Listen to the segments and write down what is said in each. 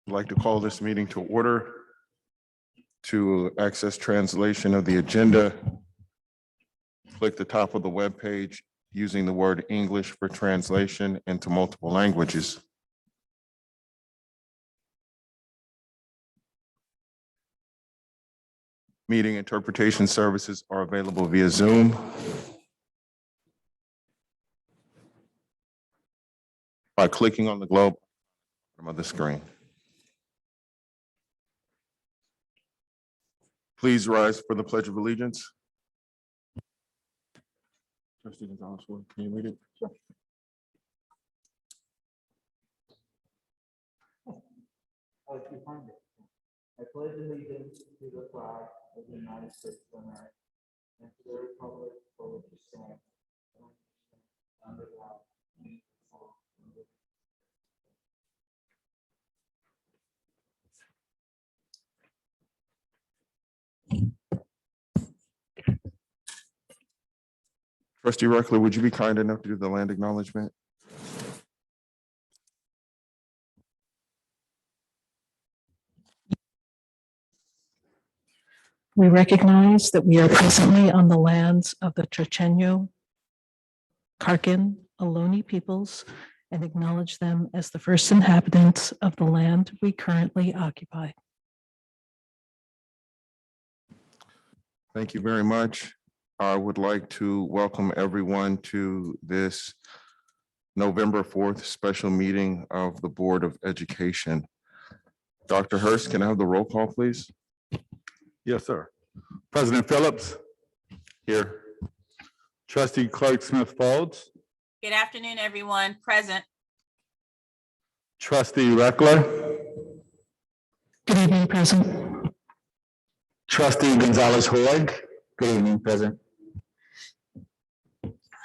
I'd like to call this meeting to order. To access translation of the agenda, click the top of the web page using the word English for translation into multiple languages. Meeting interpretation services are available via Zoom. By clicking on the globe on the screen. Please rise for the Pledge of Allegiance. Trustee Gonzalez, can you read it? Sure. I pledge allegiance to the flag of the United States of America and to the republic for which it stands, under God, indivisible, with Trustee Reckler, would you be kind enough to do the land acknowledgement? We recognize that we are presently on the lands of the Chochenyo, Karkin, Ohlone peoples, and acknowledge them as the first inhabitants of the land we currently occupy. Thank you very much. I would like to welcome everyone to this November 4th special meeting of the Board of Education. Dr. Hurst, can I have the roll call, please? Yes, sir. President Phillips. Here. Trustee Clerk Smith Folds. Good afternoon, everyone. Present. Trustee Reckler. Good evening, President. Trustee Gonzalez Hoig. Good evening, President.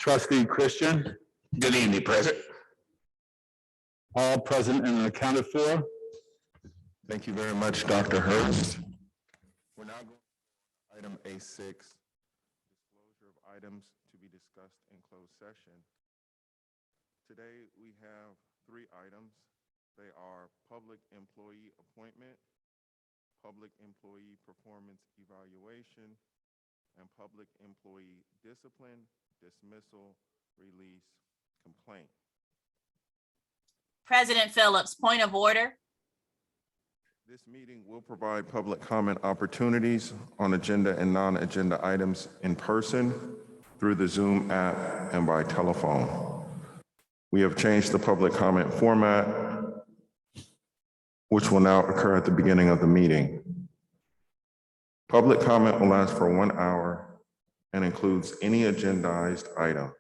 Trustee Christian. Good evening, President. All present and accounted for. Thank you very much, Dr. Hurst. We're now going to item A6, disclosure of items to be discussed in closed session. Today, we have 3 items. They are public employee appointment, public employee performance evaluation, and public employee discipline, dismissal, release, complaint. President Phillips, point of order. This meeting will provide public comment opportunities on agenda and non-agenda items in person, through the Zoom app, and by telephone. We have changed the public comment format, which will now occur at the beginning of the meeting. Public comment will last for 1 hour and includes any agendized item.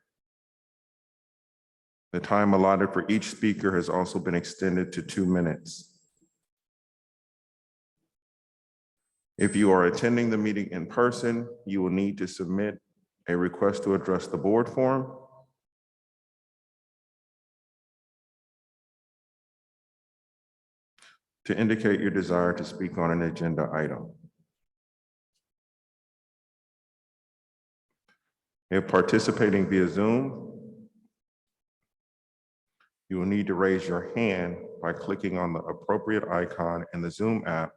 The time allotted for each speaker has also been extended to 2 minutes. If you are attending the meeting in person, you will need to submit a request to address the board form. To indicate your desire to speak on an agenda item. If participating via Zoom, you will need to raise your hand by clicking on the appropriate icon in the Zoom app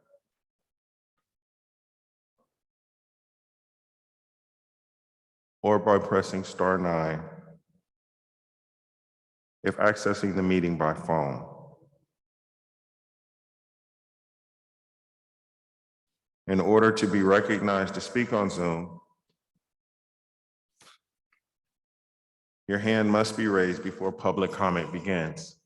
or by pressing *9 if accessing the meeting by phone. In order to be recognized to speak on Zoom, your hand must be raised before public comment begins.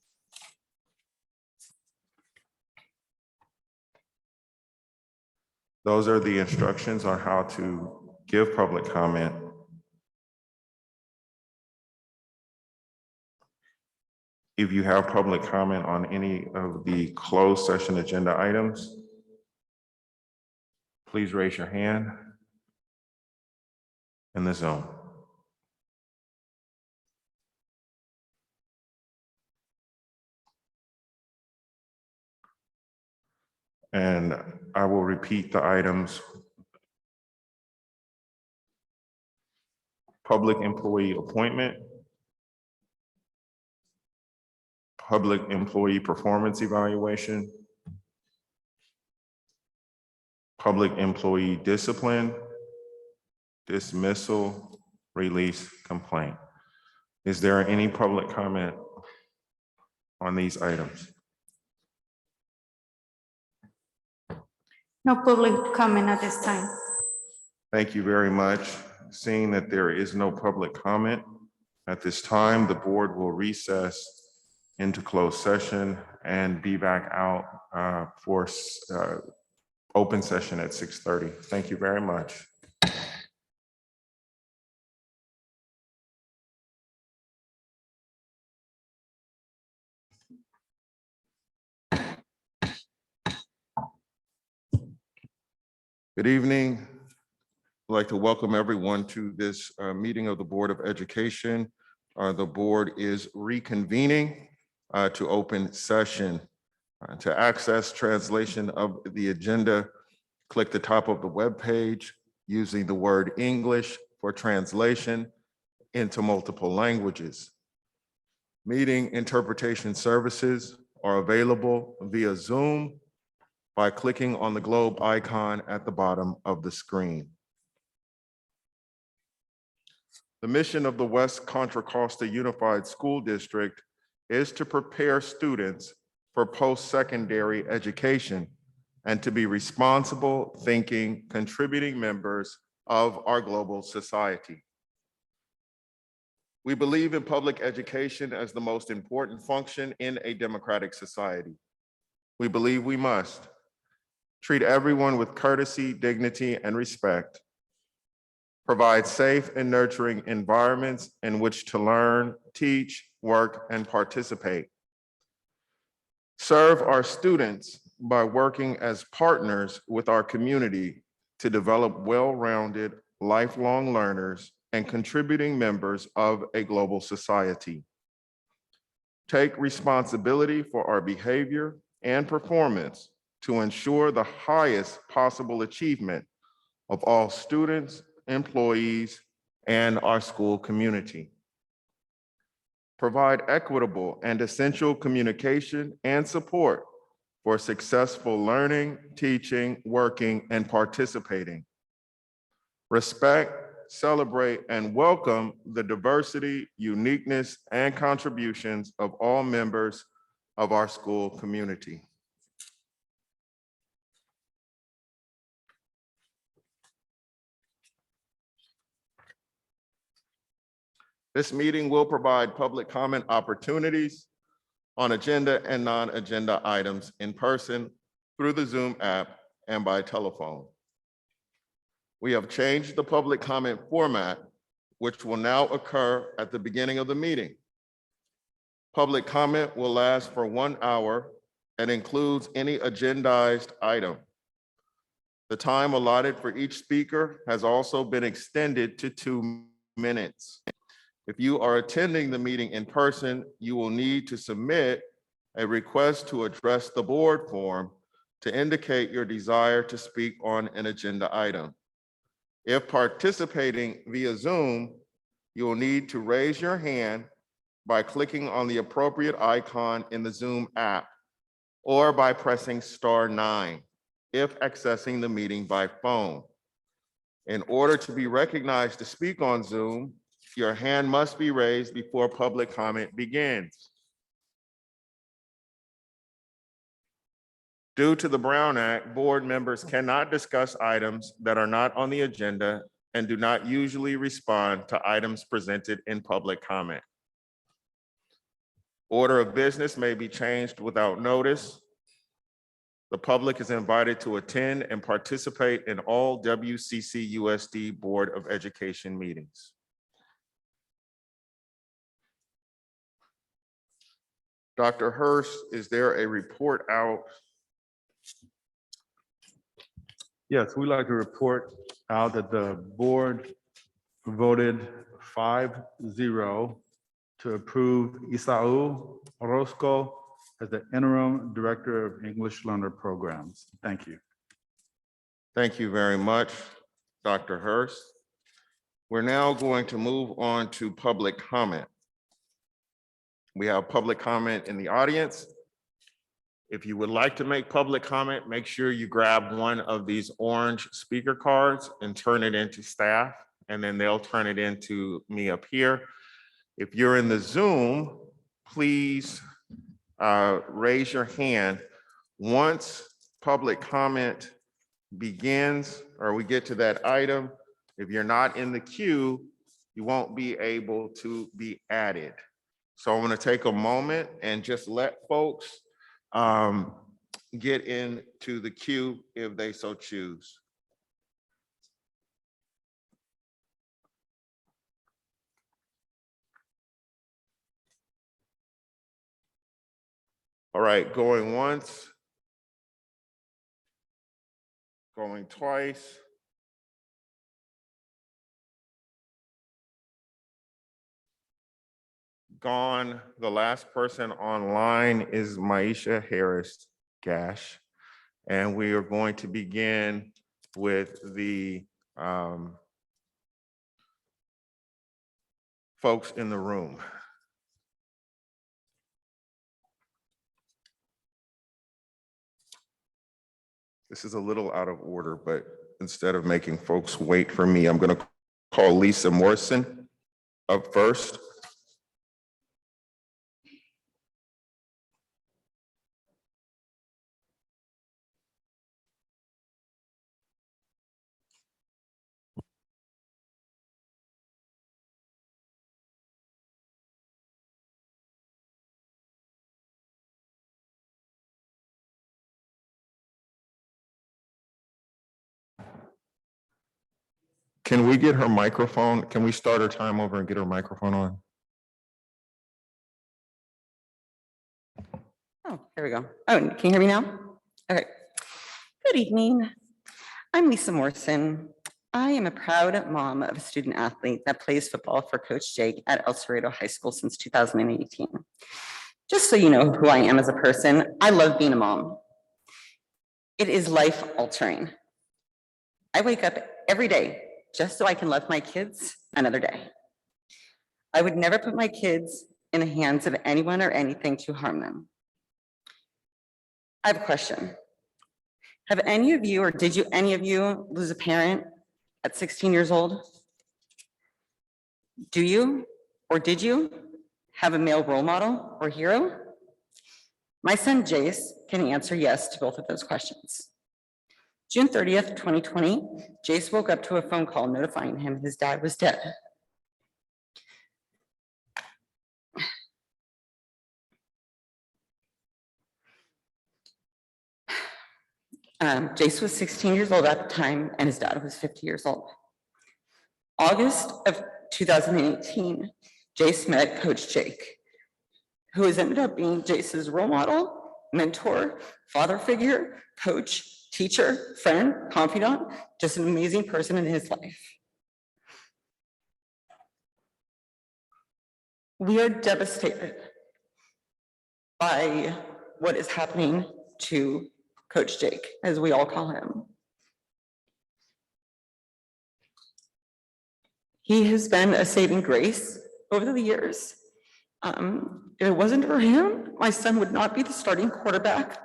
Those are the instructions on how to give public comment. If you have public comment on any of the closed session agenda items, please raise your hand in the Zoom. And I will repeat the items. Public employee appointment, public employee performance evaluation, public employee discipline, dismissal, release, complaint. Is there any public comment on these items? No public comment at this time. Thank you very much. Seeing that there is no public comment at this time, the board will recess into closed session and be back out for open session at 6:30. Thank you very much. Good evening. I'd like to welcome everyone to this meeting of the Board of Education. The board is reconvening to open session. To access translation of the agenda, click the top of the web page using the word English for translation into multiple languages. Meeting interpretation services are available via Zoom by clicking on the globe icon at the bottom of the screen. The mission of the West Contra Costa Unified School District is to prepare students for post-secondary education and to be responsible, thinking, contributing members of our global society. We believe in public education as the most important function in a democratic society. We believe we must treat everyone with courtesy, dignity, and respect, provide safe and nurturing environments in which to learn, teach, work, and participate, serve our students by working as partners with our community to develop well-rounded, lifelong learners and contributing members of a global society. Take responsibility for our behavior and performance to ensure the highest possible achievement of all students, employees, and our school community. Provide equitable and essential communication and support for successful learning, teaching, working, and participating. Respect, celebrate, and welcome the diversity, uniqueness, and contributions of all members of our school community. This meeting will provide public comment opportunities on agenda and non-agenda items in person, through the Zoom app, and by telephone. We have changed the public comment format, which will now occur at the beginning of the meeting. Public comment will last for 1 hour and includes any agendized item. The time allotted for each speaker has also been extended to 2 minutes. If you are attending the meeting in person, you will need to submit a request to address the board form to indicate your desire to speak on an agenda item. If participating via Zoom, you will need to raise your hand by clicking on the appropriate icon in the Zoom app or by pressing *9 if accessing the meeting by phone. In order to be recognized to speak on Zoom, your hand must be raised before public comment begins. Due to the Brown Act, board members cannot discuss items that are not on the agenda and do not usually respond to items presented in public comment. Order of business may be changed without notice. The public is invited to attend and participate in all WCCUSD Board of Education meetings. Dr. Hurst, is there a report out? Yes, we'd like to report out that the board voted 5-0 to approve Isao Orozco as the interim director of English learner programs. Thank you. Thank you very much, Dr. Hurst. We're now going to move on to public comment. We have public comment in the audience. If you would like to make public comment, make sure you grab one of these orange speaker cards and turn it into staff, and then they'll turn it into me up here. If you're in the Zoom, please raise your hand. Once public comment begins or we get to that item, if you're not in the queue, you won't be able to be added. So I'm going to take a moment and just let folks get into the queue if they so choose. All right, going once, going twice. Gone. The last person online is Maisha Harris Gash. And we are going to begin with the folks in the room. This is a little out of order, but instead of making folks wait for me, I'm going to call Lisa Morrison up first. Can we get her microphone? Can we start her time over and get her microphone on? Oh, there we go. Oh, can you hear me now? Okay. Good evening. I'm Lisa Morrison. I am a proud mom of a student athlete that plays football for Coach Jake at El Cerrito High School since 2018. Just so you know who I am as a person, I love being a mom. It is life altering. I wake up every day just so I can love my kids another day. I would never put my kids in the hands of anyone or anything to harm them. I have a question. Have any of you, or did you, any of you lose a parent at 16 years old? Do you, or did you have a male role model or hero? My son Jace can answer yes to both of those questions. June 30th, 2020, Jace woke up to a phone call notifying him his dad was dead. Jace was 16 years old at the time, and his dad was 50 years old. August of 2018, Jace met Coach Jake, who has ended up being Jace's role model, mentor, father figure, coach, teacher, friend, confidant, just an amazing person in his life. We are devastated by what is happening to Coach Jake, as we all call him. He has been a saving grace over the years. If it wasn't for him, my son would not be the starting quarterback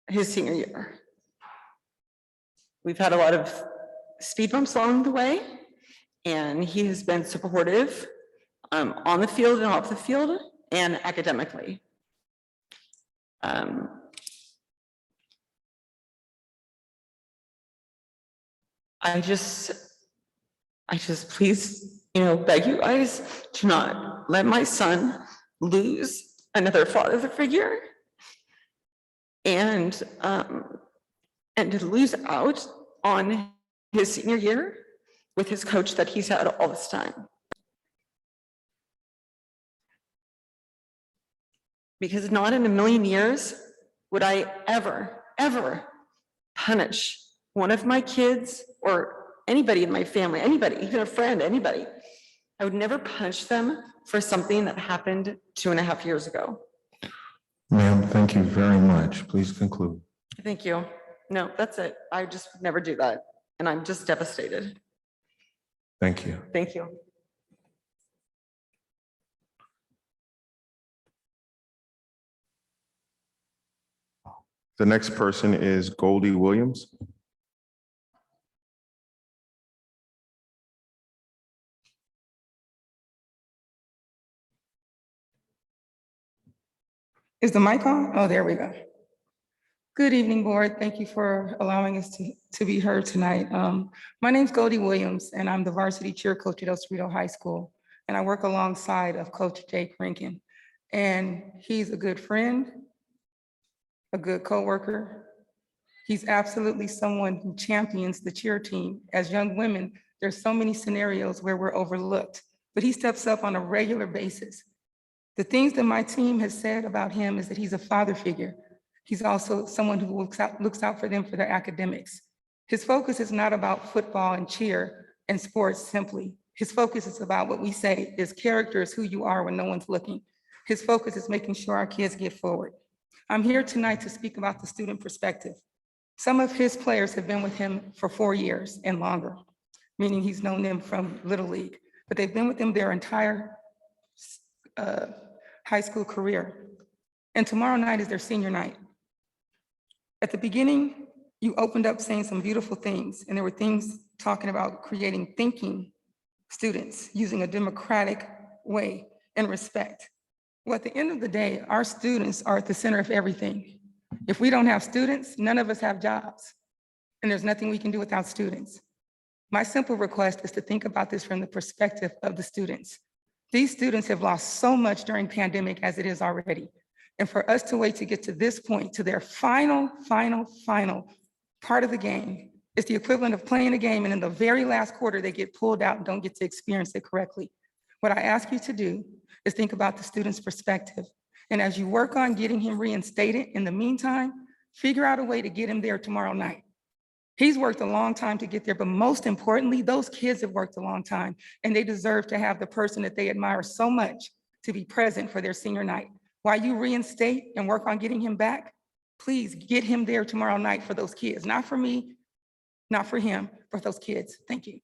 his senior year. We've had a lot of speed bumps along the way, and he has been supportive on the field and off the field and academically. I just please, beg you guys to not let my son lose another father figure and to lose out on his senior year with his coach that he's had all this time. Because not in a million years would I ever punish one of my kids or anybody in my family, anybody, even a friend, anybody. I would never punish them for something that happened 2.5 years ago. Ma'am, thank you very much. Please conclude. Thank you. No, that's it. I just would never do that. And I'm just devastated. Thank you. Thank you. The next person is Goldie Williams. Is the mic on? Oh, there we go. Good evening, board. Thank you for allowing us to be heard tonight. My name's Goldie Williams, and I'm the varsity cheer coach at El Cerrito High School. And I work alongside of Coach Jake Rankin. And he's a good friend, a good coworker. He's absolutely someone who champions the cheer team. As young women, there's so many scenarios where we're overlooked, but he steps up on a regular basis. The things that my team has said about him is that he's a father figure. He's also someone who looks out for them for their academics. His focus is not about football and cheer and sports simply. His focus is about what we say is character is who you are when no one's looking. His focus is making sure our kids get forward. I'm here tonight to speak about the student perspective. Some of his players have been with him for 4 years and longer, meaning he's known them from Little League, but they've been with him their entire high school career. And tomorrow night is their senior night. At the beginning, you opened up saying some beautiful things, and there were things talking about creating thinking students using a democratic way and respect. Well, at the end of the day, our students are at the center of everything. If we don't have students, none of us have jobs, and there's nothing we can do without students. My simple request is to think about this from the perspective of the students. These students have lost so much during pandemic as it is already. And for us to wait to get to this point, to their final part of the game, is the equivalent of playing a game and in the very last quarter, they get pulled out and don't get to experience it correctly. What I ask you to do is think about the student's perspective. And as you work on getting him reinstated, in the meantime, figure out a way to get him there tomorrow night. He's worked a long time to get there, but most importantly, those kids have worked a long time and they deserve to have the person that they admire so much to be present for their senior night. While you reinstate and work on getting him back, please get him there tomorrow night for those kids, not for me, not for him, for those kids. Thank you.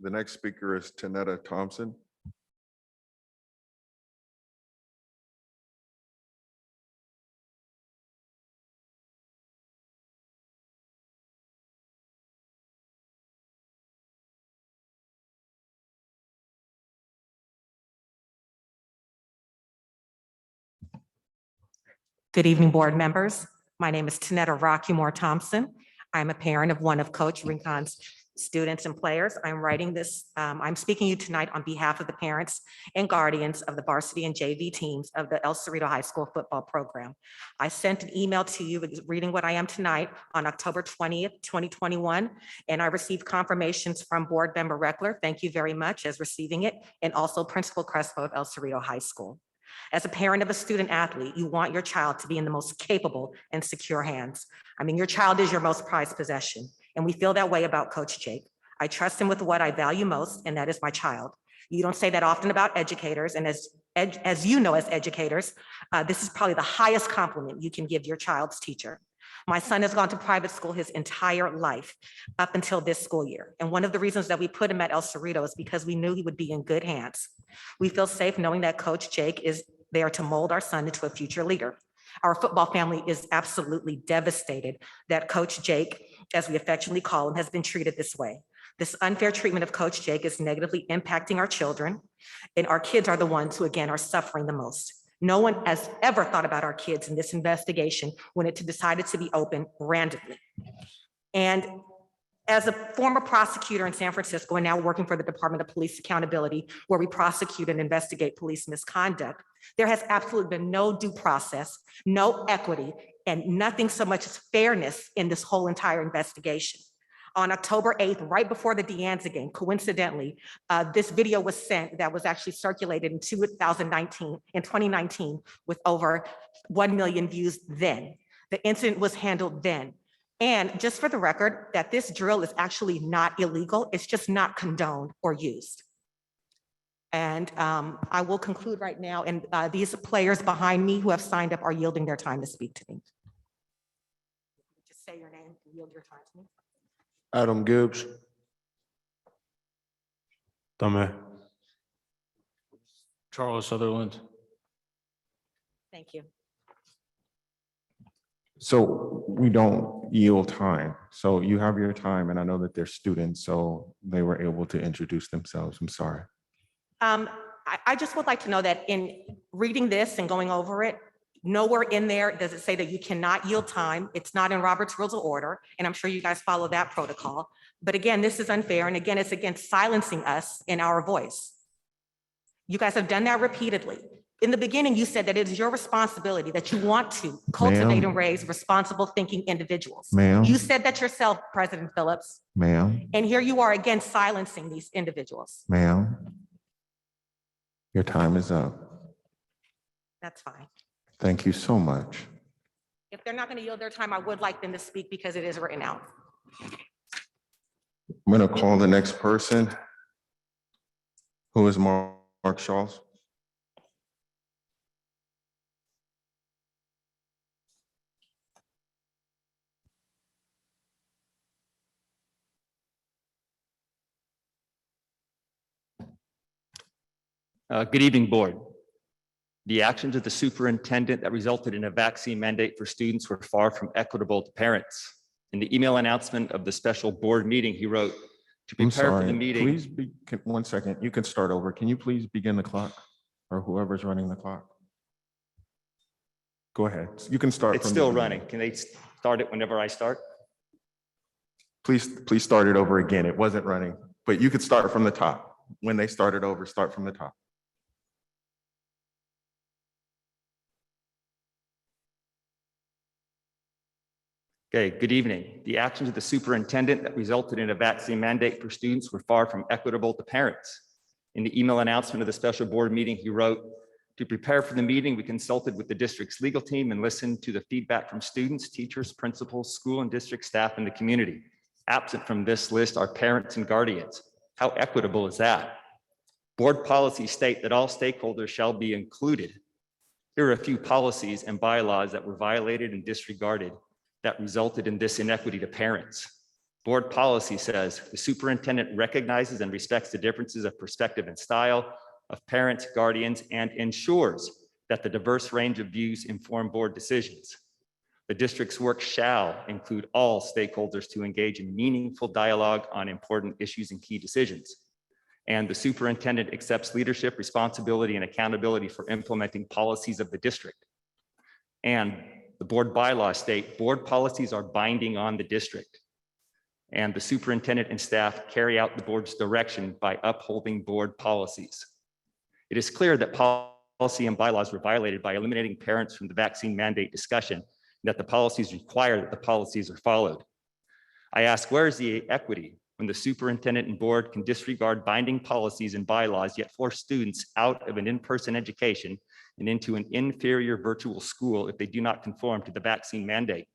The next speaker is Tanetta Thompson. Good evening, board members. My name is Tanetta Rockymore Thompson. I'm a parent of one of Coach Rincon's students and players. I'm speaking to you tonight on behalf of the parents and guardians of the varsity and JV teams of the El Cerrito High School football program. I sent an email to you reading what I am tonight on October 20th, 2021, and I received confirmations from board member Reckler. Thank you very much as receiving it, and also Principal Crespo of El Cerrito High School. As a parent of a student athlete, you want your child to be in the most capable and secure hands. I mean, your child is your most prized possession, and we feel that way about Coach Jake. I trust him with what I value most, and that is my child. You don't say that often about educators, and as you know, as educators, this is probably the highest compliment you can give your child's teacher. My son has gone to private school his entire life up until this school year. And one of the reasons that we put him at El Cerrito is because we knew he would be in good hands. We feel safe knowing that Coach Jake is there to mold our son into a future leader. Our football family is absolutely devastated that Coach Jake, as we affectionately call him, has been treated this way. This unfair treatment of Coach Jake is negatively impacting our children, and our kids are the ones who, again, are suffering the most. No one has ever thought about our kids in this investigation when it decided to be open randomly. And as a former prosecutor in San Francisco and now working for the Department of Police Accountability, where we prosecute and investigate police misconduct, there has absolutely been no due process, no equity, and nothing so much as fairness in this whole entire investigation. On October 8th, right before the Deanza game, coincidentally, this video was sent that was actually circulated in 2019 with over 1 million views then. The incident was handled then. And just for the record, that this drill is actually not illegal, it's just not condoned or used. And I will conclude right now, and these players behind me who have signed up are yielding their time to speak to me. Just say your name and yield your time to me. Adam Gibbs. Dame. Charles Sutherland. Thank you. So we don't yield time. So you have your time, and I know that they're students, so they were able to introduce themselves. I'm sorry. I just would like to know that in reading this and going over it, nowhere in there does it say that you cannot yield time. It's not in Robert's Rules of Order, and I'm sure you guys follow that protocol. But again, this is unfair, and again, it's against silencing us in our voice. You guys have done that repeatedly. In the beginning, you said that it is your responsibility, that you want to cultivate Ma'am. and raise responsible thinking individuals. Ma'am. You said that yourself, President Phillips, Ma'am, and here you are again silencing these individuals. ma'am, your time is up. That's fine. Thank you so much. If they're not going to yield their time, I would like them to speak because it is written out. I'm going to call the next person, who is Mark Shawls. Good evening, board. The actions of the superintendent that resulted in a vaccine mandate for students were far from equitable to parents. In the email announcement of the special board meeting, he wrote, to I'm prepare for sorry, the meeting. please, 1 second, you can start over. Can you please begin the clock, or whoever's running the clock? Go ahead, you can start. It's from the still beginning. running. Can they start it whenever I start? Please start it over again. It wasn't running, but you could start from the top. When they started over, start from the top. Okay, good evening. The actions of the superintendent that resulted in a vaccine mandate for students were far from equitable to parents. In the email announcement of the special board meeting, he wrote, to prepare for the meeting, we consulted with the district's legal team and listened to the feedback from students, teachers, principals, school and district staff, and the community. Absent from this list are parents and guardians. How equitable is that? Board policies state that all stakeholders shall be included. Here are a few policies and bylaws that were violated and disregarded that resulted in this inequity to parents. Board policy says the superintendent recognizes and respects the differences of perspective and style of parents, guardians, and ensures that the diverse range of views inform board decisions. The district's work shall include all stakeholders to engage in meaningful dialogue on important issues and key decisions. And the superintendent accepts leadership, responsibility, and accountability for implementing policies of the district. And the board bylaws state board policies are binding on the district. And the superintendent and staff carry out the board's direction by upholding board policies. It is clear that policy and bylaws were violated by eliminating parents from the vaccine mandate discussion, and that the policies require that the policies are followed. I ask, where is the equity when the superintendent and board can disregard binding policies and bylaws, yet force students out of an in-person education and into an inferior virtual school if they do not conform to the vaccine mandate?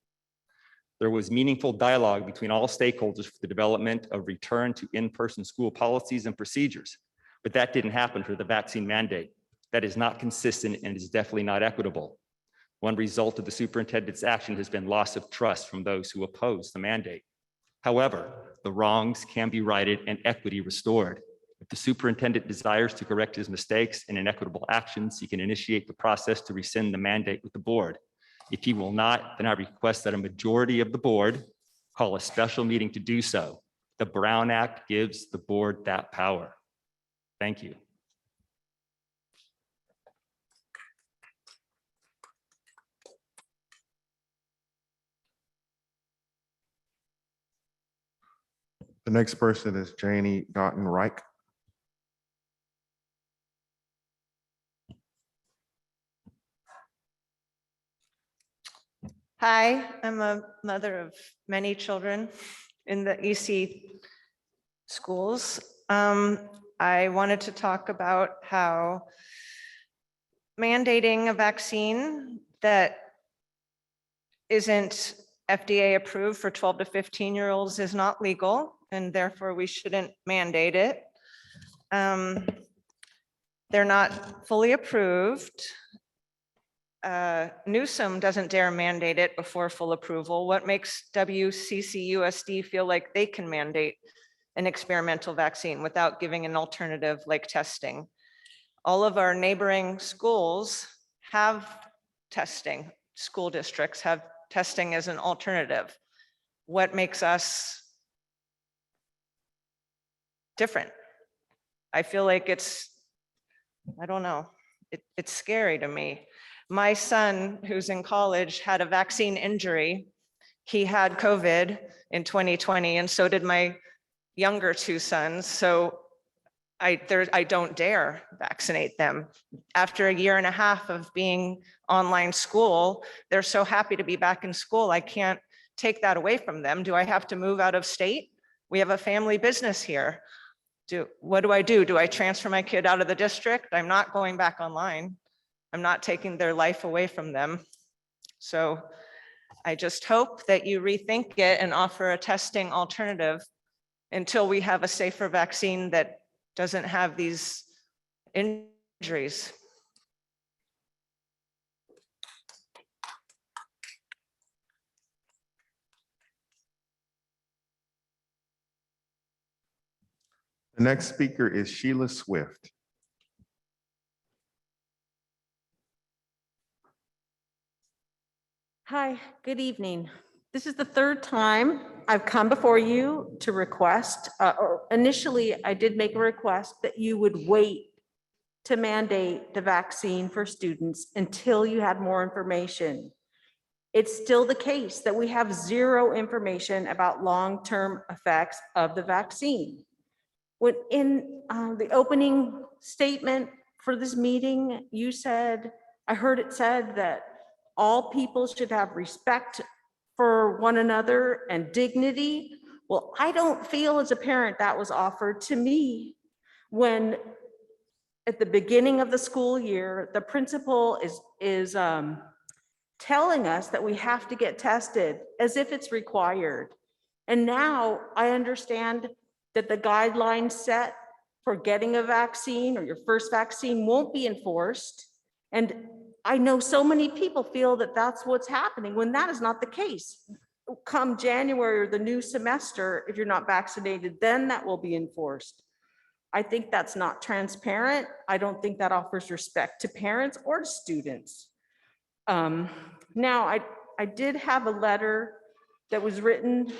There was meaningful dialogue between all stakeholders for the development of return to in-person school policies and procedures, but that didn't happen for the vaccine mandate. That is not consistent and is definitely not equitable. One result of the superintendent's action has been loss of trust from those who oppose the mandate. However, the wrongs can be righted and equity restored. If the superintendent desires to correct his mistakes and inequitable actions, he can initiate the process to rescind the mandate with the board. If he will not, then I request that a majority of the board call a special meeting to do so. The Brown Act gives the board that power. Thank you. The next person is Janie Gotten-Reich. Hi, I'm a mother of many children in the EC schools. I wanted to talk about how mandating a vaccine that isn't FDA approved for 12 to 15-year-olds is not legal, and therefore we shouldn't mandate it. They're not fully approved. Newsom doesn't dare mandate it before full approval. What makes WCCUSD feel like they can mandate an experimental vaccine without giving an alternative like testing? All of our neighboring schools have testing. School districts have testing as an alternative. What makes us different? I feel like I don't know, it's scary to me. My son, who's in college, had a vaccine injury. He had COVID in 2020, and so did my younger two sons. So I don't dare vaccinate them. After a year and a half of being online school, they're so happy to be back in school. I can't take that away from them. Do I have to move out of state? We have a family business here. What do I do? Do I transfer my kid out of the district? I'm not going back online. I'm not taking their life away from them. So I just hope that you rethink it and offer a testing alternative until we have a safer vaccine that doesn't have these injuries. The next speaker is Sheila Swift. Hi, good evening. This is the third time I've come before you to request, or initially I did make a request that you would wait to mandate the vaccine for students until you had more information. It's still the case that we have zero information about long-term effects of the vaccine. When in the opening statement for this meeting, you said, I heard it said that all people should have respect for one another and dignity. Well, I don't feel as a parent that was offered to me when at the beginning of the school year, the principal is telling us that we have to get tested as if it's required. And now I understand that the guidelines set for getting a vaccine or your first vaccine won't be enforced. And I know so many people feel that that's what's happening when that is not the case. Come January or the new semester, if you're not vaccinated, then that will be enforced. I think that's not transparent. I don't think that offers respect to parents or to students. Now, I did have a letter that was written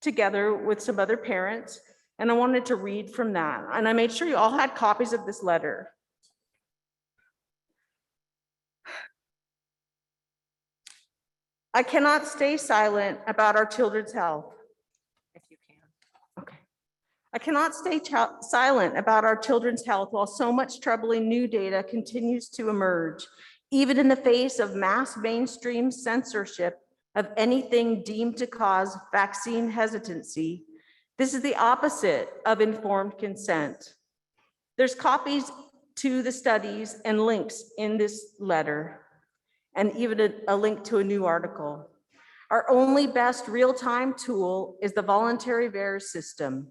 together with some other parents, and I wanted to read from that. And I made sure you all had copies of this letter. I cannot stay silent about our children's health. If you can. Okay. I cannot stay silent about our children's health while so much troubling new data continues to emerge, even in the face of mass mainstream censorship of anything deemed to cause vaccine hesitancy. This is the opposite of informed consent. There's copies to the studies and links in this letter, and even a link to a new article. Our only best real-time tool is the voluntary VAERS system,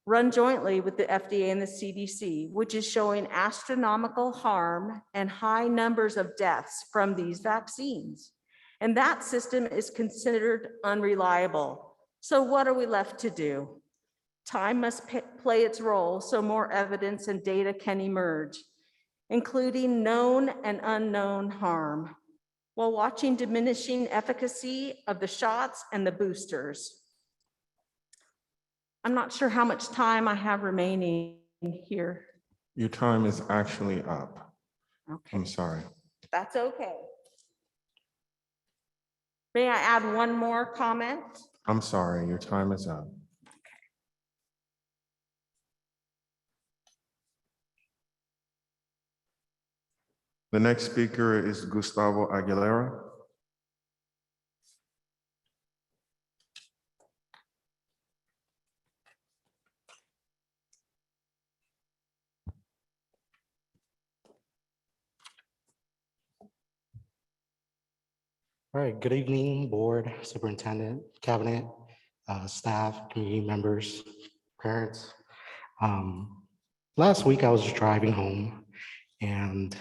run jointly with the FDA and the CDC, which is showing astronomical harm and high numbers of deaths from these vaccines. And that system is considered unreliable. So what are we left to do? Time must play its role so more evidence and data can emerge, including known and unknown harm, while watching diminishing efficacy of the shots and the boosters. I'm not sure how much time I have remaining here. Your time is actually up. Okay. I'm sorry. That's okay. May I add one more comment? I'm sorry, your time is up. The next speaker is Gustavo Aguilera. All right, good evening, board, superintendent, cabinet, staff, community members, parents. last week I was driving home and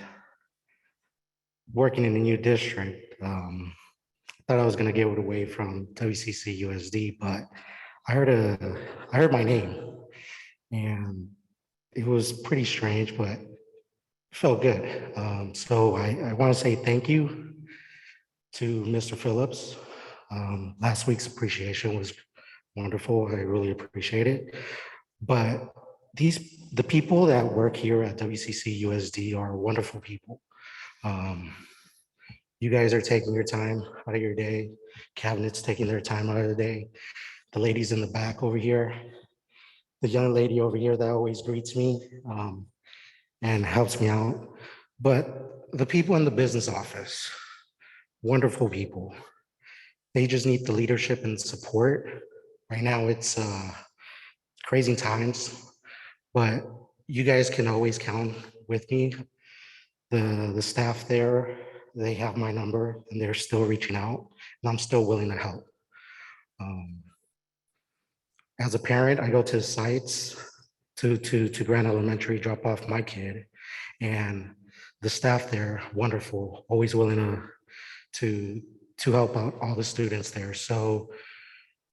working in a new district. Thought I was gonna get away from WCCUSD, but I heard my name, and it was pretty strange, but it felt good. So I want to say thank you to Mr. Phillips. Last week's appreciation was wonderful. I really appreciate it. But the people that work here at WCCUSD are wonderful people. You guys are taking your time out of your day. Cabinet's taking their time out of the day. The ladies in the back over here, the young lady over here that always greets me and helps me out. But the people in the business office, wonderful people. They just need the leadership and support. Right now it's crazy times, but you guys can always count with me. The staff there, they have my number and they're still reaching out and I'm still willing to help. As a parent, I go to sites to Grand Elementary, drop off my kid, and the staff there, wonderful, always willing to help out all the students there. So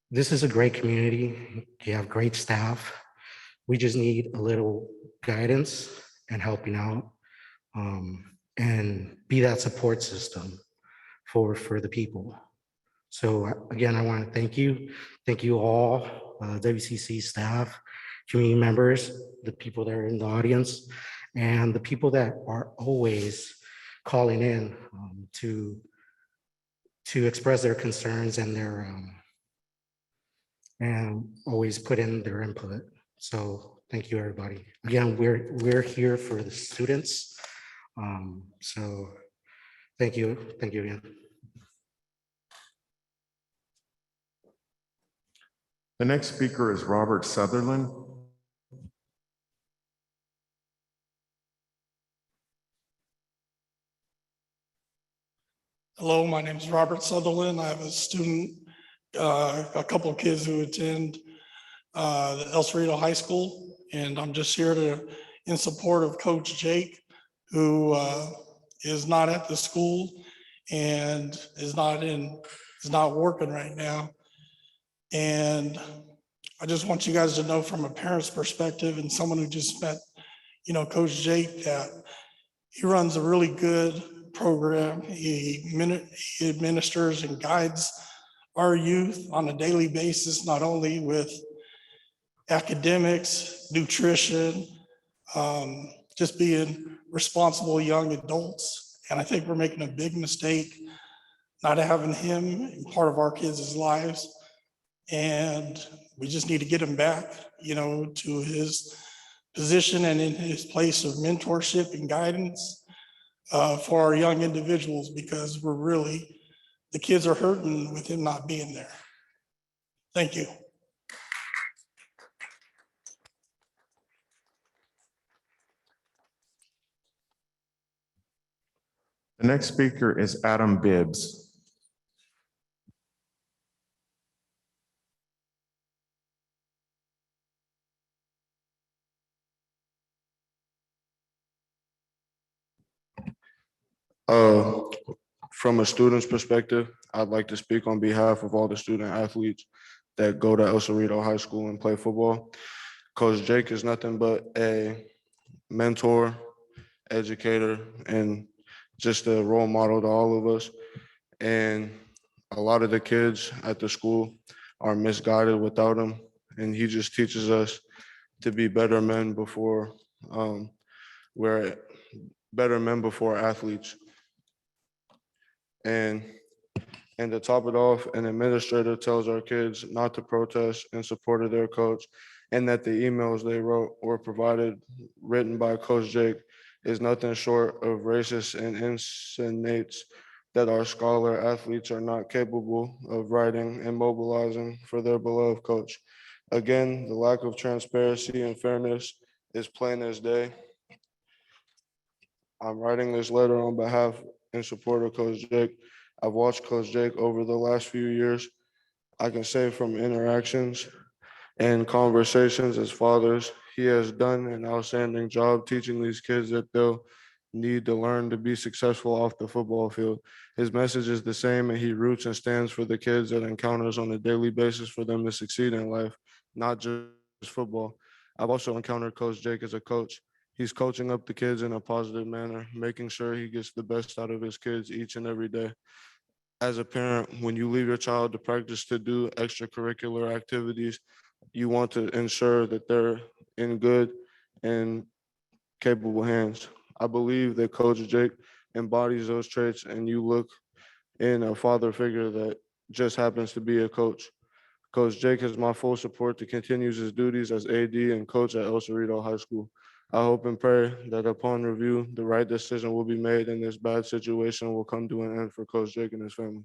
this is a great community. You have great staff. We just need a little guidance and helping out, and be that support system for the people. So again, I want to thank you. Thank you all, WCC staff, community members, the people that are in the audience, and the people that are always calling in to express their concerns and and always put in their input. So thank you, everybody. Again, we're here for the students. So thank you again. The next speaker is Robert Sutherland. Hello, my name is Robert Sutherland. I have a student, a couple of kids who attend the El Cerrito High School, and I'm just here in support of Coach Jake, who is not at the school and is not working right now. And I just want you guys to know from a parent's perspective and someone who just met, Coach Jake, that he runs a really good program. He administers and guides our youth on a daily basis, not only with academics, nutrition, just being responsible young adults. And I think we're making a big mistake not having him in part of our kids' lives. And we just need to get him back, to his position and in his place of mentorship and guidance for our young individuals, because the kids are hurting with him not being there. Thank you. The next speaker is Adam Bibbs. From a student's perspective, I'd like to speak on behalf of all the student athletes that go to El Cerrito High School and play football. Coach Jake is nothing but a mentor, educator, and just a role model to all of us. And a lot of the kids at the school are misguided without him. And he just teaches us to be better men before we're better men before athletes. And to top it off, an administrator tells our kids not to protest in support of their coach, and that the emails they wrote or provided written by Coach Jake is nothing short of racist and insinuates that our scholar athletes are not capable of writing and mobilizing for their beloved coach. Again, the lack of transparency and fairness is plain as day. I'm writing this letter on behalf in support of Coach Jake. I've watched Coach Jake over the last few years. I can say from interactions and conversations as fathers, He has done an outstanding job teaching these kids that they'll need to learn to be successful off the football field. His message is the same, and he roots and stands for the kids that encounters on a daily basis for them to succeed in life, not just football. I've also encountered Coach Jake as a coach. He's coaching up the kids in a positive manner, making sure he gets the best out of his kids each and every day. As a parent, when you leave your child to practice to do extracurricular activities, you want to ensure that they're in good and capable hands. I believe that Coach Jake embodies those traits, and you look in a father figure that just happens to be a coach. Coach Jake has my full support to continue his duties as AD and coach at El Cerrito High School. I hope and pray that upon review, the right decision will be made and this bad situation will come to an end for Coach Jake and his family.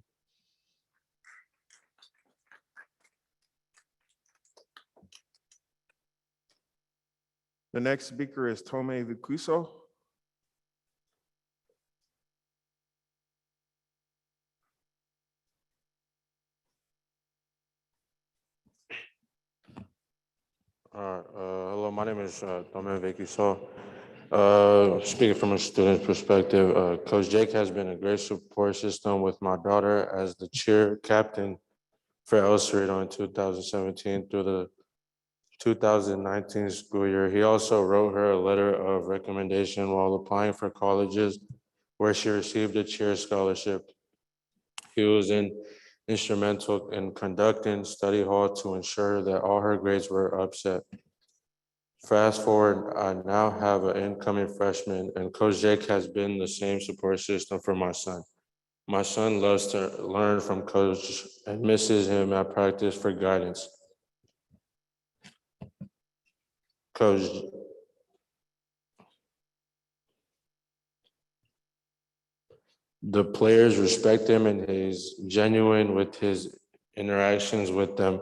The next speaker is Tome Vikuso. Hello, my name is Tome Vikuso. Speaking from a student's perspective, Coach Jake has been a great support system with my daughter as the cheer captain for El Cerrito in 2017 through the 2019 school year. He also wrote her a letter of recommendation while applying for colleges where she received a cheer scholarship. He was instrumental in conducting study hall to ensure that all her grades were upset. Fast forward, I now have an incoming freshman, and Coach Jake has been the same support system for my son. My son loves to learn from Coach and misses him at practice for guidance. Coach, the players respect him and he's genuine with his interactions with them.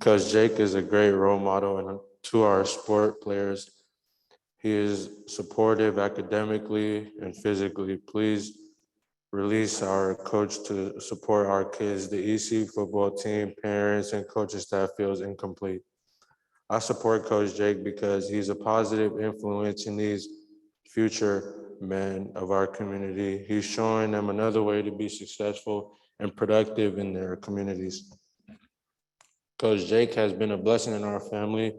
Coach Jake is a great role model and to our sport players. He is supportive academically and physically. Please release our coach to support our kids. The EC football team, parents, and coaching staff feels incomplete. I support Coach Jake because he's a positive influence in these future men of our community. He's showing them another way to be successful and productive in their communities. Coach Jake has been a blessing in our family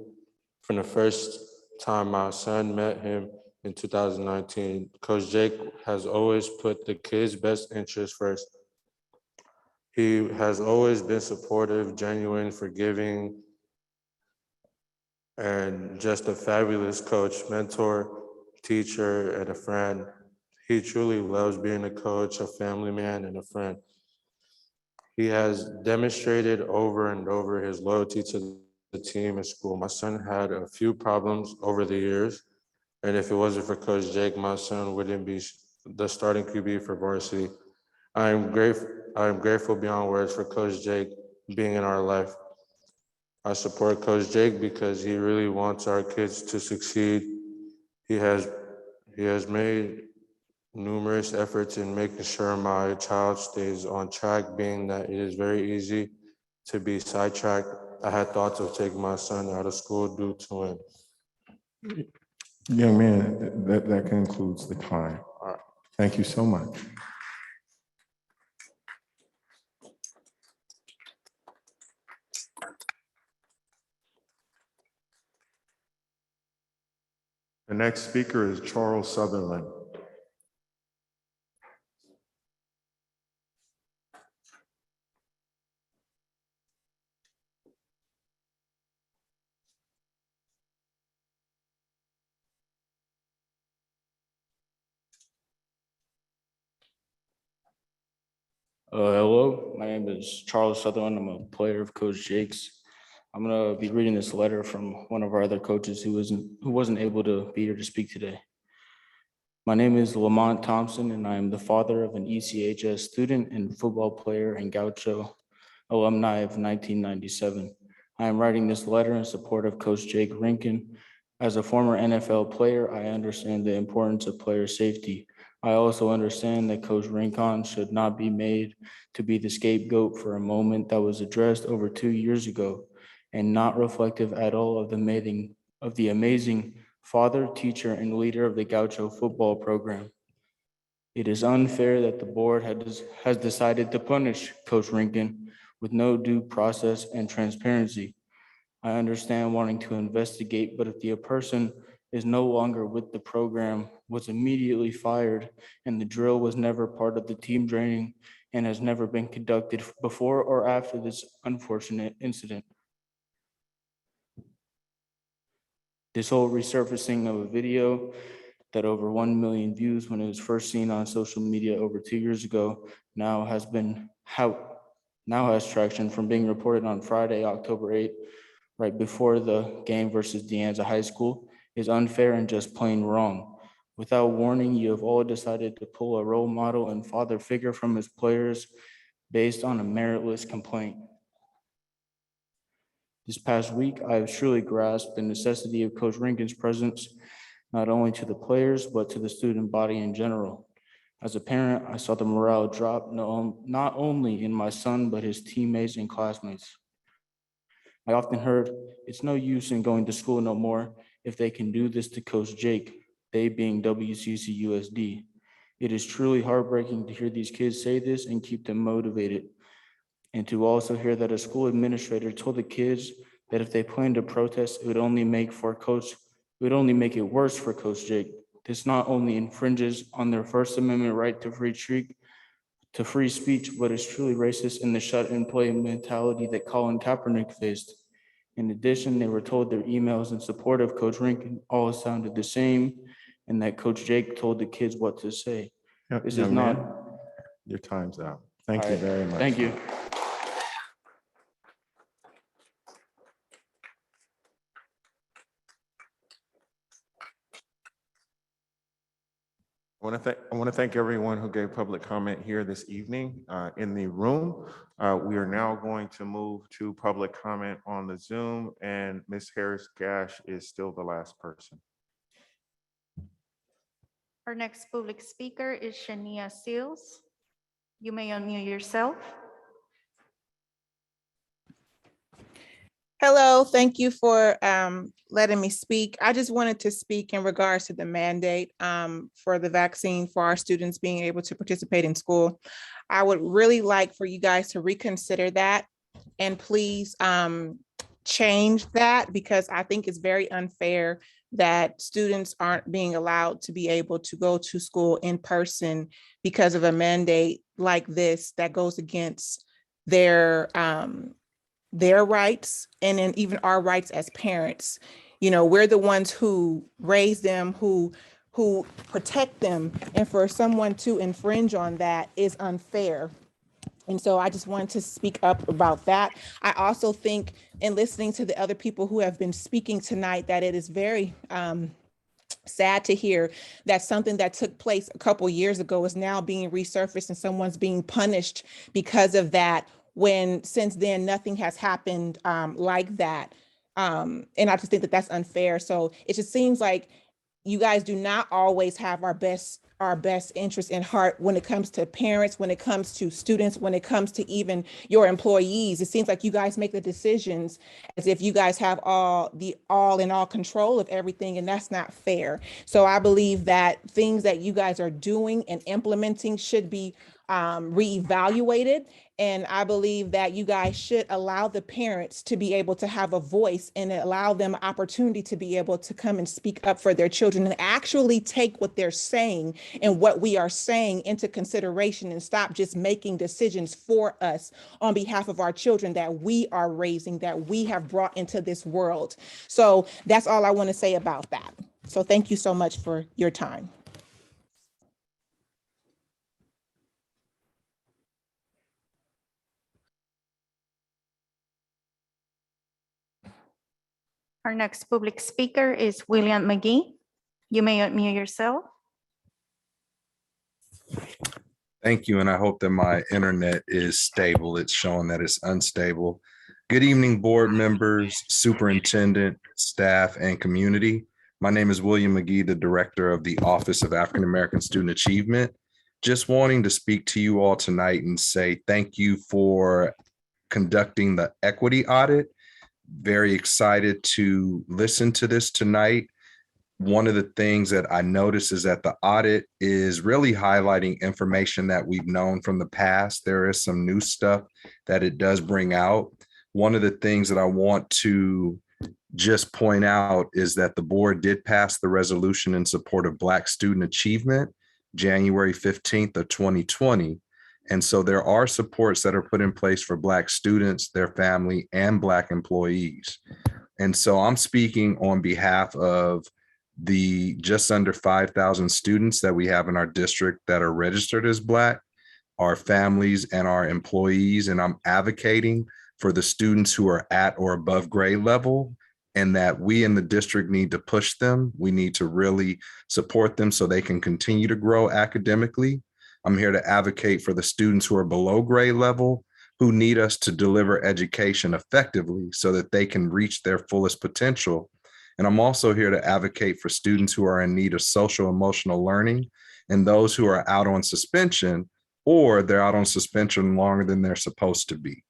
from the first time my son met him in 2019. Coach Jake has always put the kids' best interest first. He has always been supportive, genuine, forgiving, and just a fabulous coach, mentor, teacher, and a friend. He truly loves being a coach, a family man, and a friend. He has demonstrated over and over his loyalty to the team and school. My son had a few problems over the years, and if it wasn't for Coach Jake, my son wouldn't be the starting QB for varsity. I am grateful beyond words for Coach Jake being in our life. I support Coach Jake because he really wants our kids to succeed. He has made numerous efforts in making sure my child stays on track, being that it is very easy to be sidetracked. I had thoughts of taking my son out of school due to him. Young man, that concludes the time. Thank you so much. The next speaker is Charles Sutherland. Hello, my name is Charles Sutherland. I'm a player of Coach Jake's. I'm gonna be reading this letter from one of our other coaches who wasn't able to be here to speak today. My name is Lamont Thompson, and I am the father of an ECHS student and football player and Gaucho alumni of 1997. I am writing this letter in support of Coach Jake Rinkin. As a former NFL player, I understand the importance of player safety. I also understand that Coach Rincon should not be made to be the scapegoat for a moment that was addressed over 2 years ago and not reflective at all of the of the amazing father, teacher, and leader of the Gaucho football program. It is unfair that the board has decided to punish Coach Rankin with no due process and transparency. I understand wanting to investigate, but if the person is no longer with the program, was immediately fired, and the drill was never part of the team training and has never been conducted before or after this unfortunate incident. This whole resurfacing of a video that over 1 million views when it was first seen on social media over 2 years ago now has traction from being reported on Friday, October 8th, right before the game versus De Anza High School, is unfair and just plain wrong. Without warning, you have all decided to pull a role model and father figure from his players based on a meritless complaint. This past week, I have truly grasped the necessity of Coach Rankin's presence, not only to the players, but to the student body in general. As a parent, I saw the morale drop not only in my son, but his teammates and classmates. I often heard, it's no use in going to school no more if they can do this to Coach Jake, they being WCCUSD. It is truly heartbreaking to hear these kids say this and keep them motivated. And to also hear that a school administrator told the kids that if they planned to protest, it would only make it worse for Coach Jake. This not only infringes on their First Amendment right to free speech, but is truly racist in the shut-in play mentality that Colin Kaepernick faced. In addition, they were told their emails in support of Coach Rankin all sounded the same, and that Coach Jake told the kids what to say. This is not. Your time's out. Thank you very much. Thank you. I want to thank everyone who gave public comment here this evening in the room. We are now going to move to public comment on the Zoom, and Ms. Harris-Gash is still the last person. Our next public speaker is Shania Seals. You may unmute yourself. Hello, thank you for letting me speak. I just wanted to speak in regards to the mandate for the vaccine for our students being able to participate in school. I would really like for you guys to reconsider that and please change that, because I think it's very unfair that students aren't being allowed to be able to go to school in person because of a mandate like this that goes against their rights and then even our rights as parents. You know, we're the ones who raise them, who protect them, and for someone to infringe on that is unfair. And so I just wanted to speak up about that. I also think, in listening to the other people who have been speaking tonight, that it is very sad to hear that something that took place a couple years ago is now being resurfaced and someone's being punished because of that, when since then nothing has happened like that. And I just think that that's unfair. So it just seems like you guys do not always have our best interest in heart when it comes to parents, when it comes to students, when it comes to even your employees. It seems like you guys make the decisions as if you guys have all in all control of everything, and that's not fair. So I believe that things that you guys are doing and implementing should be reevaluated. And I believe that you guys should allow the parents to be able to have a voice and allow them opportunity to be able to come and speak up for their children and actually take what they're saying and what we are saying into consideration and stop just making decisions for us on behalf of our children that we are raising, that we have brought into this world. So that's all I want to say about that. So thank you so much for your time. Our next public speaker is Willian Mcgee. You may unmute yourself. Thank you, and I hope that my internet is stable. It's showing that it's unstable. Good evening, board members, superintendent, staff, and community. My name is Willian Mcgee, the director of the Office of African American Student Achievement. Just wanting to speak to you all tonight and say thank you for conducting the equity audit. very excited to listen to this tonight. One of the things that I noticed is that the audit is really highlighting information that we've known from the past. There is some new stuff that it does bring out. One of the things that I want to just point out is that the board did pass the resolution in support of Black student achievement, January 15th of 2020. And so there are supports that are put in place for Black students, their family, and Black employees. And so I'm speaking on behalf of the just under 5,000 students that we have in our district that are registered as Black, our families and our employees. And I'm advocating for the students who are at or above grade level, and that we in the district need to push them. We need to really support them so they can continue to grow academically. I'm here to advocate for the students who are below grade level, who need us to deliver education effectively so that they can reach their fullest potential. And I'm also here to advocate for students who are in need of social emotional learning and those who are out on suspension, or they're out on suspension longer than they're supposed to be.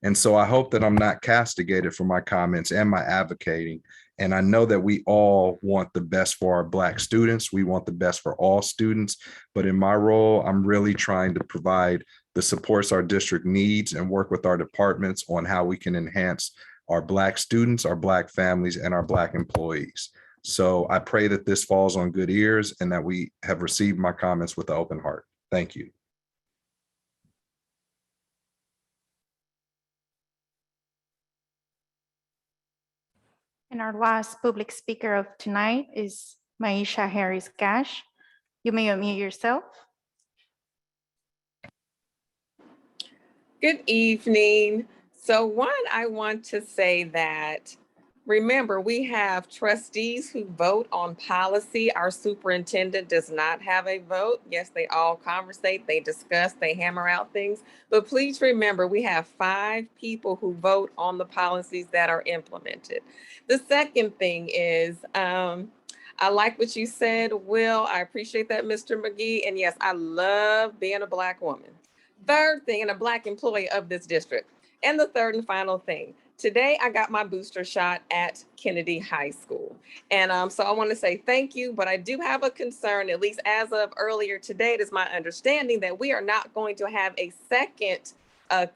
And so I hope that I'm not castigated for my comments and my advocating. And I know that we all want the best for our Black students. We want the best for all students. But in my role, I'm really trying to provide the supports our district needs and work with our departments on how we can enhance our Black students, our Black families, and our Black employees. So I pray that this falls on good ears and that we have received my comments with an open heart. Thank you. And our last public speaker of tonight is Maisha Harris Gash. You may unmute yourself. Good evening. So one, I want to say that, remember, we have trustees who vote on policy. Our superintendent does not have a vote. Yes, they all conversate, they discuss, they hammer out things. But please remember, we have 5 people who vote on the policies that are implemented. The second thing is, I like what you said, Will. I appreciate that, Mr. McGee. And yes, I love being a Black woman. Third thing, and a Black employee of this district. And the third and final thing, today I got my booster shot at Kennedy High School. And so I want to say thank you, but I do have a concern, at least as of earlier today. It is my understanding that we are not going to have a second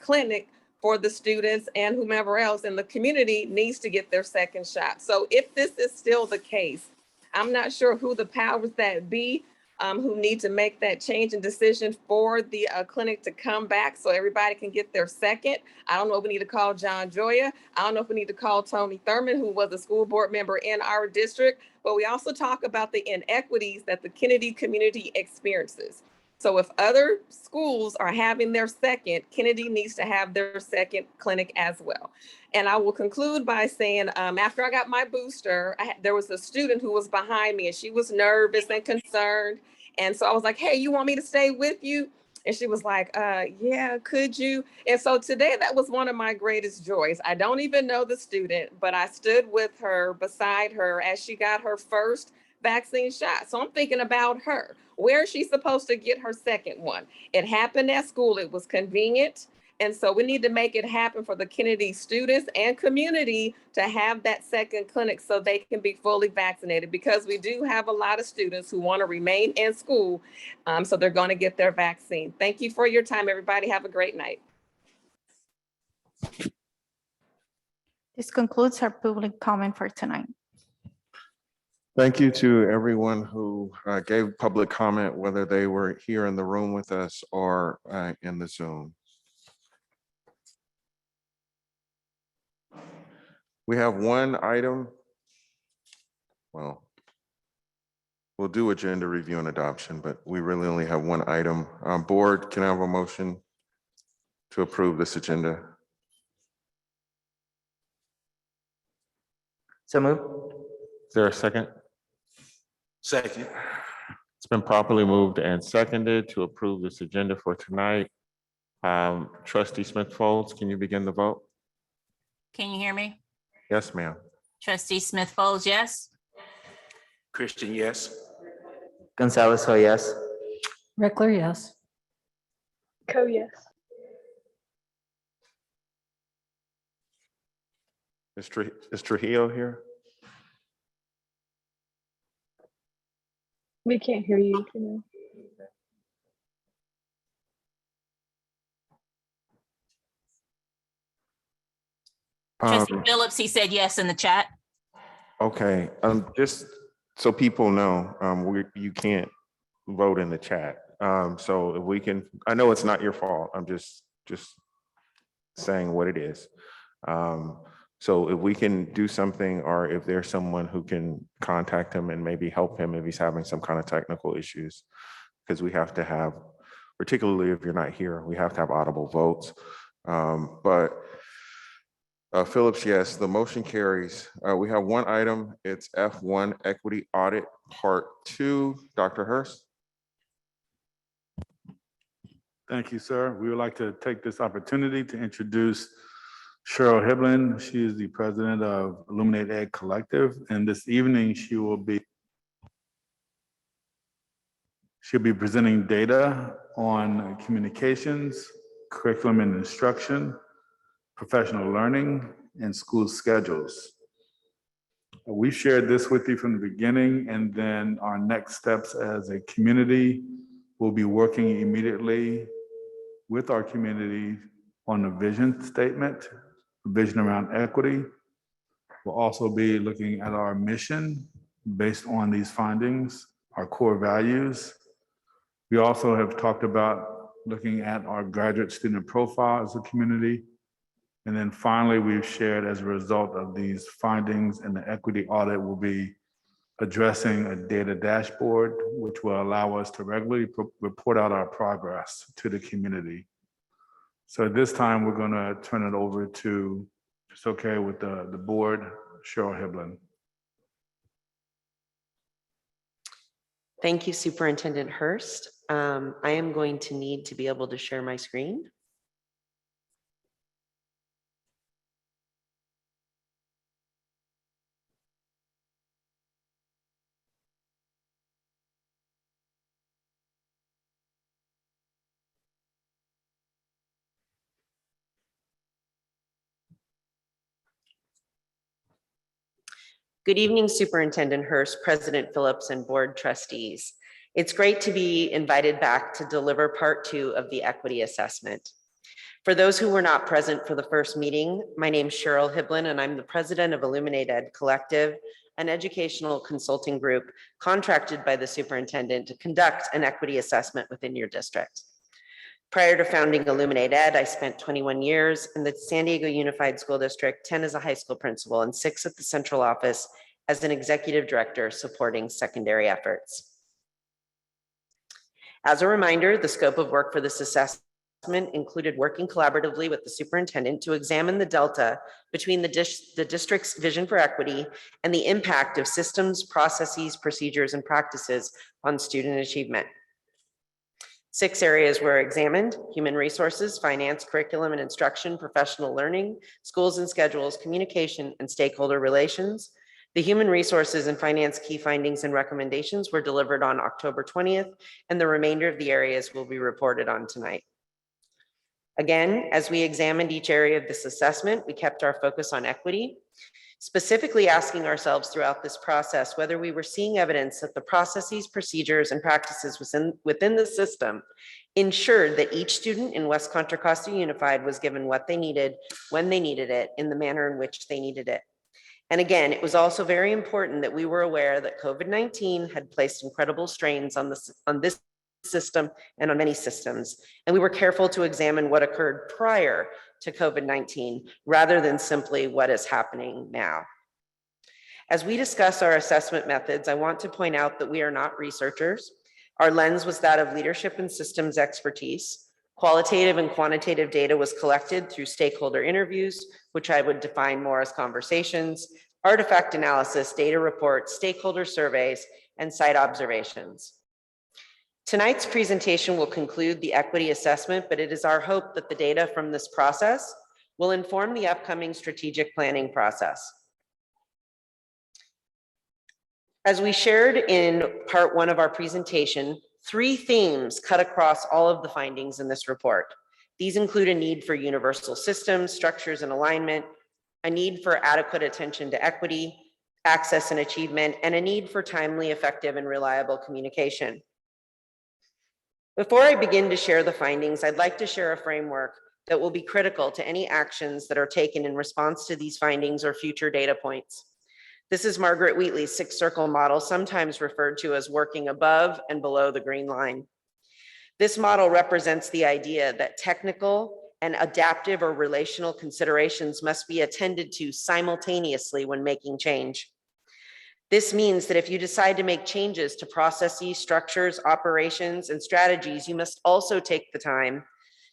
clinic for the students, and whomever else in the community needs to get their second shot. So if this is still the case, I'm not sure who the powers that be who need to make that change and decision for the clinic to come back so everybody can get their second. I don't know if we need to call John Joya. I don't know if we need to call Tony Thurman, who was a school board member in our district, but we also talk about the inequities that the Kennedy community experiences. So if other schools are having their second, Kennedy needs to have their second clinic as well. And I will conclude by saying, after I got my booster, there was a student who was behind me and she was nervous and concerned. And so I was like, hey, you want me to stay with you? And she was like, yeah, could you? And so today, that was one of my greatest joys. I don't even know the student, but I stood with her, beside her, as she got her first vaccine shot. So I'm thinking about her. Where is she supposed to get her second one? It happened at school. It was convenient. And so we need to make it happen for the Kennedy students and community to have that second clinic so they can be fully vaccinated, because we do have a lot of students who want to remain in school. So they're going to get their vaccine. Thank you for your time, everybody. Have a great night. This concludes our public comment for tonight. Thank you to everyone who gave public comment, whether they were here in the room with us or in the Zoom. We have one item. Well, we'll do agenda review and adoption, but we really only have one item. Board, can I have a motion to approve this agenda? So moved. Is there a second? Second. It's been properly moved and seconded to approve this agenda for tonight. Trustee Smith Folds, can you begin the vote? Can you hear me? Yes, ma'am. Trustee Smith Folds, yes. Christian, yes. Gonzalez, oh yes. Reckler, yes. Co, yes. Is Trujillo here? We can't hear you. Trina. Trustee Phillips, he said yes in the chat. Okay, just so people know, you can't vote in the chat. So if we can, I know it's not your fault. I'm just saying what it is. So if we can do something, or if there's someone who can contact him and maybe help him if he's having some kind of technical issues, because we have to have, particularly if you're not here, we have to have audible votes. But Phillips, yes, the motion carries. We have one item. It's F1 Equity Audit Part 2. Dr. Hurst. Thank you, sir. We would like to take this opportunity to introduce Sheila Hiblin. She is the president of Illuminate Ed Collective, and this evening she'll be presenting data on communications, curriculum and instruction, professional learning, and school schedules. We shared this with you from the beginning, and then our next steps as a community will be working immediately with our community on a vision statement, vision around equity. We'll also be looking at our mission based on these findings, our core values. We also have talked about looking at our graduate student profile as a community. And then finally, we've shared as a result of these findings and the equity audit, we'll be addressing a data dashboard, which will allow us to regularly report out our progress to the community. So at this time, we're going to turn it over to, if it's okay with the board, Sheila Hiblin. Thank you, Superintendent Hurst. I am going to need to be able to share my screen. Good evening, Superintendent Hurst, President Phillips, and board trustees. It's great to be invited back to deliver part 2 of the equity assessment. For those who were not present for the first meeting, my name is Sheila Hiblin, and I'm the president of Illuminate Ed Collective, an educational consulting group contracted by the superintendent to conduct an equity assessment within your district. Prior to founding Illuminate Ed, I spent 21 years in the San Diego Unified School District, 10 as a high school principal, and 6 at the central office as an executive director supporting secondary efforts. As a reminder, the scope of work for this assessment included working collaboratively with the superintendent to examine the delta between the district's vision for equity and the impact of systems, processes, procedures, and practices on student achievement. 6 areas were examined: human resources, finance, curriculum and instruction, professional learning, schools and schedules, communication, and stakeholder relations. The human resources and finance key findings and recommendations were delivered on October 20th, and the remainder of the areas will be reported on tonight. Again, as we examined each area of this assessment, we kept our focus on equity, specifically asking ourselves throughout this process whether we were seeing evidence that the processes, procedures, and practices within the system ensured that each student in West Contra Costa Unified was given what they needed, when they needed it, in the manner in which they needed it. And again, it was also very important that we were aware that COVID-19 had placed incredible strains on this system and on many systems. And we were careful to examine what occurred prior to COVID-19 rather than simply what is happening now. As we discuss our assessment methods, I want to point out that we are not researchers. Our lens was that of leadership and systems expertise. Qualitative and quantitative data was collected through stakeholder interviews, which I would define more as conversations, artifact analysis, data reports, stakeholder surveys, and site observations. Tonight's presentation will conclude the equity assessment, but it is our hope that the data from this process will inform the upcoming strategic planning process. As we shared in part 1 of our presentation, 3 themes cut across all of the findings in this report. These include a need for universal systems, structures, and alignment, a need for adequate attention to equity, access and achievement, and a need for timely, effective, and reliable communication. Before I begin to share the findings, I'd like to share a framework that will be critical to any actions that are taken in response to these findings or future data points. This is Margaret Wheatley's six-circle model, sometimes referred to as working above and below the green line. This model represents the idea that technical and adaptive or relational considerations must be attended to simultaneously when making change. This means that if you decide to make changes to processes, structures, operations, and strategies, you must also take the time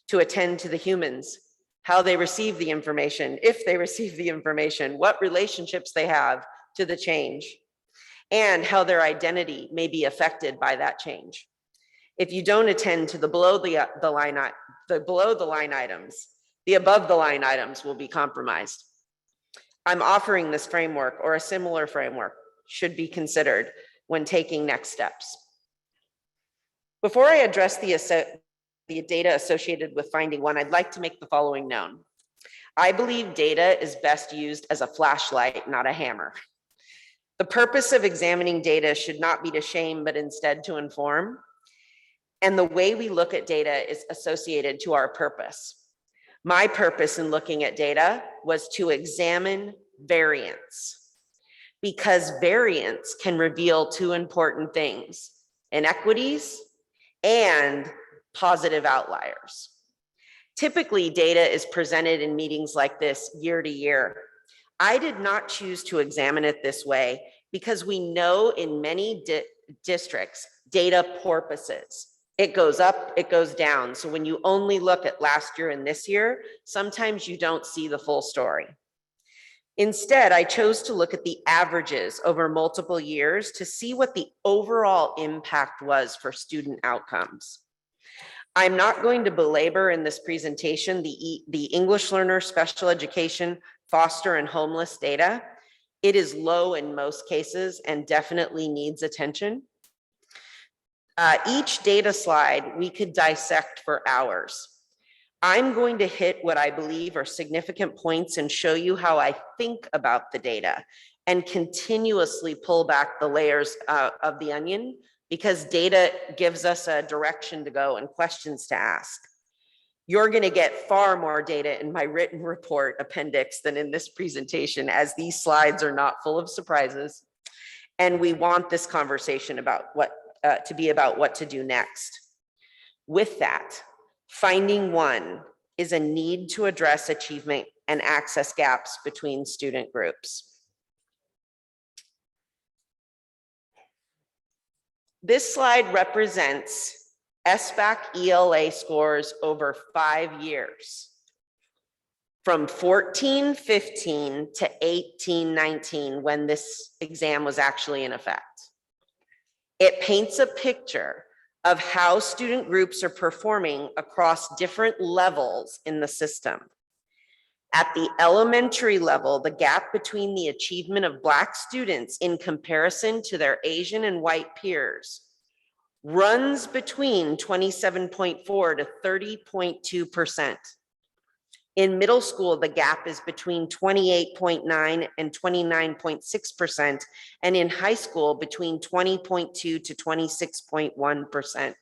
to attend to the humans, how they receive the information, if they receive the information, what relationships they have to the change, and how their identity may be affected by that change. If you don't attend to the below the line items, the above the line items will be compromised. I'm offering this framework, or a similar framework should be considered when taking next steps. Before I address the data associated with finding one, I'd like to make the following known. I believe data is best used as a flashlight, not a hammer. The purpose of examining data should not be to shame, but instead to inform. And the way we look at data is associated to our purpose. My purpose in looking at data was to examine variance, because variance can reveal two important things: inequities and positive outliers. Typically, data is presented in meetings like this year to year. I did not choose to examine it this way because we know in many districts, data porpoises. It goes up, it goes down. So when you only look at last year and this year, sometimes you don't see the full story. Instead, I chose to look at the averages over multiple years to see what the overall impact was for student outcomes. I'm not going to belabor in this presentation the English learner, special education, foster, and homeless data. It is low in most cases and definitely needs attention. Each data slide we could dissect for hours. I'm going to hit what I believe are significant points and show you how I think about the data and continuously pull back the layers of the onion, because data gives us a direction to go and questions to ask. You're going to get far more data in my written report appendix than in this presentation, as these slides are not full of surprises. And we want this conversation about to be about what to do next. With that, finding one is a need to address achievement and access gaps between student groups. This slide represents Sbac Ela scores over 5 years, from 14-15 to 18-19, when this exam was actually in effect. It paints a picture of how student groups are performing across different levels in the system. At the elementary level, the gap between the achievement of Black students in comparison to their Asian and white peers runs between 27.4 to 30.2%. In middle school, the gap is between 28.9 and 29.6%, and in high school, between 20.2 to 26.1%.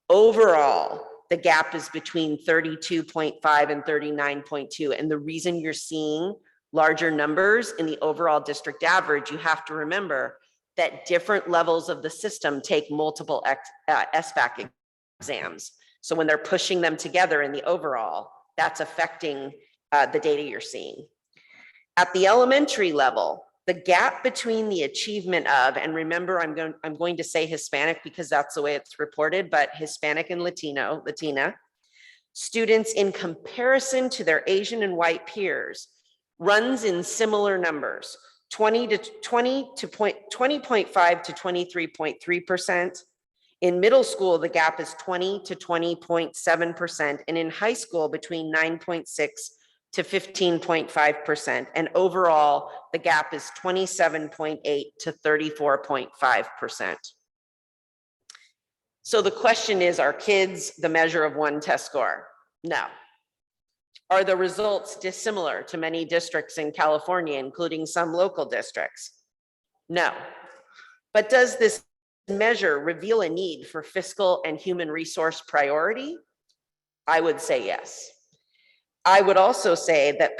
Overall, the gap is between 32.5 and 39.2. And the reason you're seeing larger numbers in the overall district average, you have to remember that different levels of the system take multiple Sbac exams. So when they're pushing them together in the overall, that's affecting the data you're seeing. At the elementary level, the gap between the achievement of, and remember, I'm going to say Hispanic because that's the way it's reported, but Hispanic and Latina students in comparison to their Asian and white peers runs in similar numbers, 20.5 to 23.3%. In middle school, the gap is 20 to 20.7%, and in high school, between 9.6 to 15.5%. And overall, the gap is 27.8 to 34.5%. So the question is, are kids the measure of one test score? No. Are the results dissimilar to many districts in California, including some local districts? No. But does this measure reveal a need for fiscal and human resource priority? I would say yes. I would also say that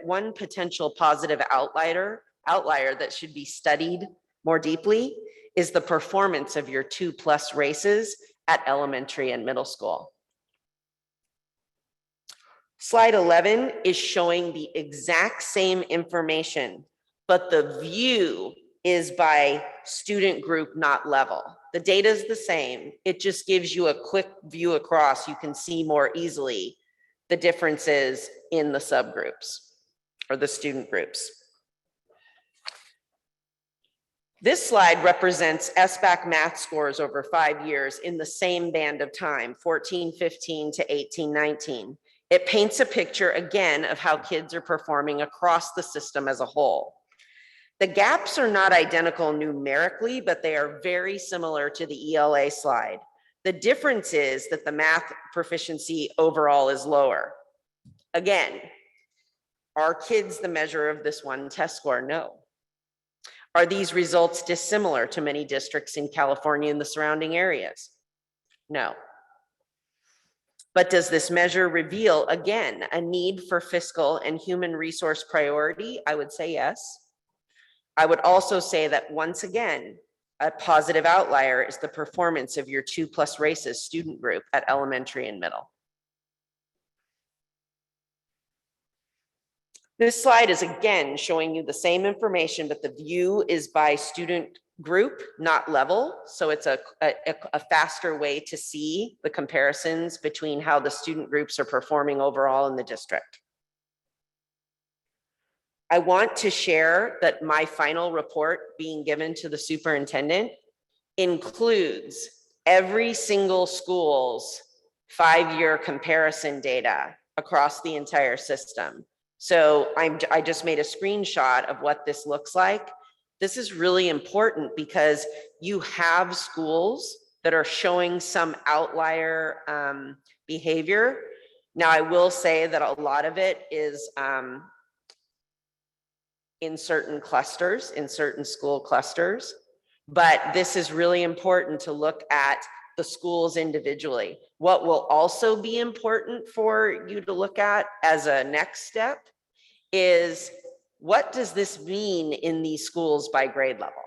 one potential positive outlier that should be studied more deeply is the performance of your 2+ races at elementary and middle school. Slide 11 is showing the exact same information, but the view is by student group, not level. The data is the same. It just gives you a quick view across. You can see more easily the differences in the subgroups or the student groups. This slide represents Sbac math scores over 5 years in the same band of time, 14-15 to 18-19. It paints a picture again of how kids are performing across the system as a whole. The gaps are not identical numerically, but they are very similar to the ELA slide. The difference is that the math proficiency overall is lower. Again, are kids the measure of this one test score? No. Are these results dissimilar to many districts in California and the surrounding areas? No. But does this measure reveal, again, a need for fiscal and human resource priority? I would say yes. I would also say that once again, a positive outlier is the performance of your 2+ races student group at elementary and middle. This slide is again showing you the same information, but the view is by student group, not level. So it's a faster way to see the comparisons between how the student groups are performing overall in the district. I want to share that my final report being given to the superintendent includes every single school's 5-year comparison data across the entire system. So I just made a screenshot of what this looks like. This is really important because you have schools that are showing some outlier behavior. Now, I will say that a lot of it is in certain clusters, in certain school clusters, but this is really important to look at the schools individually. What will also be important for you to look at as a next step is, what does this mean in these schools by grade level,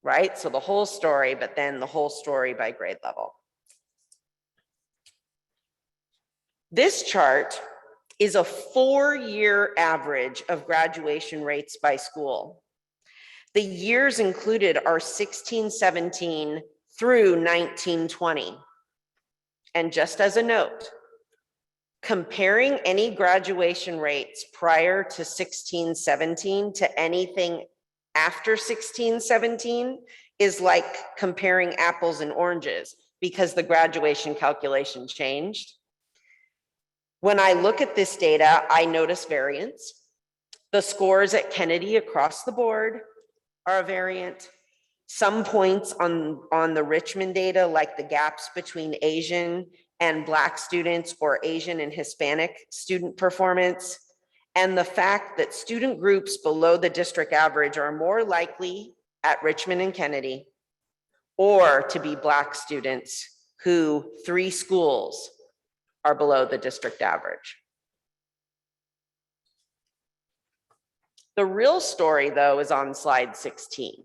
right? So the whole story, but then the whole story by grade level. This chart is a 4-year average of graduation rates by school. The years included are 16-17 through 19-20. And just as a note, comparing any graduation rates prior to 16-17 to anything after 16-17 is like comparing apples and oranges because the graduation calculation changed. When I look at this data, I notice variance. The scores at Kennedy across the board are a variant. Some points on the Richmond data, like the gaps between Asian and Black students or Asian and Hispanic student performance, and the fact that student groups below the district average are more likely at Richmond and Kennedy, or to be Black students who 3 schools are below the district average. The real story, though, is on slide 16.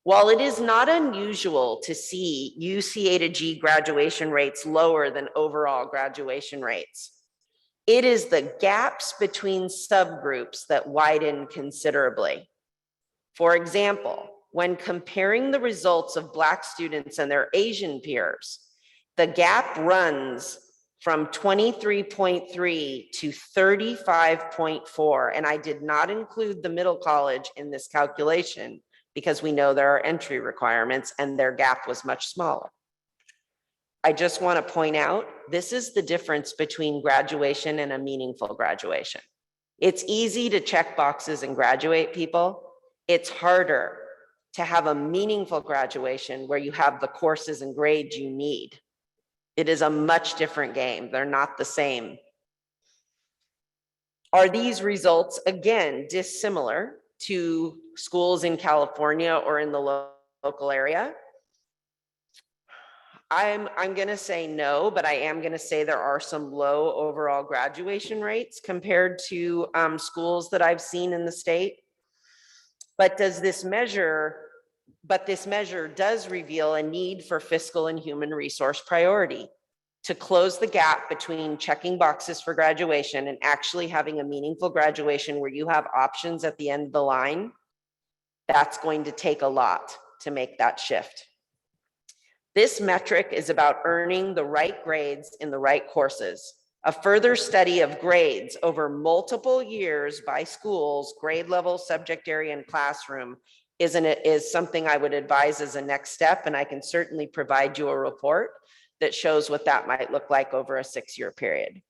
While it is not unusual to see UC A to G graduation rates lower than overall graduation rates, it is the gaps between subgroups that widen considerably. For example, when comparing the results of Black students and their Asian peers, the gap runs from 23.3 to 35.4, and I did not include the middle college in this calculation because we know there are entry requirements and their gap was much smaller. I just want to point out, this is the difference between graduation and a meaningful graduation. It's easy to check boxes and graduate people. It's harder to have a meaningful graduation where you have the courses and grades you need. It is a much different game. They're not the same. Are these results, again, dissimilar to schools in California or in the local area? I'm going to say no, but I am going to say there are some low overall graduation rates compared to schools that I've seen in the state. But this measure does reveal a need for fiscal and human resource priority to close the gap between checking boxes for graduation and actually having a meaningful graduation where you have options at the end of the line. That's going to take a lot to make that shift. This metric is about earning the right grades in the right courses. A further study of grades over multiple years by schools, grade level, subject area, and classroom is something I would advise as a next step, and I can certainly provide you a report that shows what that might look like over a 6-year period.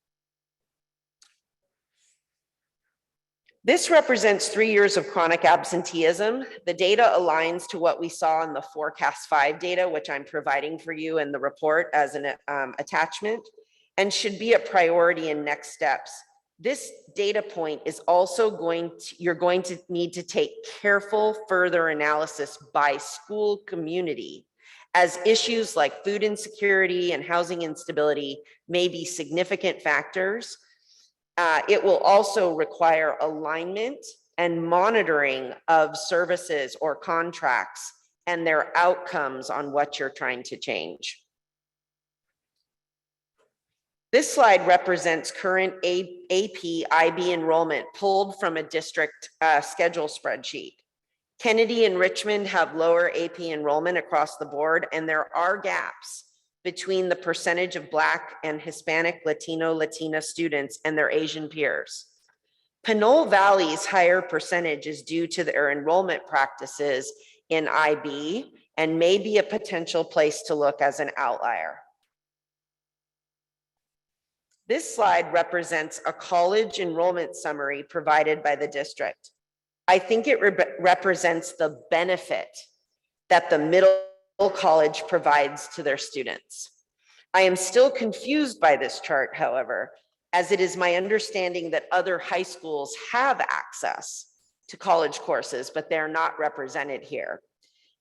This represents 3 years of chronic absenteeism. The data aligns to what we saw in the Forecast 5 data, which I'm providing for you in the report as an attachment, and should be a priority in next steps. This data point is also you're going to need to take careful further analysis by school community, as issues like food insecurity and housing instability may be significant factors. It will also require alignment and monitoring of services or contracts and their outcomes on what you're trying to change. This slide represents current AP IB enrollment pulled from a district schedule spreadsheet. Kennedy and Richmond have lower AP enrollment across the board, and there are gaps between the percentage of Black and Hispanic, Latino, Latina students and their Asian peers. Pinole Valley's higher percentage is due to their enrollment practices in IB and may be a potential place to look as an outlier. This slide represents a college enrollment summary provided by the district. I think it represents the benefit that the middle college provides to their students. I am still confused by this chart, however, as it is my understanding that other high schools have access to college courses, but they're not represented here.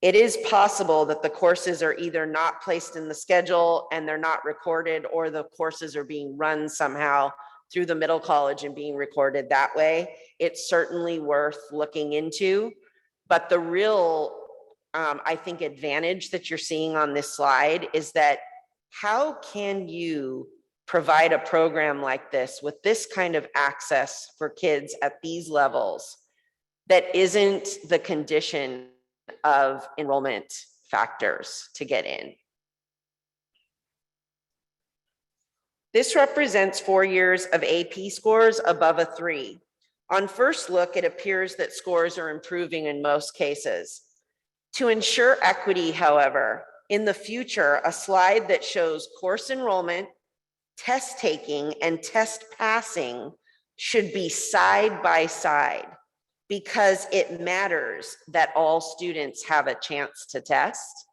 It is possible that the courses are either not placed in the schedule and they're not recorded, or the courses are being run somehow through the middle college and being recorded that way. It's certainly worth looking into, but the real I think advantage that you're seeing on this slide is that how can you provide a program like this with this kind of access for kids at these levels that isn't the condition of enrollment factors to get in? This represents 4 years of AP scores above a 3. On first look, it appears that scores are improving in most cases. To ensure equity, however, in the future, a slide that shows course enrollment, test taking, and test passing should be side by side, because it matters that all students have a chance to test.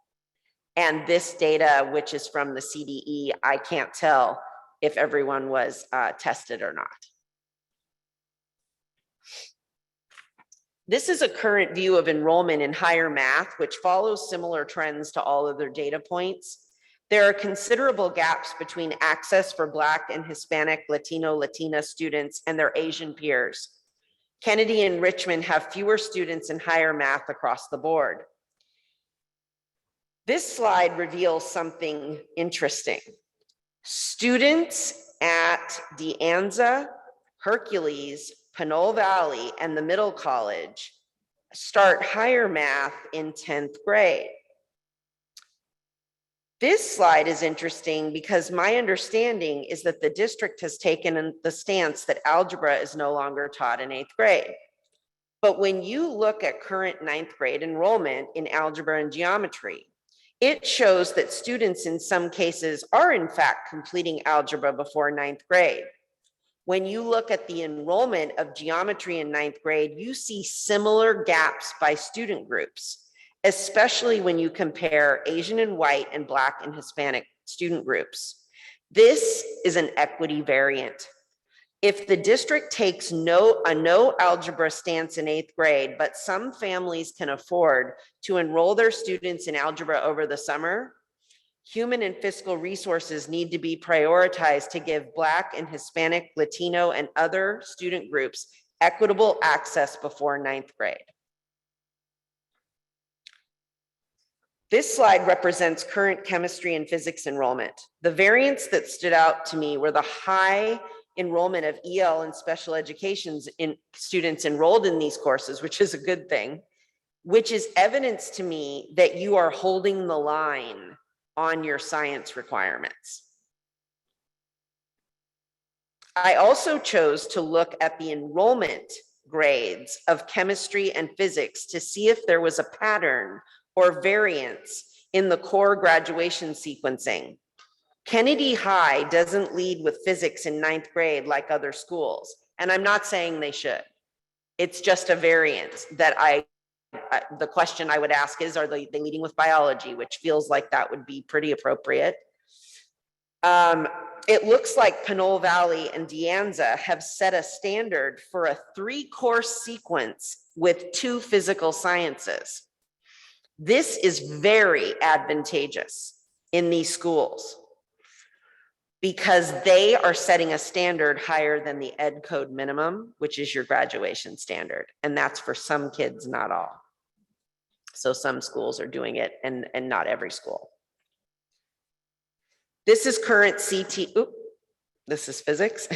And this data, which is from the CDE, I can't tell if everyone was tested or not. This is a current view of enrollment in higher math, which follows similar trends to all other data points. There are considerable gaps between access for Black and Hispanic, Latino, Latina students and their Asian peers. Kennedy and Richmond have fewer students in higher math across the board. This slide reveals something interesting. Students at De Anza, Hercules, Pinole Valley, and the middle college start higher math in 10th grade. This slide is interesting because my understanding is that the district has taken the stance that algebra is no longer taught in 8th grade. But when you look at current 9th grade enrollment in algebra and geometry, it shows that students in some cases are in fact completing algebra before 9th grade. When you look at the enrollment of geometry in 9th grade, you see similar gaps by student groups, especially when you compare Asian and white and Black and Hispanic student groups. This is an equity variant. If the district takes a no algebra stance in 8th grade, but some families can afford to enroll their students in algebra over the summer, human and fiscal resources need to be prioritized to give Black and Hispanic, Latino, and other student groups equitable access before 9th grade. This slide represents current chemistry and physics enrollment. The variants that stood out to me were the high enrollment of EL and special education in students enrolled in these courses, which is a good thing, which is evidence to me that you are holding the line on your science requirements. I also chose to look at the enrollment grades of chemistry and physics to see if there was a pattern or variance in the core graduation sequencing. Kennedy High doesn't lead with physics in 9th grade like other schools, and I'm not saying they should. It's just a variant that the question I would ask is, are they leading with biology, which feels like that would be pretty appropriate. It looks like Pinole Valley and De Anza have set a standard for a 3-course sequence with 2 physical sciences. This is very advantageous in these schools because they are setting a standard higher than the Ed Code minimum, which is your graduation standard. And that's for some kids, not all. So some schools are doing it and not every school. This is current this is physics.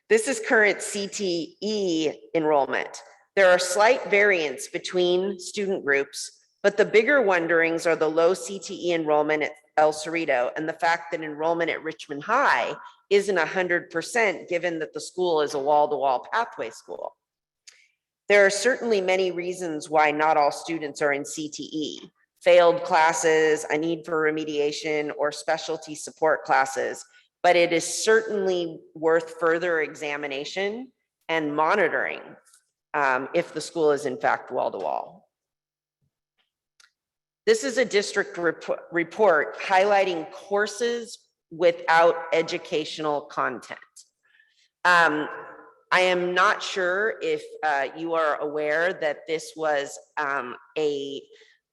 This is current CTE enrollment. There are slight variants between student groups, but the bigger wonderings are the low CTE enrollment at El Cerrito and the fact that enrollment at Richmond High isn't 100% given that the school is a wall-to-wall pathway school. There are certainly many reasons why not all students are in CTE. Failed classes, a need for remediation, or specialty support classes, but it is certainly worth further examination and monitoring if the school is in fact wall-to-wall. This is a district report highlighting courses without educational content. I am not sure if you are aware that this was a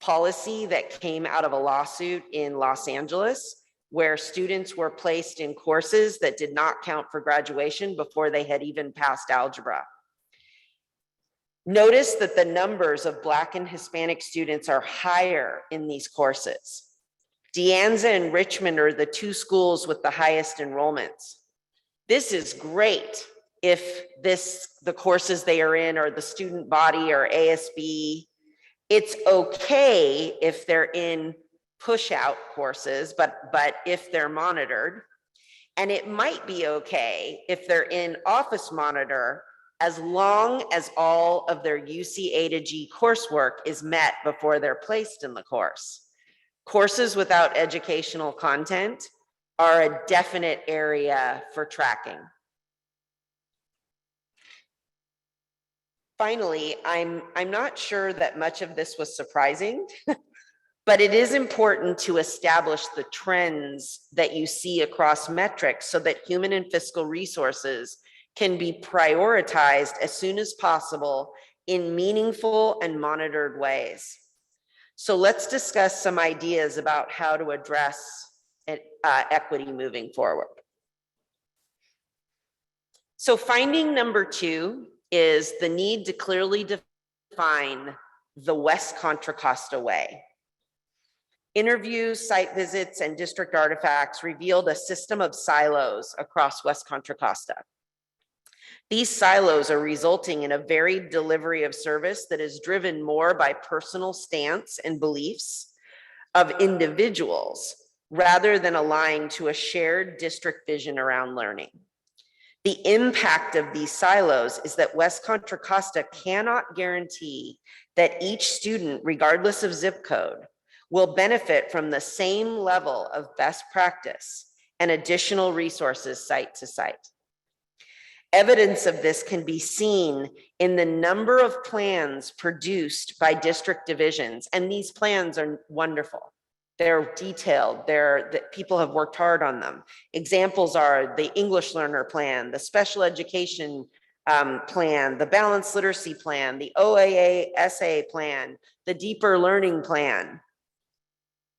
policy that came out of a lawsuit in Los Angeles where students were placed in courses that did not count for graduation before they had even passed algebra. Notice that the numbers of Black and Hispanic students are higher in these courses. De Anza and Richmond are the 2 schools with the highest enrollments. This is great if the courses they are in are the student body or ASB. It's okay if they're in push out courses, but if they're monitored. And it might be okay if they're in office monitor, as long as all of their UC A to G coursework is met before they're placed in the course. Courses without educational content are a definite area for tracking. Finally, I'm not sure that much of this was surprising, but it is important to establish the trends that you see across metrics so that human and fiscal resources can be prioritized as soon as possible in meaningful and monitored ways. So let's discuss some ideas about how to address equity moving forward. So finding number 2 is the need to clearly define the West Contra Costa way. Interviews, site visits, and district artifacts revealed a system of silos across West Contra Costa. These silos are resulting in a varied delivery of service that is driven more by personal stance and beliefs of individuals rather than aligned to a shared district vision around learning. The impact of these silos is that West Contra Costa cannot guarantee that each student, regardless of zip code, will benefit from the same level of best practice and additional resources site to site. Evidence of this can be seen in the number of plans produced by district divisions, and these plans are wonderful. They're detailed, that people have worked hard on them. Examples are the English learner plan, the special education plan, the balanced literacy plan, the OAA SA plan, the deeper learning plan.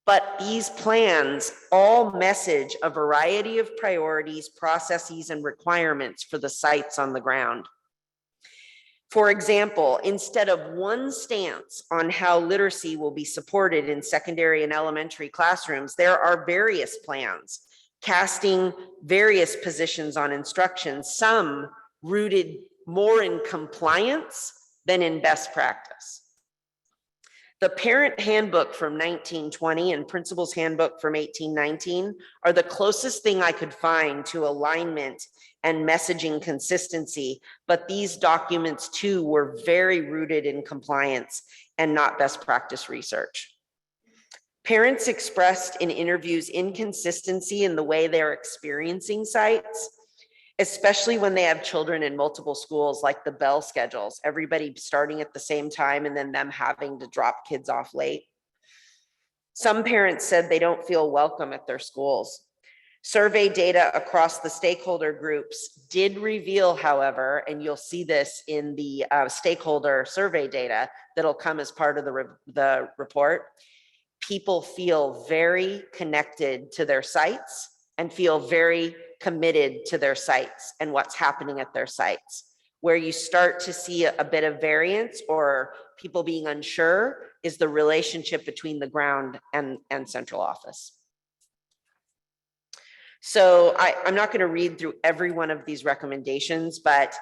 But these plans all message a variety of priorities, processes, and requirements for the sites on the ground. For example, instead of one stance on how literacy will be supported in secondary and elementary classrooms, there are various plans casting various positions on instruction, some rooted more in compliance than in best practice. The Parent Handbook from 1920 and Principal's Handbook from 1819 are the closest thing I could find to alignment and messaging consistency, but these documents too were very rooted in compliance and not best practice research. Parents expressed in interviews inconsistency in the way they're experiencing sites, especially when they have children in multiple schools, like the bell schedules, everybody starting at the same time and then them having to drop kids off late. Some parents said they don't feel welcome at their schools. Survey data across the stakeholder groups did reveal, however, and you'll see this in the stakeholder survey data that'll come as part of the report, people feel very connected to their sites and feel very committed to their sites and what's happening at their sites. Where you start to see a bit of variance or people being unsure is the relationship between the ground and central office. So I'm not going to read through every one of these recommendations, but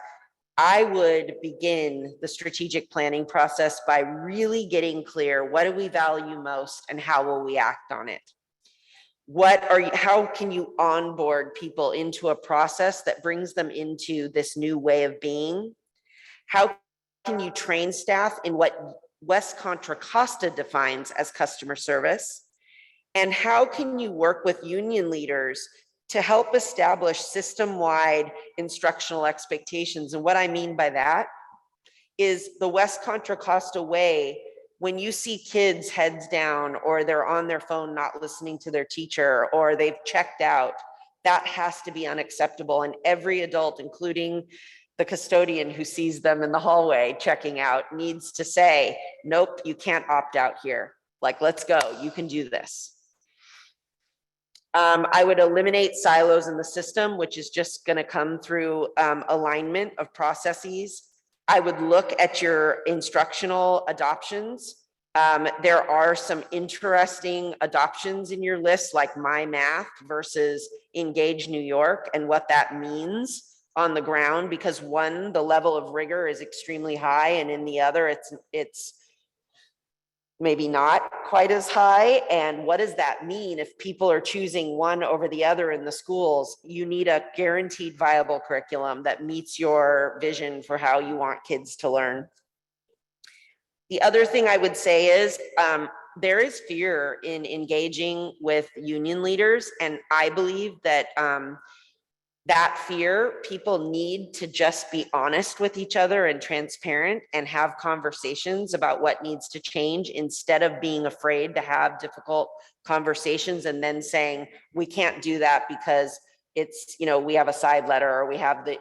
I would begin the strategic planning process by really getting clear, what do we value most and how will we act on it? How can you onboard people into a process that brings them into this new way of being? How can you train staff in what West Contra Costa defines as customer service? And how can you work with union leaders to help establish system-wide instructional expectations? And what I mean by that is the West Contra Costa way. When you see kids heads down or they're on their phone not listening to their teacher or they've checked out, that has to be unacceptable. And every adult, including the custodian who sees them in the hallway checking out, needs to say, nope, you can't opt out here. Like, let's go, you can do this. I would eliminate silos in the system, which is just going to come through alignment of processes. I would look at your instructional adoptions. There are some interesting adoptions in your list, like My Math versus Engage New York, and what that means on the ground, because one, the level of rigor is extremely high, and in the other, it's maybe not quite as high. And what does that mean if people are choosing one over the other in the schools? You need a guaranteed viable curriculum that meets your vision for how you want kids to learn. The other thing I would say is there is fear in engaging with union leaders. And I believe that that fear, people need to just be honest with each other and transparent and have conversations about what needs to change instead of being afraid to have difficult conversations and then saying, we can't do that because it's, you know, we have a side letter or we have the,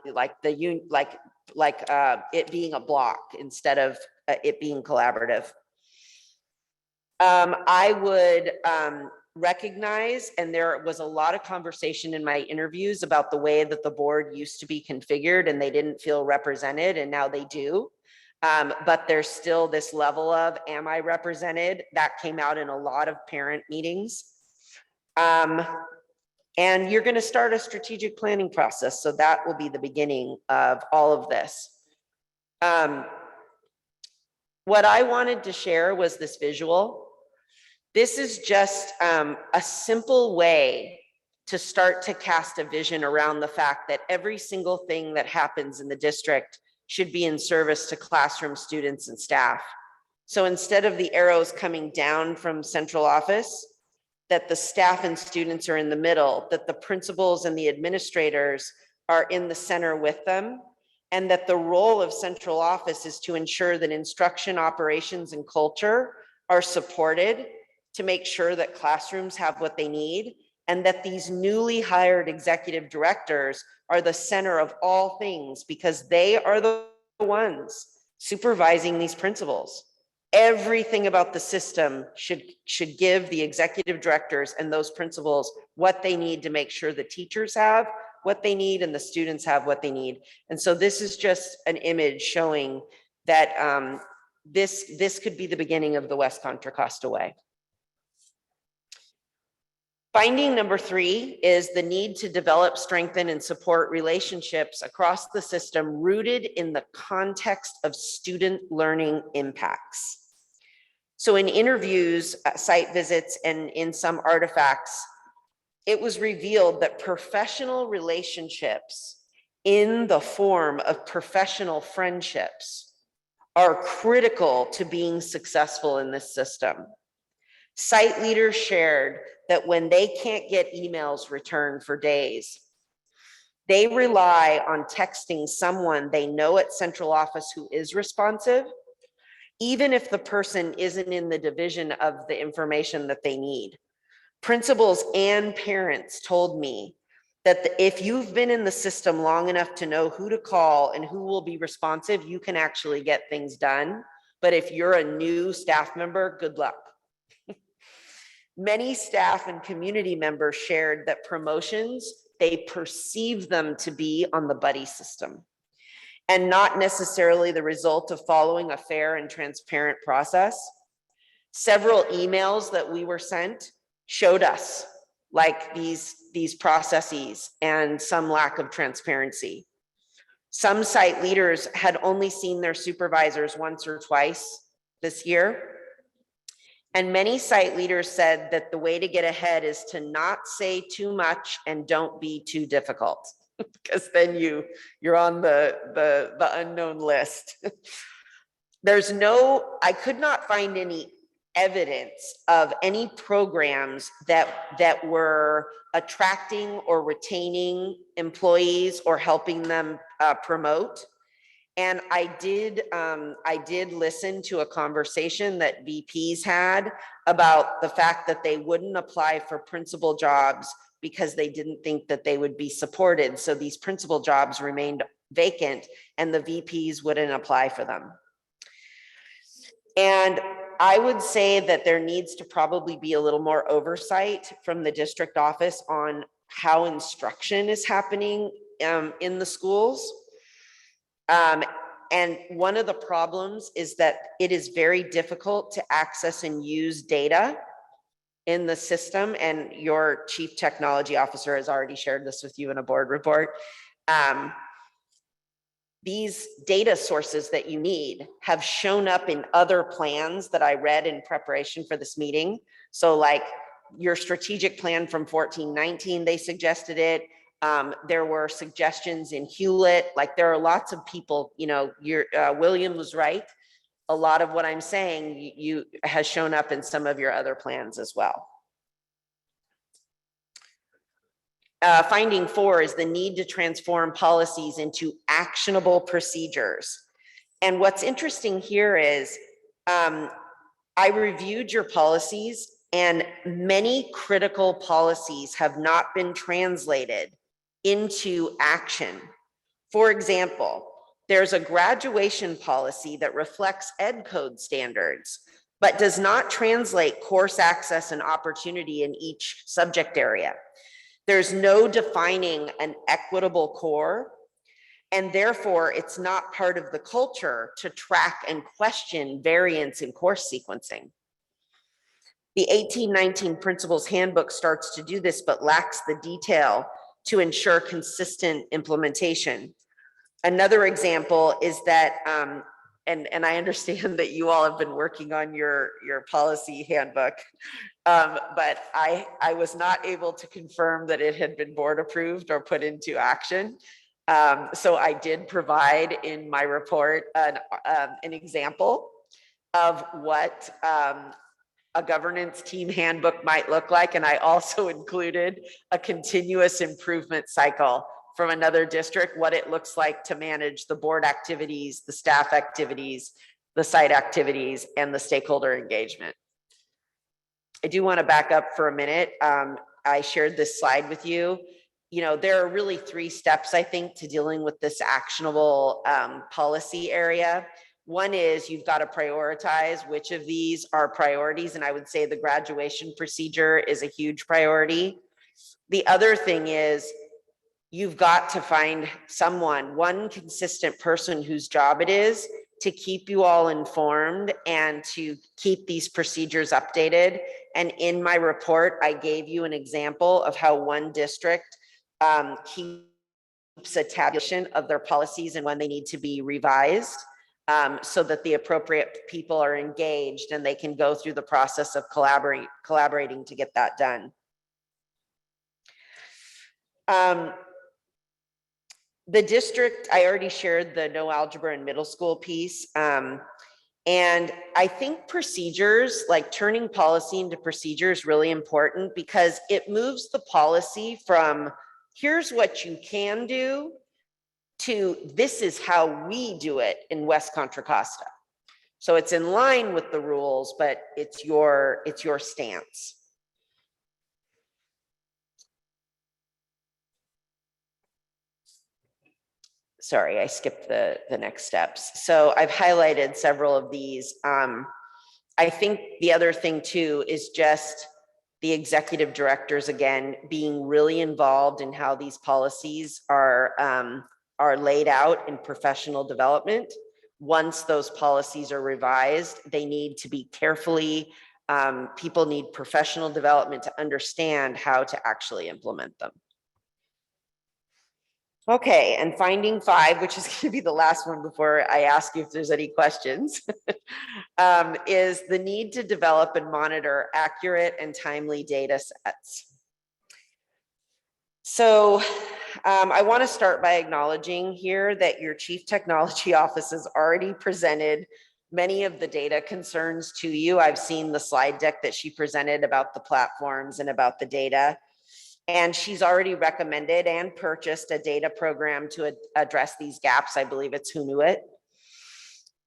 it being a block instead of it being collaborative. I would recognize, and there was a lot of conversation in my interviews about the way that the board used to be configured and they didn't feel represented, and now they do. But there's still this level of, am I represented? That came out in a lot of parent meetings. And you're going to start a strategic planning process. So that will be the beginning of all of this. What I wanted to share was this visual. This is just a simple way to start to cast a vision around the fact that every single thing that happens in the district should be in service to classroom students and staff. So instead of the arrows coming down from central office, that the staff and students are in the middle, that the principals and the administrators are in the center with them, and that the role of central office is to ensure that instruction, operations, and culture are supported to make sure that classrooms have what they need, and that these newly hired executive directors are the center of all things, because they are the ones supervising these principals. Everything about the system should give the executive directors and those principals what they need to make sure the teachers have what they need and the students have what they need. And so this is just an image showing that this could be the beginning of the West Contra Costa way. Finding number 3 is the need to develop, strengthen, and support relationships across the system rooted in the context of student learning impacts. So in interviews, site visits, and in some artifacts, it was revealed that professional relationships in the form of professional friendships are critical to being successful in this system. Site leaders shared that when they can't get emails returned for days, they rely on texting someone they know at central office who is responsive, even if the person isn't in the division of the information that they need. Principals and parents told me that if you've been in the system long enough to know who to call and who will be responsive, you can actually get things done. But if you're a new staff member, good luck. Many staff and community members shared that promotions, they perceive them to be on the buddy system and not necessarily the result of following a fair and transparent process. Several emails that we were sent showed us like these processes and some lack of transparency. Some site leaders had only seen their supervisors once or twice this year. And many site leaders said that the way to get ahead is to not say too much and don't be too difficult, because then you're on the unknown list. I could not find any evidence of any programs that were attracting or retaining employees or helping them promote. And I did listen to a conversation that VPs had about the fact that they wouldn't apply for principal jobs because they didn't think that they would be supported. So these principal jobs remained vacant and the VPs wouldn't apply for them. And I would say that there needs to probably be a little more oversight from the district office on how instruction is happening in the schools. And one of the problems is that it is very difficult to access and use data in the system. And your chief technology officer has already shared this with you in a board report. These data sources that you need have shown up in other plans that I read in preparation for this meeting. So like your strategic plan from 14-19, they suggested it. There were suggestions in Hewlett, like there are lots of people, William was right. A lot of what I'm saying has shown up in some of your other plans as well. Finding 4 is the need to transform policies into actionable procedures. And what's interesting here is I reviewed your policies and many critical policies have not been translated into action. For example, there's a graduation policy that reflects Ed Code standards, but does not translate course access and opportunity in each subject area. There's no defining an equitable core, and therefore it's not part of the culture to track and question variance in course sequencing. The 18-19 Principals Handbook starts to do this, but lacks the detail to ensure consistent implementation. Another example is that, and I understand that you all have been working on your policy handbook, but I was not able to confirm that it had been board approved or put into action. So I did provide in my report an example of what a governance team handbook might look like. And I also included a continuous improvement cycle from another district, what it looks like to manage the board activities, the staff activities, the site activities, and the stakeholder engagement. I do want to back up for a minute. I shared this slide with you. You know, there are really 3 steps, I think, to dealing with this actionable policy area. One is you've got to prioritize which of these are priorities. And I would say the graduation procedure is a huge priority. The other thing is you've got to find one consistent person whose job it is to keep you all informed and to keep these procedures updated. And in my report, I gave you an example of how one district keeps a tabulation of their policies and when they need to be revised, so that the appropriate people are engaged and they can go through the process of collaborating to get that done. The district, I already shared the no algebra in middle school piece. And I think procedures, like turning policy into procedure, is really important because it moves the policy from here's what you can do to this is how we do it in West Contra Costa. So it's in line with the rules, but it's your stance. Sorry, I skipped the next steps. So I've highlighted several of these. I think the other thing too is just the executive directors, again, being really involved in how these policies are laid out in professional development. Once those policies are revised, they need to be carefully, people need professional development to understand how to actually implement them. Okay, and finding 5, which is going to be the last one before I ask you if there's any questions, is the need to develop and monitor accurate and timely data sets. So I want to start by acknowledging here that your Chief Technology Office has already presented many of the data concerns to you. I've seen the slide deck that she presented about the platforms and about the data. And she's already recommended and purchased a data program to address these gaps. I believe it's Who Knew It.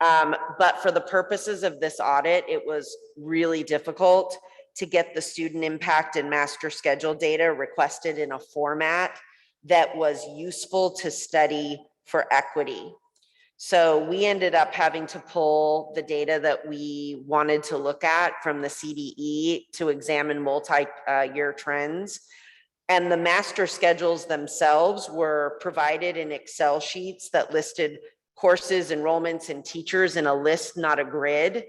But for the purposes of this audit, it was really difficult to get the student impact and master schedule data requested in a format that was useful to study for equity. So we ended up having to pull the data that we wanted to look at from the CDE to examine multi-year trends. And the master schedules themselves were provided in Excel sheets that listed courses, enrollments, and teachers in a list, not a grid.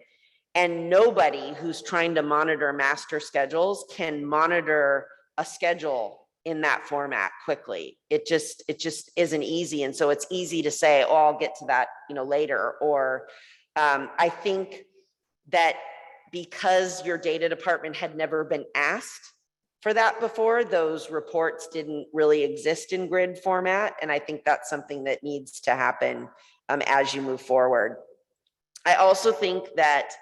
And nobody who's trying to monitor master schedules can monitor a schedule in that format quickly. It just isn't easy. And so it's easy to say, oh, I'll get to that, later. Or I think that because your data department had never been asked for that before, those reports didn't really exist in grid format. And I think that's something that needs to happen as you move forward. I also think that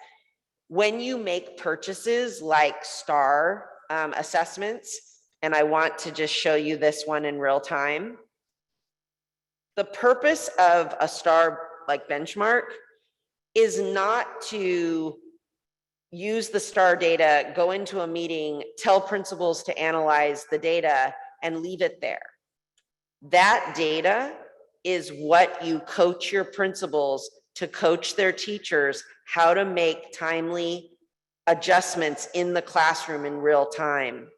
when you make purchases like STAR assessments, and I want to just show you this one in real time. The purpose of a STAR like benchmark is not to use the STAR data, go into a meeting, tell principals to analyze the data and leave it there. That data is what you coach your principals to coach their teachers how to make timely adjustments in the classroom in real time.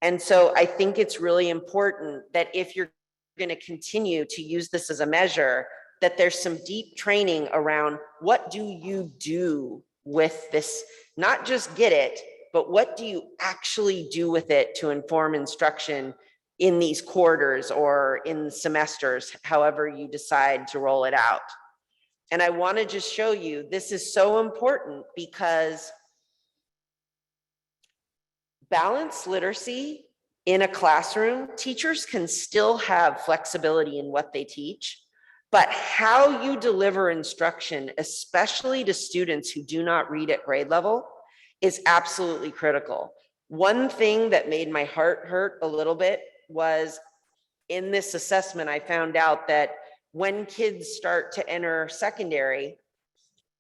And so I think it's really important that if you're going to continue to use this as a measure, that there's some deep training around what do you do with this, not just get it, but what do you actually do with it to inform instruction in these quarters or in semesters, however you decide to roll it out. And I want to just show you, this is so important because balanced literacy in a classroom, teachers can still have flexibility in what they teach, but how you deliver instruction, especially to students who do not read at grade level, is absolutely critical. One thing that made my heart hurt a little bit was in this assessment, I found out that when kids start to enter secondary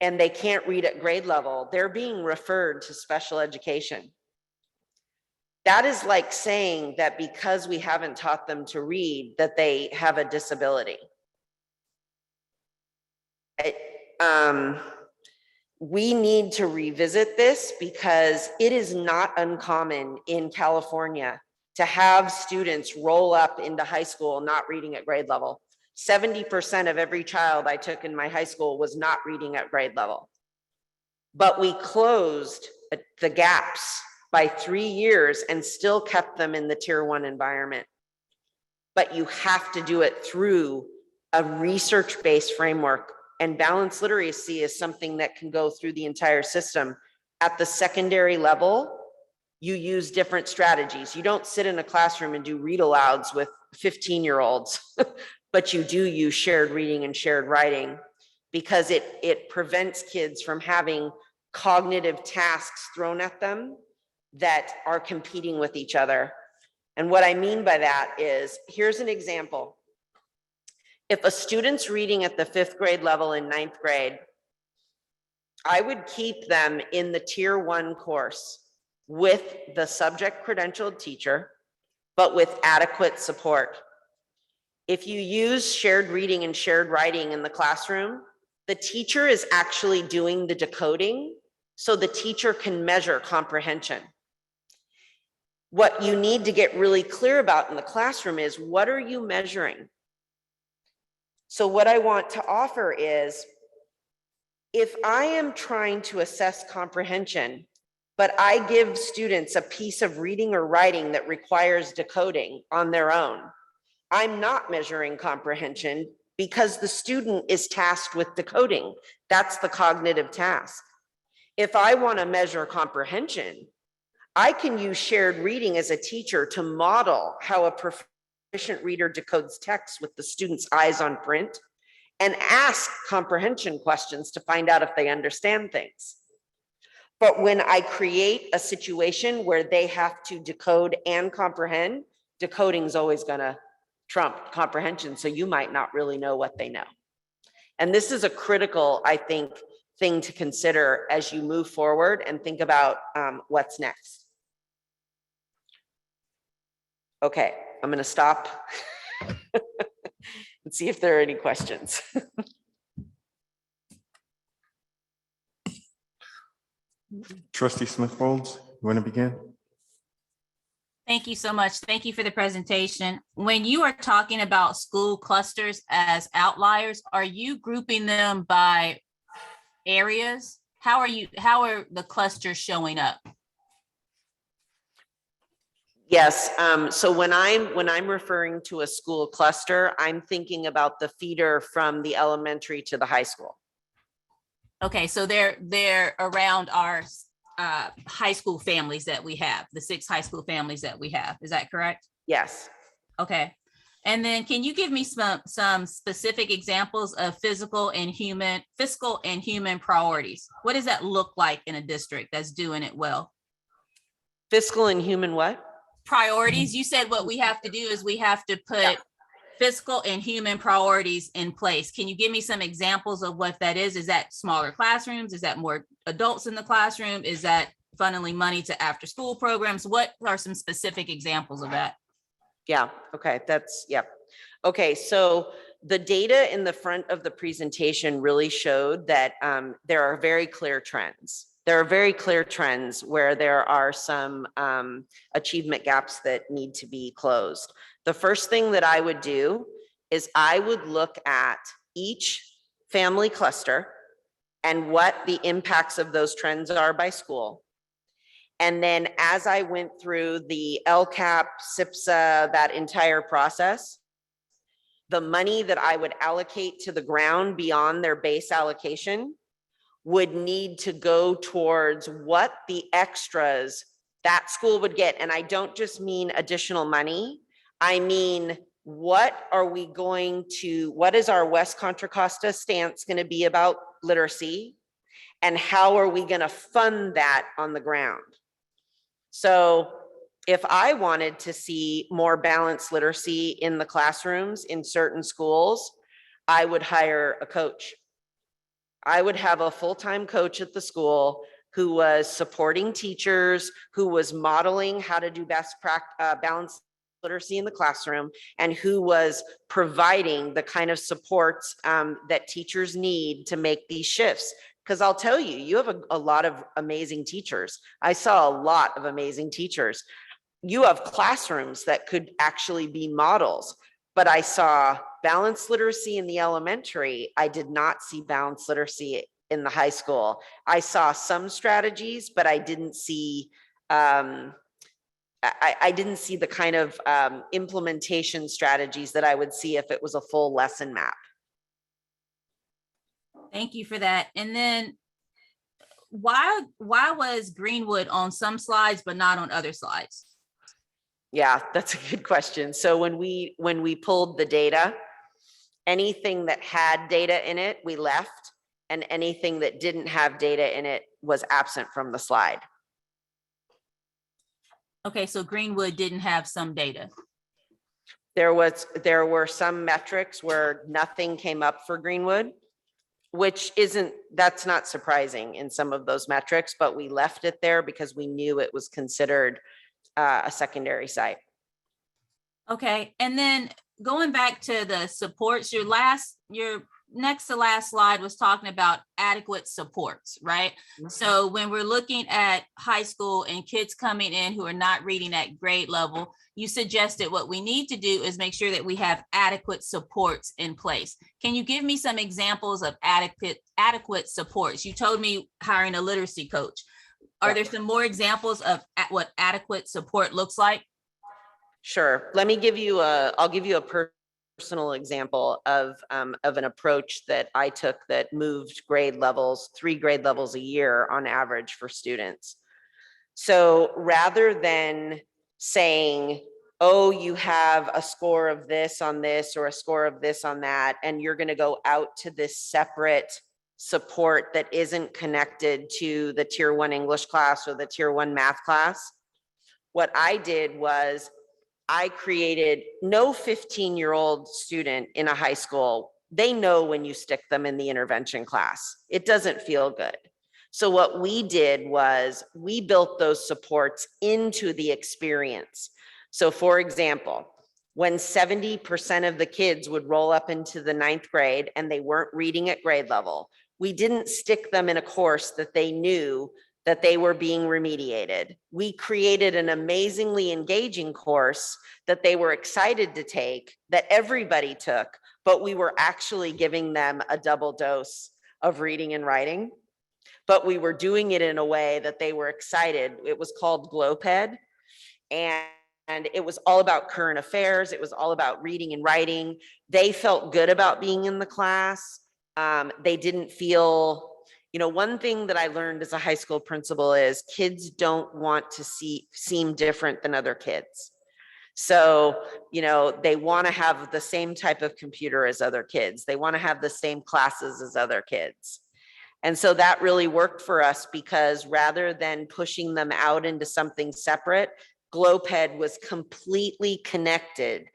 and they can't read at grade level, they're being referred to special education. That is like saying that because we haven't taught them to read, that they have a disability. We need to revisit this because it is not uncommon in California to have students roll up into high school not reading at grade level. 70% of every child I took in my high school was not reading at grade level. But we closed the gaps by 3 years and still kept them in the tier 1 environment. But you have to do it through a research-based framework, and balanced literacy is something that can go through the entire system. At the secondary level, you use different strategies. You don't sit in a classroom and do read alouds with 15-year-olds, but you do use shared reading and shared writing because it prevents kids from having cognitive tasks thrown at them that are competing with each other. And what I mean by that is, here's an example. If a student's reading at the 5th grade level in 9th grade, I would keep them in the tier 1 course with the subject credentialed teacher, but with adequate support. If you use shared reading and shared writing in the classroom, the teacher is actually doing the decoding so the teacher can measure comprehension. What you need to get really clear about in the classroom is, what are you measuring? So what I want to offer is, if I am trying to assess comprehension, but I give students a piece of reading or writing that requires decoding on their own, I'm not measuring comprehension because the student is tasked with decoding. That's the cognitive task. If I want to measure comprehension, I can use shared reading as a teacher to model how a proficient reader decodes text with the student's eyes on print and ask comprehension questions to find out if they understand things. But when I create a situation where they have to decode and comprehend, decoding is always going to trump comprehension, so you might not really know what they know. And this is a critical, I think, thing to consider as you move forward and think about what's next. Okay, I'm going to stop and see if there are any questions. Trustee Smith-Folds, you want to begin? Thank you so much. Thank you for the presentation. When you are talking about school clusters as outliers, are you grouping them by areas? How are the clusters showing up? Yes, so when I'm referring to a school cluster, I'm thinking about the feeder from the elementary to the high school. Okay, so they're around our high school families that we have, the 6 high school families that we have. Is that correct? Yes. Okay. And then can you give me some specific examples of fiscal and human priorities? What does that look like in a district that's doing it well? Fiscal and human what? Priorities. You said what we have to do is we have to put fiscal and human priorities in place. Can you give me some examples of what that is? Is that smaller classrooms? Is that more adults in the classroom? Is that funneling money to after school programs? What are some specific examples of that? Yeah, okay, Okay, so the data in the front of the presentation really showed that there are very clear trends. There are very clear trends where there are some achievement gaps that need to be closed. The first thing that I would do is I would look at each family cluster and what the impacts of those trends are by school. And then as I went through the LCAP, SIPSA, that entire process, the money that I would allocate to the ground beyond their base allocation would need to go towards what the extras that school would get. And I don't just mean additional money. I mean, what is our West Contra Costa stance going to be about literacy? And how are we going to fund that on the ground? So if I wanted to see more balanced literacy in the classrooms in certain schools, I would hire a coach. I would have a full-time coach at the school who was supporting teachers, who was modeling how to do balanced literacy in the classroom, and who was providing the kind of supports that teachers need to make these shifts. Because I'll tell you, you have a lot of amazing teachers. I saw a lot of amazing teachers. You have classrooms that could actually be models, but I saw balanced literacy in the elementary. I did not see balanced literacy in the high school. I saw some strategies, but I didn't see I didn't see the kind of implementation strategies that I would see if it was a full lesson map. Thank you for that. And then why was Greenwood on some slides but not on other slides? Yeah, that's a good question. So when we pulled the data, anything that had data in it, we left, and anything that didn't have data in it was absent from the slide. Okay, so Greenwood didn't have some data. There were some metrics where nothing came up for Greenwood, that's not surprising in some of those metrics, but we left it there because we knew it was considered a secondary site. Okay, and then going back to the supports, your next to last slide was talking about adequate supports, right? Mm-hmm. So when we're looking at high school and kids coming in who are not reading at grade level, you suggested what we need to do is make sure that we have adequate supports in place. Can you give me some examples of adequate supports? You told me hiring a literacy coach. Are there some more examples of what adequate support looks like? Sure. I'll give you a personal example of an approach that I took that moved 3 grade levels a year on average for students. So rather than saying, oh, you have a score of this on this or a score of this on that, and you're going to go out to this separate support that isn't connected to the tier 1 English class or the tier 1 math class, what I did was I created no 15-year-old student in a high school. They know when you stick them in the intervention class, it doesn't feel good. So what we did was we built those supports into the experience. So for example, when 70% of the kids would roll up into the 9th grade and they weren't reading at grade level, we didn't stick them in a course that they knew that they were being remediated. We created an amazingly engaging course that they were excited to take, that everybody took, but we were actually giving them a double dose of reading and writing, but we were doing it in a way that they were excited. It was called GLOPED, and it was all about current affairs. It was all about reading and writing. They felt good about being in the class. They didn't feel, one thing that I learned as a high school principal is kids don't want to seem different than other kids. So, they want to have the same type of computer as other kids. They want to have the same classes as other kids. And so that really worked for us because rather than pushing them out into something separate, GLOPED was completely connected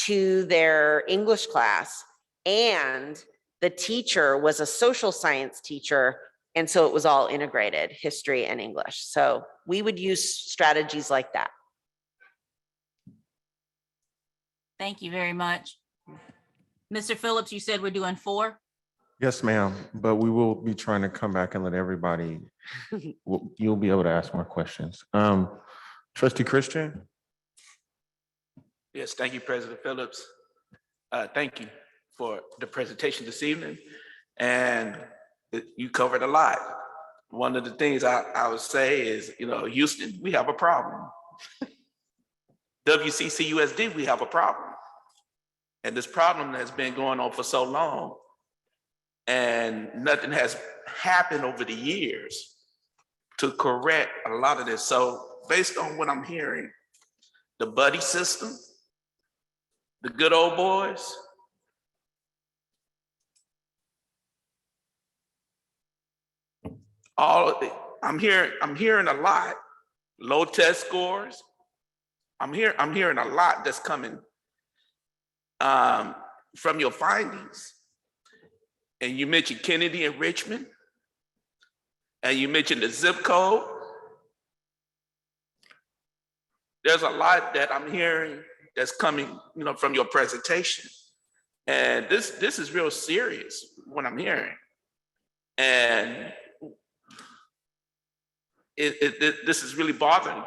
to their English class, and the teacher was a social science teacher. And so it was all integrated, history and English. So we would use strategies like that. Thank you very much. Mr. Phillips, you said we're doing 4? Yes, ma'am, but we will be trying to come back and let everybody, you'll be able to ask more questions. Trustee Christian? Yes, thank you, President Phillips. Thank you for the presentation this evening. And you covered a lot. One of the things I would say is, Houston, we have a problem. WCCUSD, we have a problem. And this problem has been going on for so long, and nothing has happened over the years to correct a lot of this. So based on what I'm hearing, the buddy system, the good old boys, I'm hearing a lot, low test scores. I'm hearing a lot that's coming from your findings. and you mentioned Kennedy and Richmond, and you mentioned the zip code. There's a lot that I'm hearing that's coming, from your presentation. And this is real serious, what I'm hearing. And this is really bothering.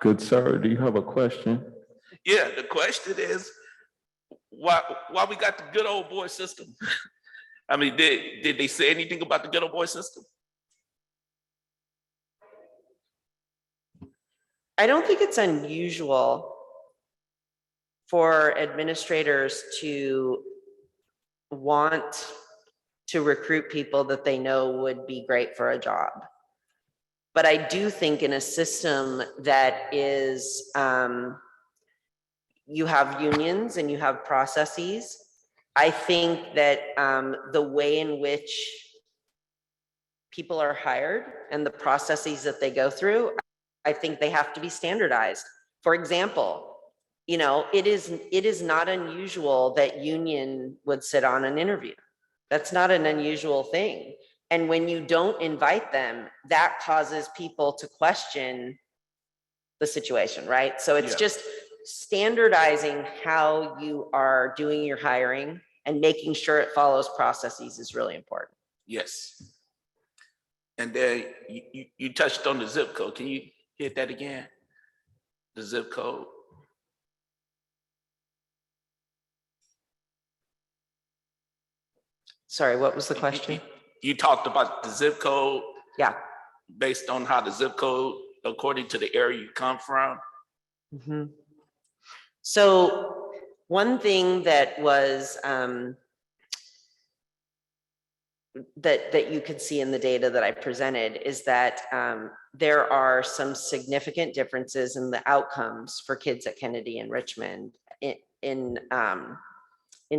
Good sir, do you have a question? Yeah, the question is, why we got the good old boy system? I mean, did they say anything about the good old boy system? I don't think it's unusual for administrators to want to recruit people that they know would be great for a job. But I do think in a system that is, you have unions and you have processes, I think that the way in which people are hired and the processes that they go through, I think they have to be standardized. For example, it is not unusual that union would sit on an interview. That's not an unusual thing. And when you don't invite them, that causes people to question the situation, right? So it's just standardizing how you are doing your hiring and making sure it follows processes is really important. Yes. And then you touched on the zip code. Can you hit that again? The zip code. Sorry, what was the question? You talked about the zip code. Yeah. Based on how the zip code, according to the area you come from. Mm-hmm. So one thing that was that you could see in the data that I presented is that there are some significant differences in the outcomes for kids at Kennedy and Richmond in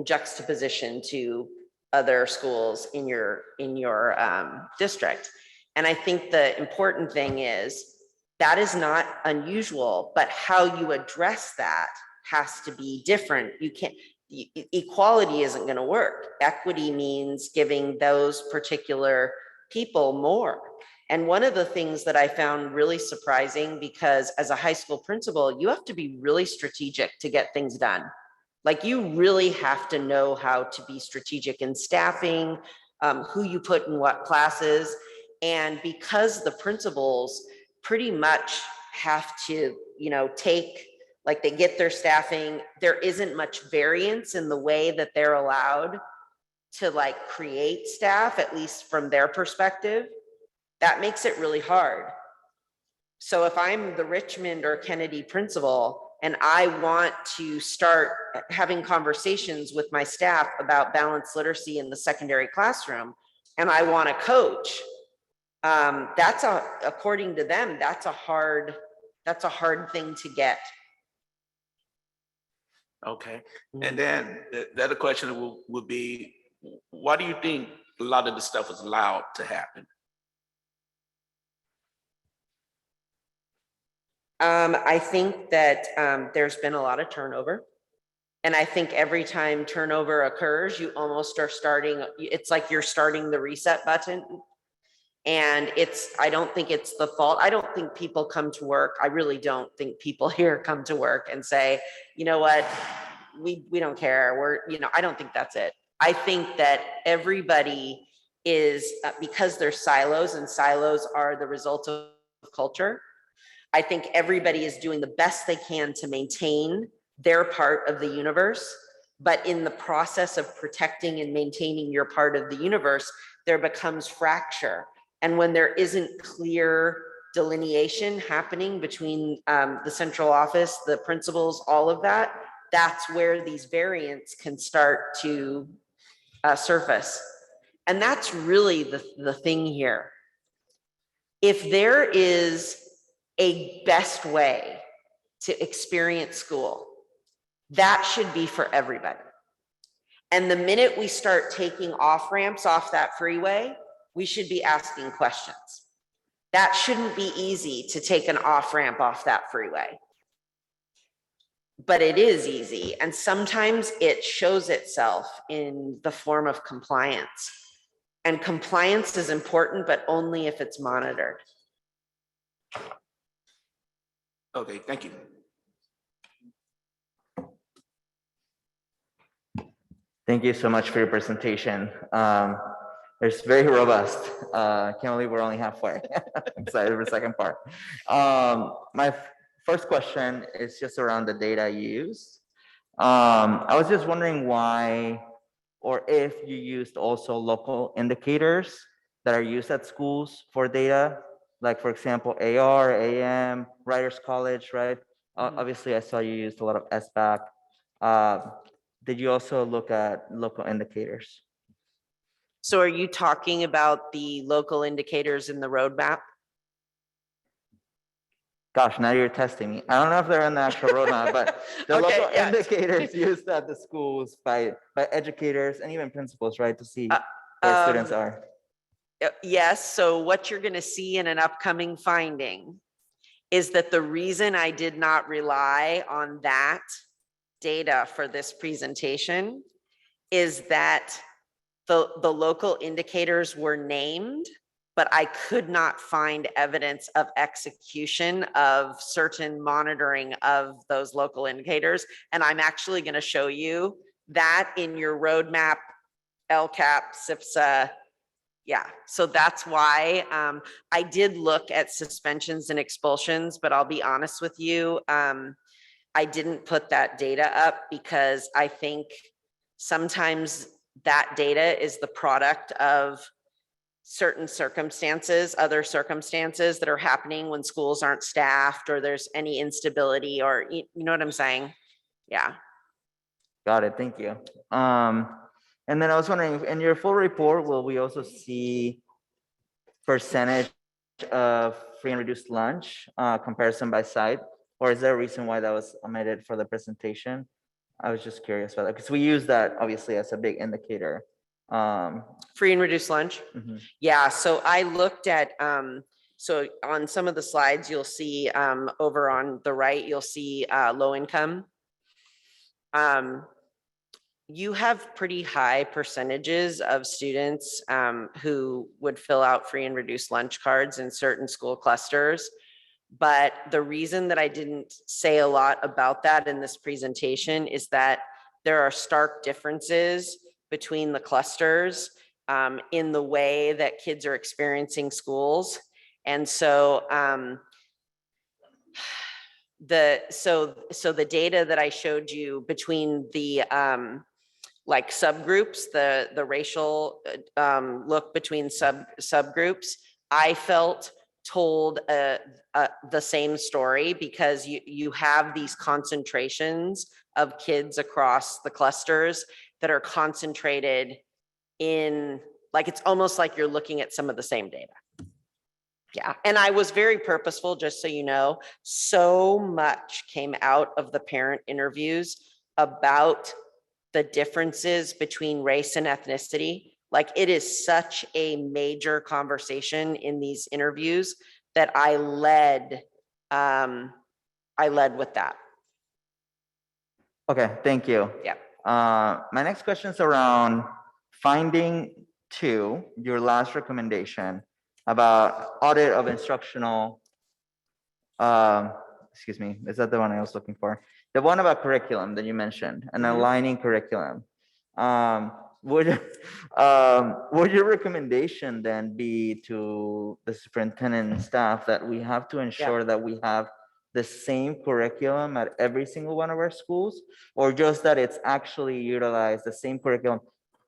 juxtaposition to other schools in your district. And I think the important thing is that is not unusual, but how you address that has to be different. You can't, equality isn't going to work. Equity means giving those particular people more. And one of the things that I found really surprising, because as a high school principal, you have to be really strategic to get things done. Like you really have to know how to be strategic in staffing, who you put in what classes. And because the principals pretty much have to, like they get their staffing, there isn't much variance in the way that they're allowed to create staff, at least from their perspective. That makes it really hard. So if I'm the Richmond or Kennedy principal and I want to start having conversations with my staff about balanced literacy in the secondary classroom, and I want to coach, according to them, that's a hard thing to get. Okay. And then the other question would be, why do you think a lot of this stuff is allowed to happen? I think that there's been a lot of turnover. And I think every time turnover occurs, you almost are it's like you're starting the reset button. And I don't think it's the fault. I don't think people come to work. I really don't think people here come to work and say, you know what, we don't care. I don't think that's it. I think that everybody is, because there's silos and silos are the result of culture. I think everybody is doing the best they can to maintain their part of the universe, but in the process of protecting and maintaining your part of the universe, there becomes fracture. And when there isn't clear delineation happening between the central office, the principals, all of that, that's where these variants can start to surface. And that's really the thing here. If there is a best way to experience school, that should be for everybody. And the minute we start taking off ramps off that freeway, we should be asking questions. That shouldn't be easy to take an off ramp off that freeway. but it is easy. And sometimes it shows itself in the form of compliance. And compliance is important, but only if it's monitored. Okay, thank you. Thank you so much for your presentation. It's very robust. Can't believe we're only halfway. Excited for the second part. My first question is just around the data you used. I was just wondering why, or if you used also local indicators that are used at schools for data, like for example, AR, AM, Writers College, right? Obviously, I saw you used a lot of Sbac. Did you also look at local indicators? So are you talking about the local indicators in the roadmap? Gosh, now you're testing me. I don't know if they're in the actual roadmap, but the Okay, local yeah. indicators used at the schools by educators and even principals, right, to see where students are. Yes, so what you're gonna see in an upcoming finding is that the reason I did not rely on that data for this presentation is that the local indicators were named, but I could not find evidence of execution of certain monitoring of those local indicators. And I'm actually going to show you that in your roadmap, LCAP, SIPSA. Yeah, so that's why I did look at suspensions and expulsions, but I'll be honest with you, I didn't put that data up because I think sometimes that data is the product of certain circumstances, other circumstances that are happening when schools aren't staffed or there's any instability or, you know what I'm saying? Yeah. Got it, thank you. And then I was wondering, in your full report, will we also see percentage of free and reduced lunch comparison by site? Or is there a reason why that was omitted for the presentation? I was just curious about that because we use that obviously as a big indicator. Free and reduced lunch? Yeah, so I looked at, so on some of the slides, you'll see over on the right, you'll see low income. You have pretty high percentages of students who would fill out free and reduced lunch cards in certain school clusters. But the reason that I didn't say a lot about that in this presentation is that there are stark differences between the clusters in the way that kids are experiencing schools. And so so the data that I showed you between the like subgroups, the racial look between subgroups, I felt told the same story because you have these concentrations of kids across the clusters that are concentrated in, like, it's almost like you're looking at some of the same data. Yeah, and I was very purposeful, just so you know, so much came out of the parent interviews about the differences between race and ethnicity. Like, it is such a major conversation in these interviews that I led with that. Okay, thank you. Yeah. My next question is around finding 2, your last recommendation about audit of instructional, excuse me, is that the one I was looking for? The one about curriculum that you mentioned and aligning curriculum. Would your recommendation then be to the superintendent and staff that we have to ensure that we have the same curriculum at every single one of our schools, or just that it's actually utilized the same curriculum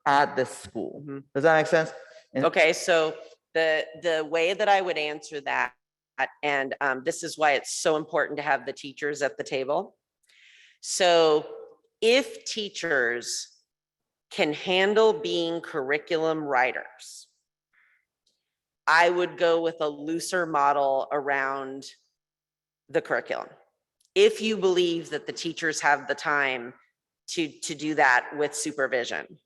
at the school? Does that make sense? Okay, so the way that I would answer that, and this is why it's so important to have the teachers at the table. So if teachers can handle being curriculum writers, I would go with a looser model around the curriculum. If you believe that the teachers have the time to do that with supervision.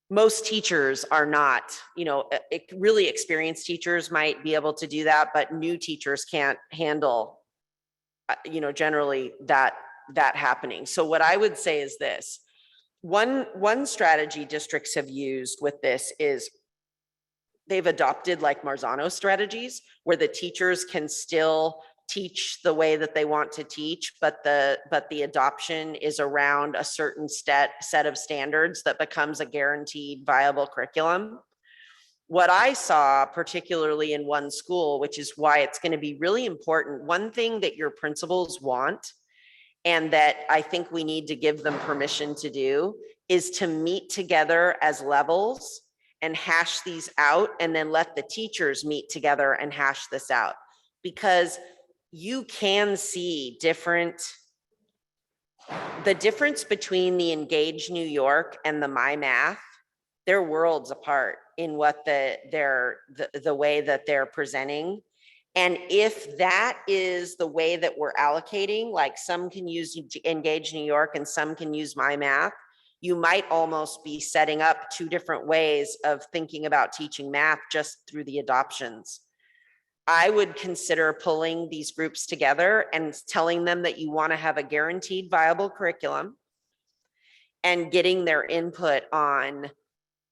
Most teachers are not, you know, really experienced teachers might be able to do that, but new teachers can't handle generally that happening. So what I would say is this. One strategy districts have used with this is they've adopted like Marzano strategies where the teachers can still teach the way that they want to teach, but the adoption is around a certain set of standards that becomes a guaranteed viable curriculum. What I saw, particularly in one school, which is why it's going to be really important, one thing that your principals want, and that I think we need to give them permission to do, is to meet together as levels and hash these out, and then let the teachers meet together and hash this out. Because you can see the difference between the Engage New York and the My Math, they're worlds apart in what the way that they're presenting. And if that is the way that we're allocating, like some can use Engage New York and some can use My Math, you might almost be setting up two different ways of thinking about teaching math just through the adoptions. I would consider pulling these groups together and telling them that you want to have a guaranteed viable curriculum and getting their input on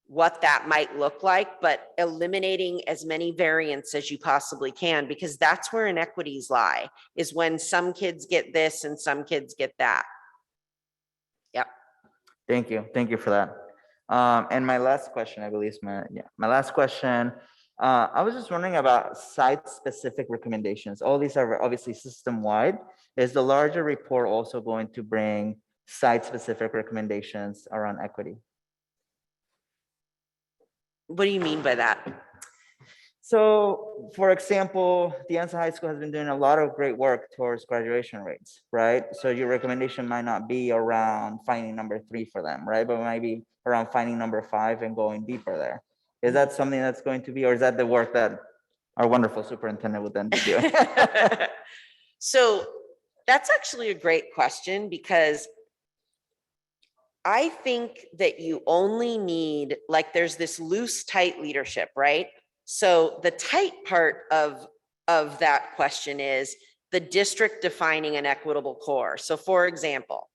what that might look like, but eliminating as many variants as you possibly can, because that's where inequities lie, is when some kids get this and some kids get that. Yep. Thank you for that. And my last question, I believe, my last question. I was just wondering about site-specific recommendations. All these are obviously system-wide. Is the larger report also going to bring site-specific recommendations around equity? What do you mean by that? So, for example, De Anza High School has been doing a lot of great work towards graduation rates, right? So your recommendation might not be around finding number 3 for them, right? But it might be around finding number 5 and going deeper there. Is that something that's going to be, or is that the work that our wonderful superintendent would then be doing? So that's actually a great question, because I think that you only need, like, there's this loose, tight leadership, right? So the tight part of that question is the district defining an equitable core. So for example,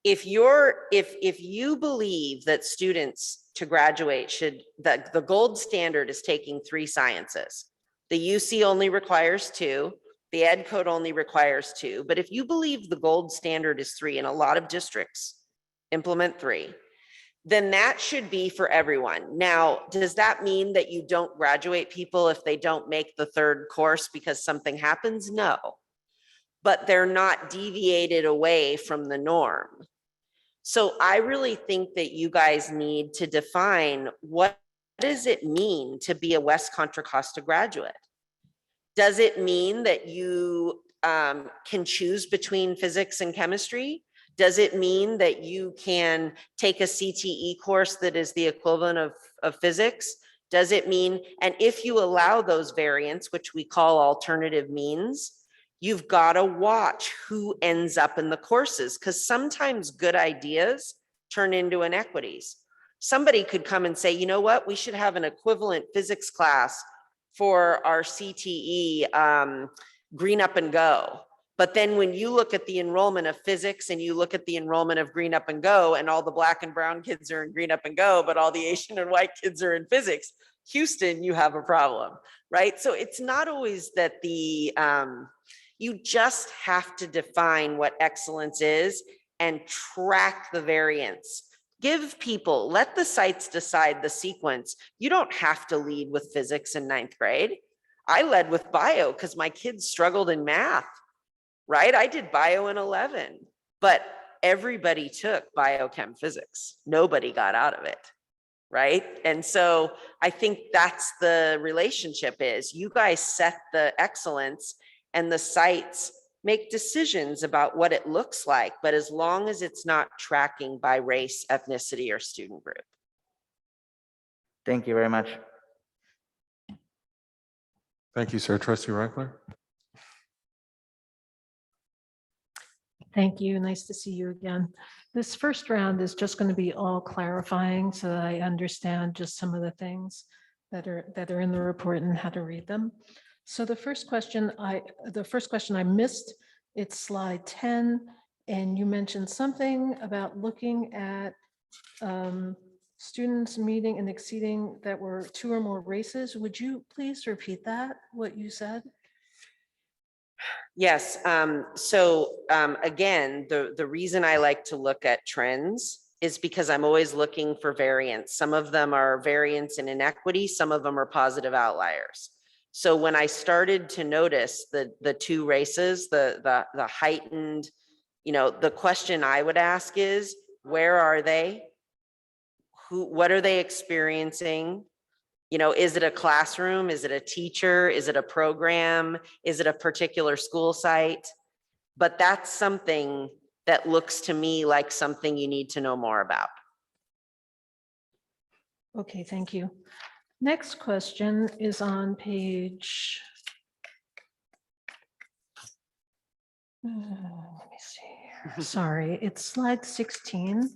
if you believe that students to graduate the gold standard is taking 3 sciences, the UC only requires 2, the Ed Code only requires 2, but if you believe the gold standard is 3, and a lot of districts implement 3, then that should be for everyone. Now, does that mean that you don't graduate people if they don't make the 3rd course because something happens? No, but they're not deviated away from the norm. So I really think that you guys need to define, what does it mean to be a West Contra Costa graduate? Does it mean that you can choose between physics and chemistry? Does it mean that you can take a CTE course that is the equivalent of physics? Does it mean, and if you allow those variants, which we call alternative means, you've got to watch who ends up in the courses, because sometimes good ideas turn into inequities. Somebody could come and say, you know what, we should have an equivalent physics class for our CTE Green Up and Go. But then when you look at the enrollment of physics and you look at the enrollment of Green Up and Go, and all the Black and brown kids are in Green Up and Go, but all the Asian and white kids are in physics, Houston, you have a problem, right? So it's not always that you just have to define what excellence is and track the variance. Give people, let the sites decide the sequence. You don't have to lead with physics in 9th grade. I led with bio because my kids struggled in math, right? I did bio in 11, but everybody took biochem physics. Nobody got out of it, right? And so I think that's the relationship is you guys set the excellence and the sites make decisions about what it looks like, but as long as it's not tracking by race, ethnicity, or student group. Thank you very much. Thank you, sir. Trustee Reckler. Thank you. Nice to see you again. This first round is just going to be all clarifying so that I understand just some of the things that are in the report and how to read them. So the first question I missed It's slide 10, and you mentioned something about looking at students meeting and exceeding that were 2 or more races. Would you please repeat that, what you said? Yes, again, the reason I like to look at trends is because I'm always looking for variance. Some of them are variance in inequity, some of them are positive outliers. So when I started to notice the 2 races, the heightened, the question I would ask is, where are they? What are they experiencing? Is it a classroom? Is it a teacher? Is it a program? Is it a particular school site? But that's something that looks to me like something you need to know more about. Okay, thank you. Next question is on page, let me see, sorry, it's slide 16.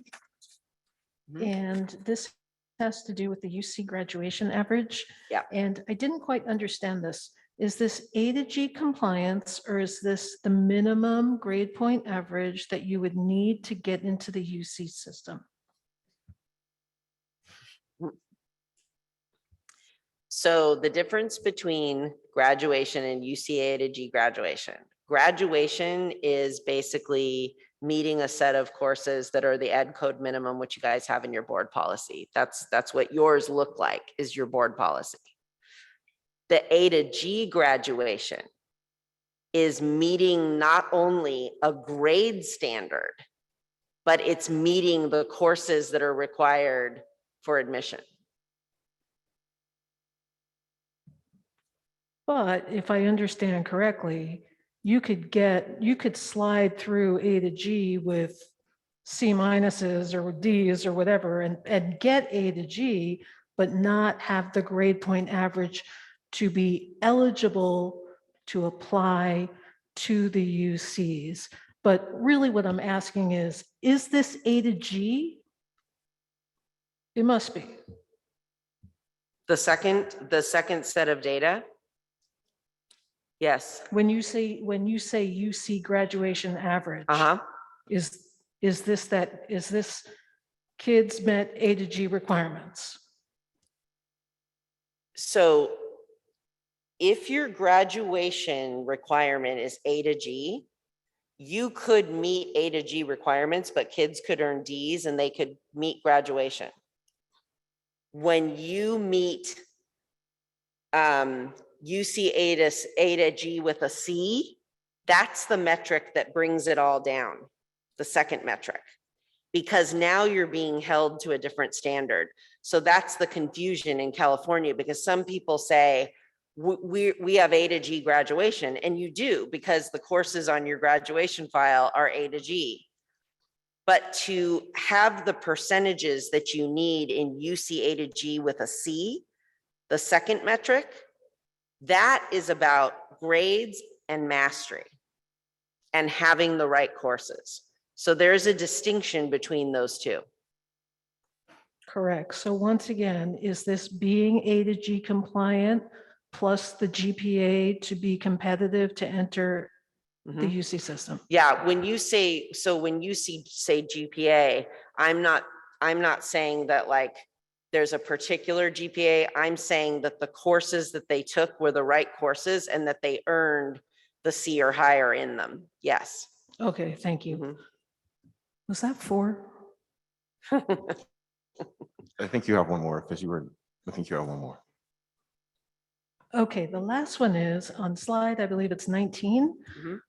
And this has to do with the UC graduation average. Yeah. And I didn't quite understand this. Is this A to G compliance, or is this the minimum grade point average that you would need to get into the UC system? So the difference between graduation and UCA to G graduation. Graduation is basically meeting a set of courses that are the ed code minimum, which you guys have in your board policy. That's what yours look like, is your board policy. The A to G graduation is meeting not only a grade standard, but it's meeting the courses that are required for admission. But if I understand correctly, you could slide through A to G with C minuses or Ds or whatever and get A to G, but not have the grade point average to be eligible to apply to the UCs. But really what I'm asking is this A to G? It must be. The second set of data. Yes. When you say UC graduation average, is this kids met A to G requirements? So if your graduation requirement is A to G, you could meet A to G requirements, but kids could earn Ds and they could meet graduation. When you meet UC A to G with a C, that's the metric that brings it all down, the second metric, because now you're being held to a different standard. So that's the confusion in California, because some people say, we have A to G graduation, and you do, because the courses on your graduation file are A to G. But to have the percentages that you need in UC A to G with a C, the second metric, that is about grades and mastery and having the right courses. So there's a distinction between those two. Correct. So once again, is this being A to G compliant plus the GPA to be competitive to enter the UC system? Yeah, when you say GPA, I'm not saying that like there's a particular GPA. I'm saying that the courses that they took were the right courses and that they earned the C or higher in them. Yes. Okay, thank you. Was that 4? I think you have one more because I think you have one more. Okay, the last one is on slide, I believe it's 19.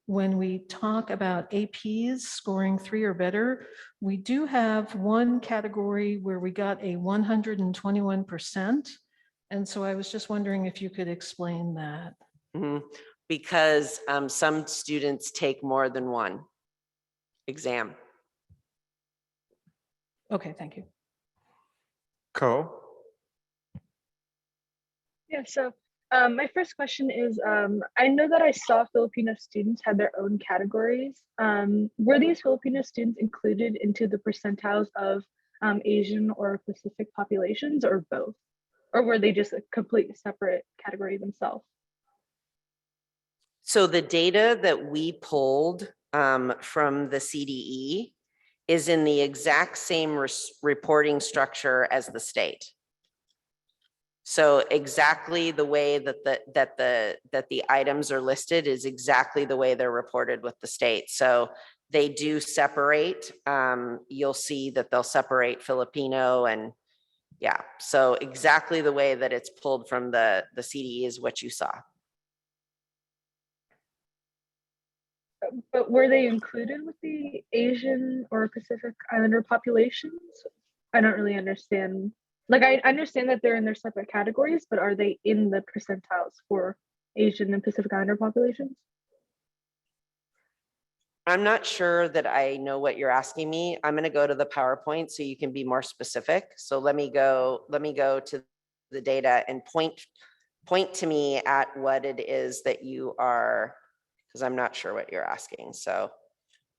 When we talk about APs scoring 3 or better, we do have one category where we got a 121%. And so I was just wondering if you could explain that. Because some students take more than one exam. Okay, thank you. Co. Yeah, so my first question is, I know that I saw Filipino students had their own categories. Were these Filipino students included into the percentiles of Asian or Pacific populations, or both? Or were they just a completely separate category themselves? So the data that we pulled from the CDE is in the exact same reporting structure as the state. So exactly the way that the items are listed is exactly the way they're reported with the state. So they do separate. You'll see that they'll separate Filipino and yeah. So exactly the way that it's pulled from the CDE is what you saw. But were they included with the Asian or Pacific Islander populations? I don't really understand. Like, I understand that they're in their separate categories, but are they in the percentiles for Asian and Pacific Islander populations? I'm not sure that I know what you're asking me. I'm going to go to the PowerPoint so you can be more specific. So let me go to the data and point to me at what it is that you are, because I'm not sure what you're asking. So,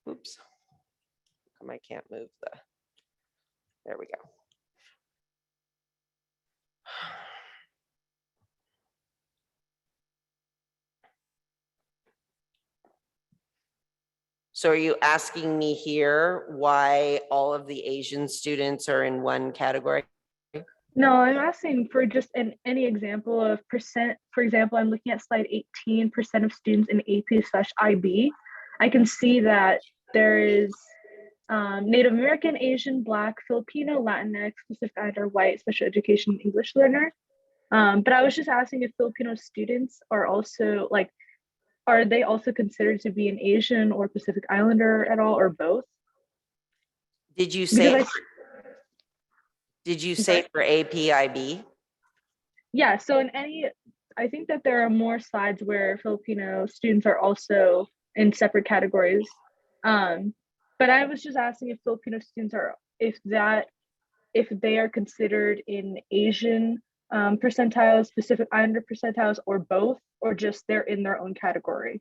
oops, I can't move there we go. So are you asking me here why all of the Asian students are in one category? No, I'm asking for just any example of percent. For example, I'm looking at slide 18, % of students in AP/IB. I can see that there is Native American, Asian, Black, Filipino, Latinx, Pacific Islander, white, special education, English learner. But I was just asking if Filipino students are also like, are they also considered to be an Asian or Pacific Islander at all, or both? Did you say? Did you say for AP/IB? Yeah, so I think that there are more slides where Filipino students are also in separate categories. But I was just asking if Filipino students are, if they are considered in Asian percentiles, Pacific Islander percentiles, or both, or just they're in their own category.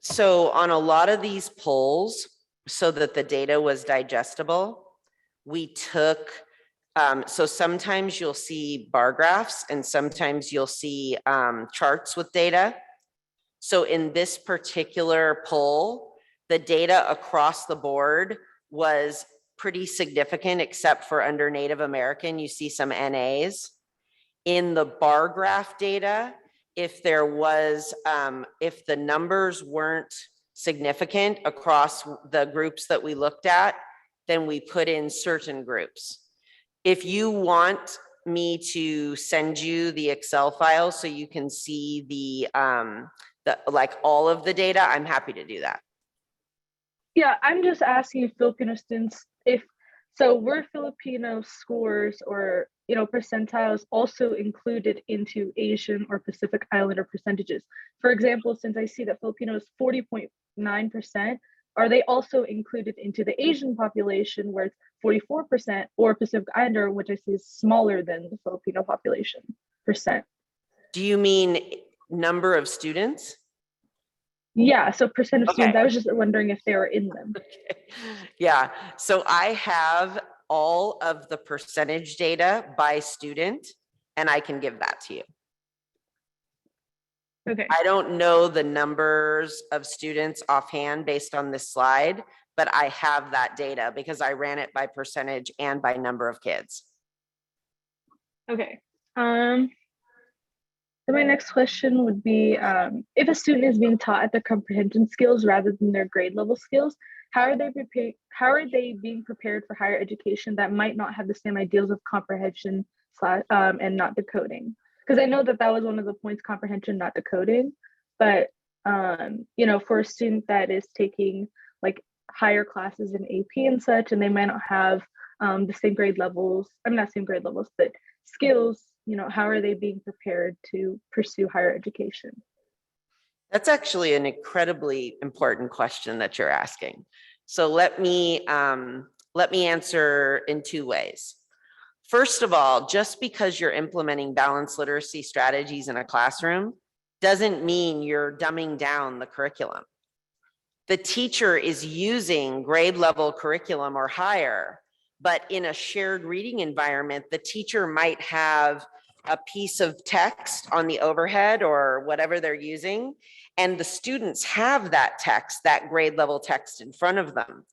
So on a lot of these polls, so that the data was digestible, we took, so sometimes you'll see bar graphs and sometimes you'll see charts with data. So in this particular poll, the data across the board was pretty significant, except for under Native American, you see some NAs. In the bar graph data, if there was, if the numbers weren't significant across the groups that we looked at, then we put in certain groups. If you want me to send you the Excel file so you can see the like all of the data, I'm happy to do that. Yeah, I'm just asking if Filipino students, were Filipino scores or percentiles also included into Asian or Pacific Islander percentages? For example, since I see that Filipino is 40.9%, are they also included into the Asian population where it's 44%, or Pacific Islander, which I see is smaller than the Filipino population percent? Do you mean number of students? Yeah, so percent of students. I was just wondering if they were in them. Okay. Yeah, so I have all of the percentage data by student, and I can give that to you. Okay. I don't know the numbers of students offhand based on this slide, but I have that data because I ran it by percentage and by number of kids. Okay. So my next question would be, if a student is being taught at their comprehension skills rather than their grade level skills, how are they being prepared for higher education that might not have the same ideals of comprehension and not decoding? Because I know that was one of the points, comprehension, not decoding, but for a student that is taking like higher classes in AP and such, and they might not have the same grade levels, not same grade levels, but skills, how are they being prepared to pursue higher education? That's actually an incredibly important question that you're asking. So let me answer in two ways. First of all, just because you're implementing balanced literacy strategies in a classroom doesn't mean you're dumbing down the curriculum. The teacher is using grade level curriculum or higher, but in a shared reading environment, the teacher might have a piece of text on the overhead or whatever they're using, and the students have that text, that grade level text in front of them.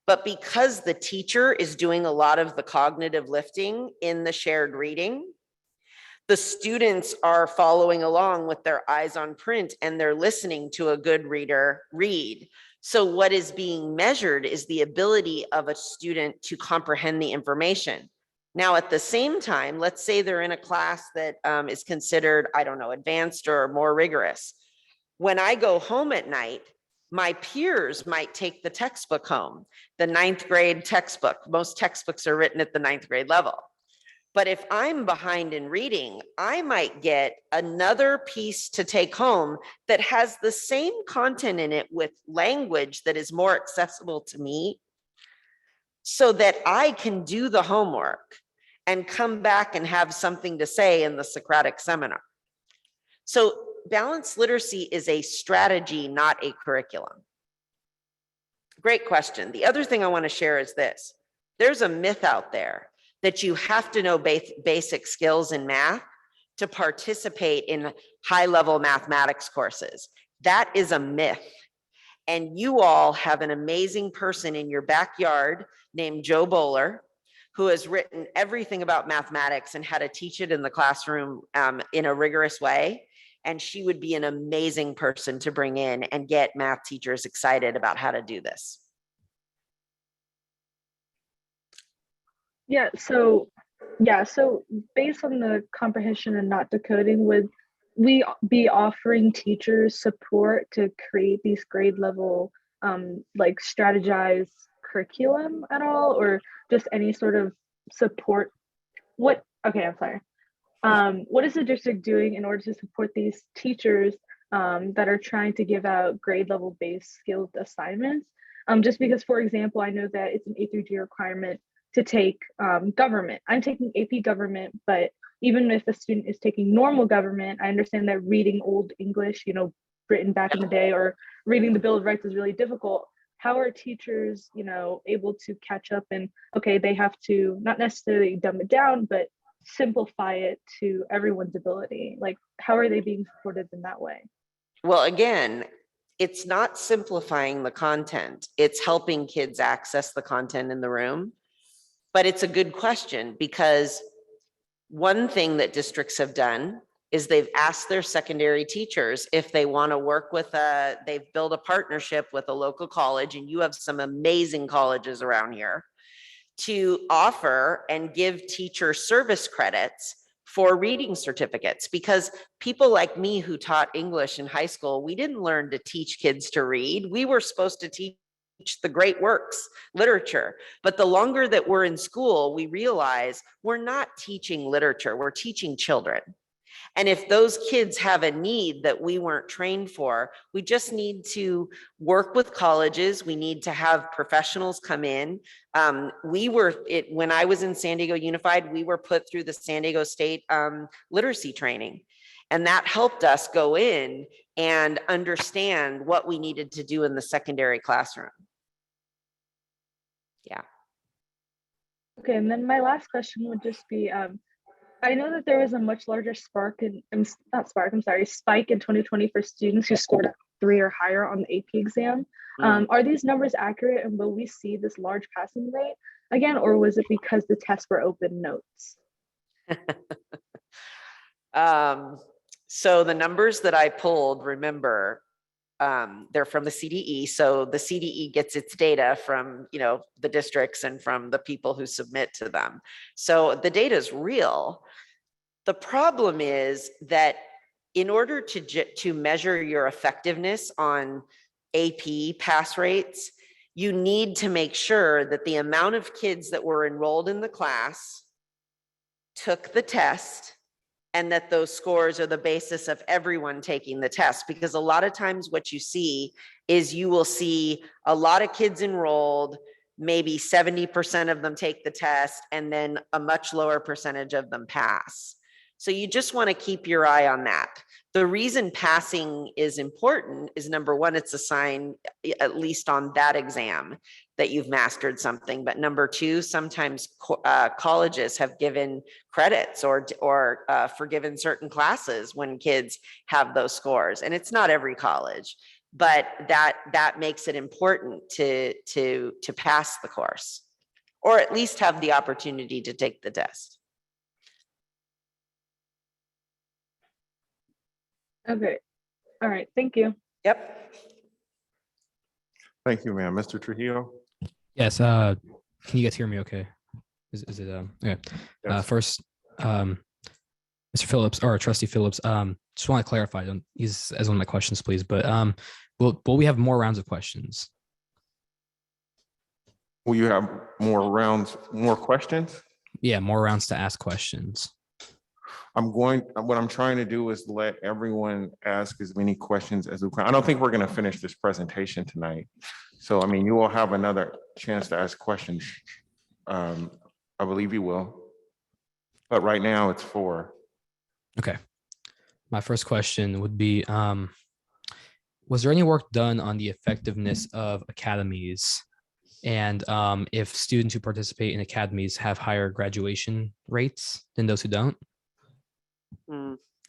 But because the teacher is doing a lot of the cognitive lifting in the shared reading, the students are following along with their eyes on print and they're listening to a good reader read. So what is being measured is the ability of a student to comprehend the information. Now, at the same time, let's say they're in a class that is considered, I don't know, advanced or more rigorous. When I go home at night, my peers might take the textbook home, the 9th grade textbook. Most textbooks are written at the 9th grade level. But if I'm behind in reading, I might get another piece to take home that has the same content in it with language that is more accessible to me, so that I can do the homework and come back and have something to say in the Socratic seminar. So balanced literacy is a strategy, not a curriculum. Great question. The other thing I want to share is this. There's a myth out there that you have to know basic skills in math to participate in high-level mathematics courses. That is a myth. And you all have an amazing person in your backyard named Joe Bowler, who has written everything about mathematics and how to teach it in the classroom in a rigorous way. And she would be an amazing person to bring in and get math teachers excited about how to do this. So based on the comprehension and not decoding, would we be offering teachers support to create these grade level like strategized curriculum at all, or just any sort of support? What is the district doing in order to support these teachers that are trying to give out grade level based skilled assignments? Just because, for example, I know that it's an A through G requirement to take government. I'm taking AP government, but even if a student is taking normal government, I understand that reading old English, written back in the day, or reading the Bill of Rights is really difficult. How are teachers, able to catch up and, okay, they have to not necessarily dumb it down, but simplify it to everyone's ability? Like, how are they being supported in that way? Well, again, it's not simplifying the content. It's helping kids access the content in the room. But it's a good question, because one thing that districts have done is they've asked their secondary teachers if they want to work with they've built a partnership with a local college, and you have some amazing colleges around here, to offer and give teacher service credits for reading certificates. Because people like me who taught English in high school, we didn't learn to teach kids to read. We were supposed to teach the great works, literature. But the longer that we're in school, we realize we're not teaching literature, we're teaching children. And if those kids have a need that we weren't trained for, we just need to work with colleges. We need to have professionals come in. When I was in San Diego Unified, we were put through the San Diego State literacy training. And that helped us go in and understand what we needed to do in the secondary classroom. Yeah. Okay, and then my last question would just be, I know that there was a much larger spike in 2020 for students who scored a 3 or higher on the AP exam. Are these numbers accurate, and will we see this large passing rate again, or was it because the tests were open notes? So the numbers that I pulled, remember, they're from the CDE. So the CDE gets its data from, the districts and from the people who submit to them. So the data is real. The problem is that in order to measure your effectiveness on AP pass rates, you need to make sure that the amount of kids that were enrolled in the class took the test, and that those scores are the basis of everyone taking the test. Because a lot of times what you see is you will see a lot of kids enrolled, maybe 70% of them take the test, and then a much lower percentage of them pass. So you just want to keep your eye on that. The reason passing is important is number one, it's a sign, at least on that exam, that you've mastered something. But number two, sometimes colleges have given credits or forgiven certain classes when kids have those scores. And it's not every college, but that makes it important to pass the course, or at least have the opportunity to take the test. Okay. All right. Thank you. Yep. Thank you, ma'am. Mr. Trujillo? Yes, can you guys hear me okay? Is it, okay. Yes. First, Mr. Phillips, or Trustee Phillips, just want to clarify, don't use as one of my questions, please, but will we have more rounds of questions? Will you have more rounds, more questions? Yeah, more rounds to ask questions. What I'm trying to do is let everyone ask as many questions as we can. I don't think we're going to finish this presentation tonight. So, I mean, you will have another chance to ask questions. I believe you will. But right now it's 4. Okay. My first question would be, was there any work done on the effectiveness of academies? And if students who participate in academies have higher graduation rates than those who don't?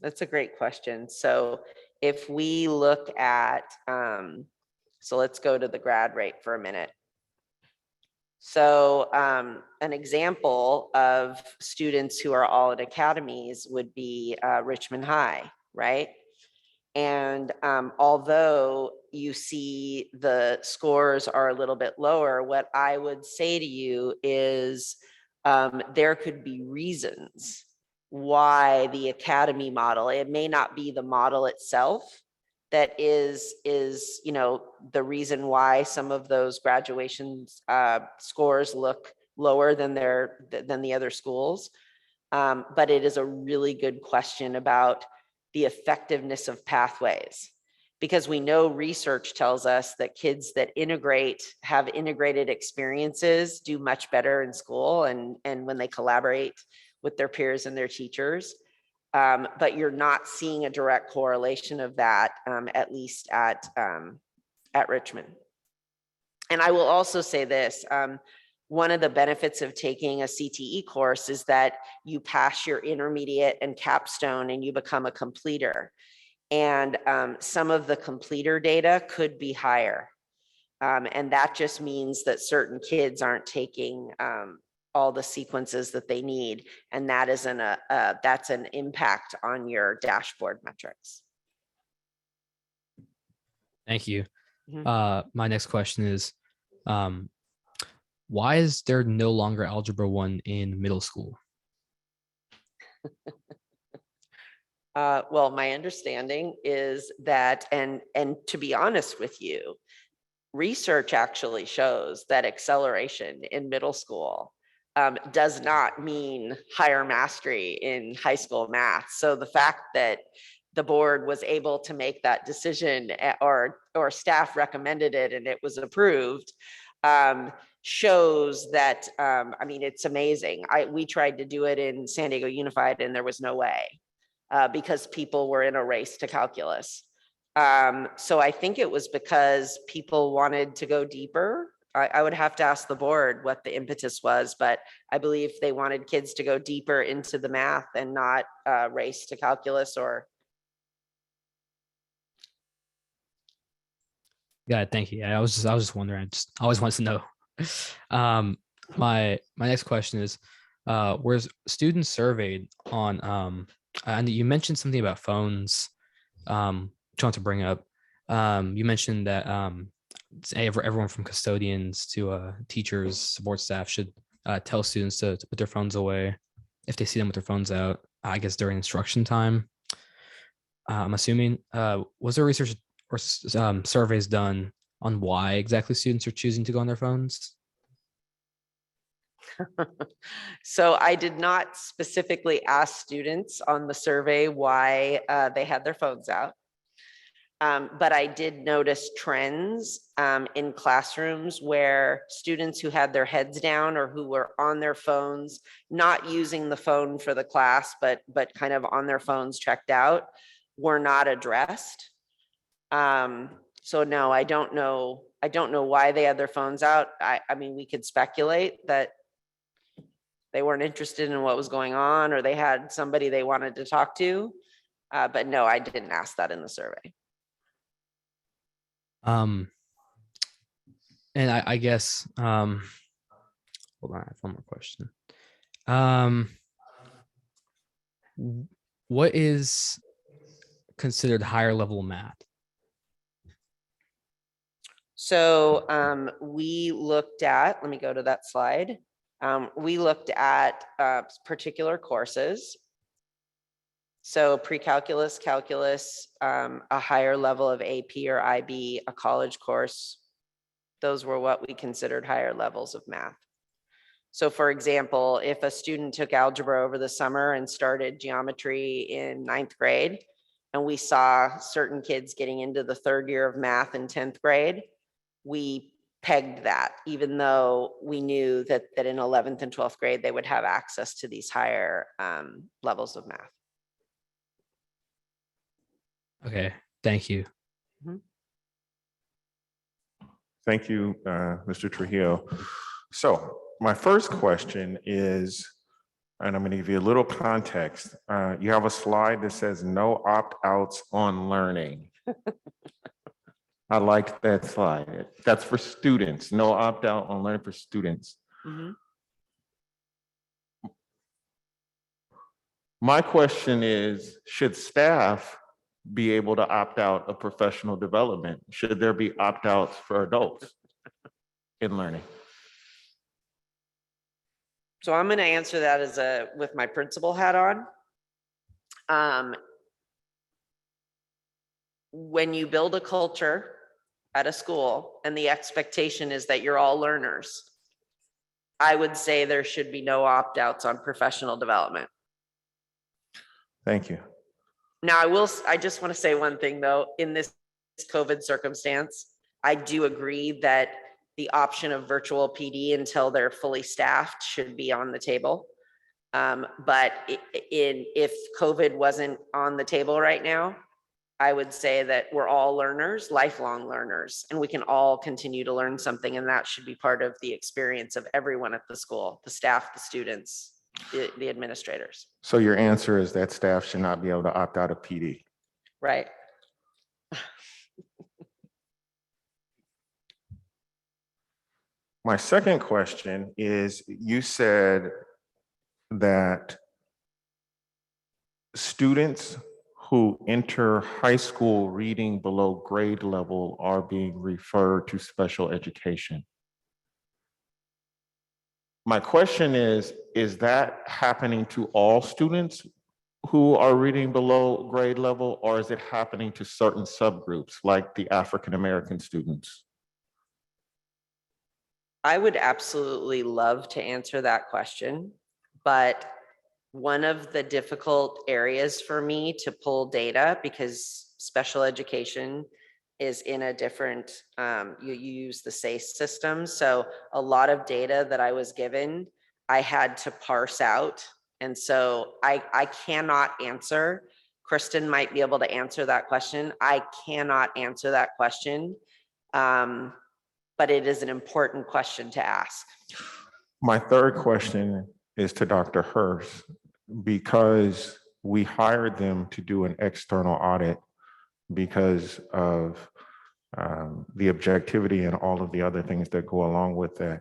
That's a great question. So if we look at, so let's go to the grad rate for a minute. So an example of students who are all at academies would be Richmond High, right? And although you see the scores are a little bit lower, what I would say to you is there could be reasons why the academy model, it may not be the model itself that is the reason why some of those graduation scores look lower than the other schools. But it is a really good question about the effectiveness of pathways, because we know research tells us that kids that have integrated experiences do much better in school and when they collaborate with their peers and their teachers. But you're not seeing a direct correlation of that, at least at Richmond. And I will also say this, one of the benefits of taking a CTE course is that you pass your intermediate and capstone and you become a completer. And some of the completer data could be higher. And that just means that certain kids aren't taking all the sequences that they need. And that is that's an impact on your dashboard metrics. Thank you. My next question is, why is there no longer Algebra 1 in middle school? Well, my understanding is that, and to be honest with you, research actually shows that acceleration in middle school does not mean higher mastery in high school math. So the fact that the board was able to make that decision, or staff recommended it and it was approved, shows that, I mean, it's amazing. We tried to do it in San Diego Unified and there was no way, because people were in a race to calculus. So I think it was because people wanted to go deeper. I would have to ask the board what the impetus was, but I believe they wanted kids to go deeper into the math and not race to calculus or. Yeah, thank you. I was just wondering. I always wanted to know. My next question is, were students surveyed on? And you mentioned something about phones. Which I want to bring up. You mentioned that everyone from custodians to teachers, support staff should tell students to put their phones away if they see them with their phones out. I guess during instruction time. I'm assuming. Was there research or surveys done on why exactly students are choosing to go on their phones? So I did not specifically ask students on the survey why they had their phones out. But I did notice trends in classrooms where students who had their heads down or who were on their phones, not using the phone for the class, but kind of on their phones checked out, were not addressed. So no, I don't know why they had their phones out. I mean, we could speculate that they weren't interested in what was going on, or they had somebody they wanted to talk to. But no, I didn't ask that in the survey. And I guess, hold on, I have one more question. What is considered higher level math? So we looked at, let me go to that slide. We looked at particular courses. So pre-calculus, calculus, a higher level of AP or IB, a college course. Those were what we considered higher levels of math. So for example, if a student took algebra over the summer and started geometry in 9th grade, and we saw certain kids getting into the 3rd year of math in 10th grade, we pegged that, even though we knew that in 11th and 12th grade, they would have access to these higher levels of math. Okay, thank you. Mhm. Thank you, Mr. Trujillo. So my first question is, and I'm going to give you a little context. You have a slide that says no opt-outs on learning. I like that slide. That's for students, no opt-out on learning for students. Mhm. My question is, should staff be able to opt out of professional development? Should there be opt-outs for adults in learning? So I'm going to answer that with my principal hat on. When you build a culture at a school and the expectation is that you're all learners, I would say there should be no opt-outs on professional development. Thank you. Now, I just want to say one thing though, in this COVID circumstance, I do agree that the option of virtual PD until they're fully staffed should be on the table. But if COVID wasn't on the table right now, I would say that we're all learners, lifelong learners, and we can all continue to learn something, and that should be part of the experience of everyone at the school, the staff, the students, the administrators. So your answer is that staff should not be able to opt out of PD? Right. My second question is, you said that students who enter high school reading below grade level are being referred to special education. My question is that happening to all students who are reading below grade level, or is it happening to certain subgroups like the African-American students? I would absolutely love to answer that question, but one of the difficult areas for me to pull data, because special education is in a different, you use the SACE system. So a lot of data that I was given, I had to parse out. And so I cannot answer. Kristen might be able to answer that question. I cannot answer that question. But it is an important question to ask. My third question is to Dr. Hurst, because we hired them to do an external audit because of the objectivity and all of the other things that go along with that.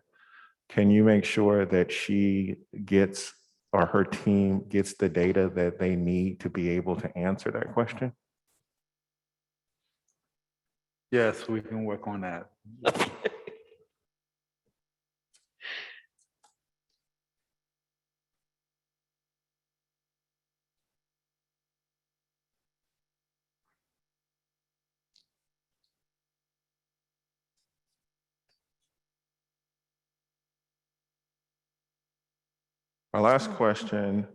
Can you make sure that she gets, or her team gets, the data that they need to be able to answer that question? Yes, we can work on that. My last question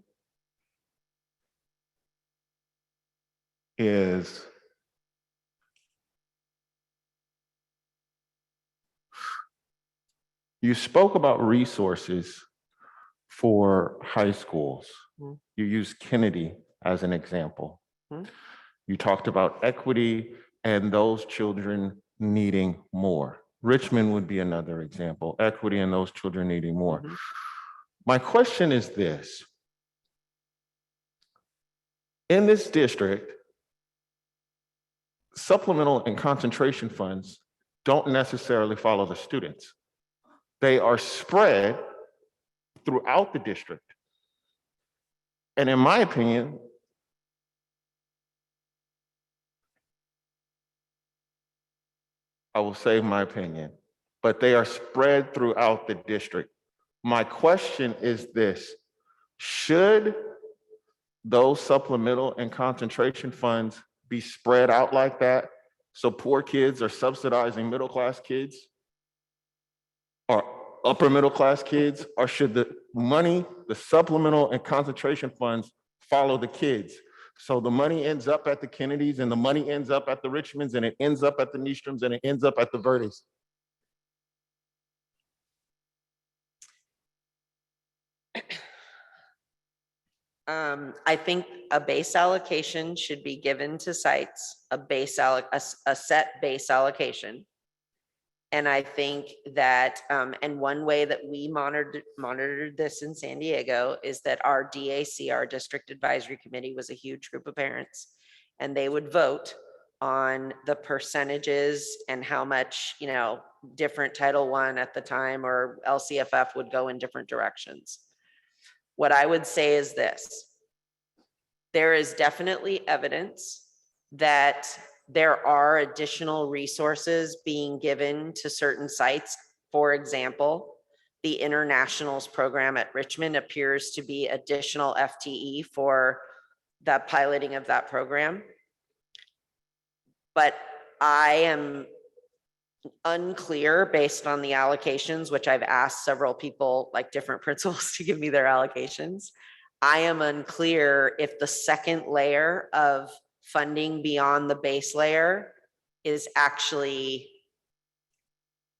is, you spoke about resources for high schools. Mhm. You used Kennedy as an example. Mhm. You talked about equity and those children needing more. Richmond would be another example, equity and those children needing more. My question is this. In this district, supplemental and concentration funds don't necessarily follow the students. They are spread throughout the district. And in my opinion, I will save my opinion, but they are spread throughout the district. My question is this: should those supplemental and concentration funds be spread out like that so poor kids are subsidizing middle-class kids or upper middle-class kids? Or should the money, the supplemental and concentration funds, follow the kids? So the money ends up at the Kennedys, and the money ends up at the Richmonds, and it ends up at the Niestrums, and it ends up at the Verdes. I think a base allocation should be given to sites, a set base allocation. And I think that, and one way that we monitored this in San Diego is that our DAC, our District Advisory Committee, was a huge group of parents, and they would vote on the percentages and how much, you know, different Title I at the time or LCFF would go in different directions. What I would say is this: there is definitely evidence that there are additional resources being given to certain sites. For example, the Internationals program at Richmond appears to be additional FTE for the piloting of that program. But I am unclear based on the allocations, which I've asked several people, like different principals, to give me their allocations. I am unclear if the second layer of funding beyond the base layer is actually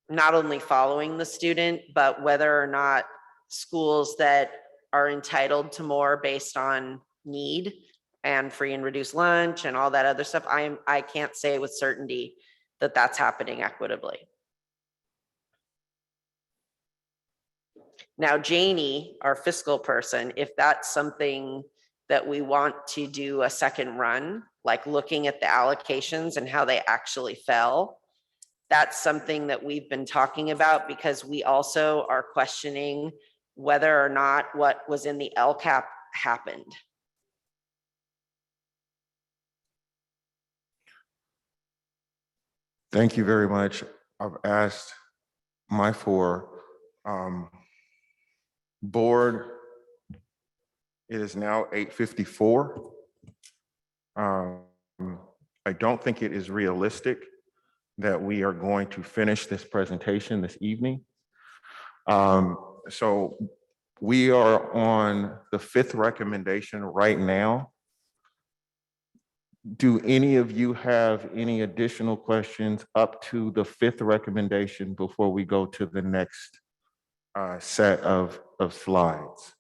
not only following the student, but whether or not schools that are entitled to more based on need and free and reduced lunch and all that other stuff, I can't say with certainty that that's happening equitably. Now, Janie, our fiscal person, if that's something that we want to do a second run, like looking at the allocations and how they actually fell, that's something that we've been talking about, because we also are questioning whether or not what was in the LCAP happened. Thank you very much. I've asked my four. Board, it is now 8:54. I don't think it is realistic that we are going to finish this presentation this evening. So we are on the fifth recommendation right now. Do any of you have any additional questions up to the fifth recommendation before we go to the next set of slides?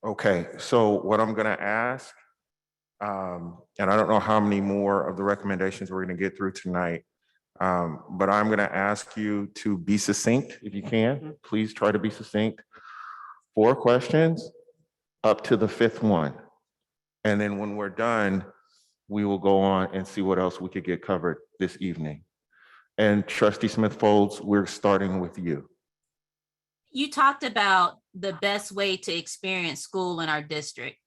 Okay, so what I'm gonna ask, and I don't know how many more of the recommendations we're gonna get through tonight, but I'm gonna ask you to be succinct if you can. Please try to be succinct. 4 questions up to the 5th one. And then when we're done, we will go on and see what else we could get covered this evening. And Trustee Smith-Folds, we're starting with you. You talked about the best way to experience school in our district.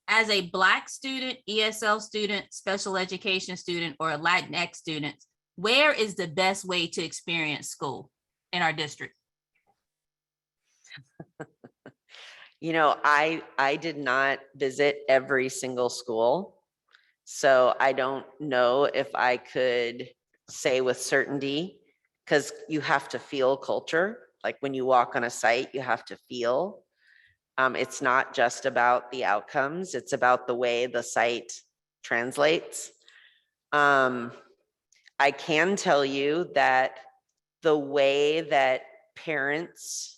As a Black student, ESL student, special education student, or a Latinx student, where is the best way to experience school in our district? You know, I did not visit every single school, so I don't know if I could say with certainty, because you have to feel culture. Like when you walk on a site, you have to feel. It's not just about the outcomes, it's about the way the site translates. I can tell you that the way that parents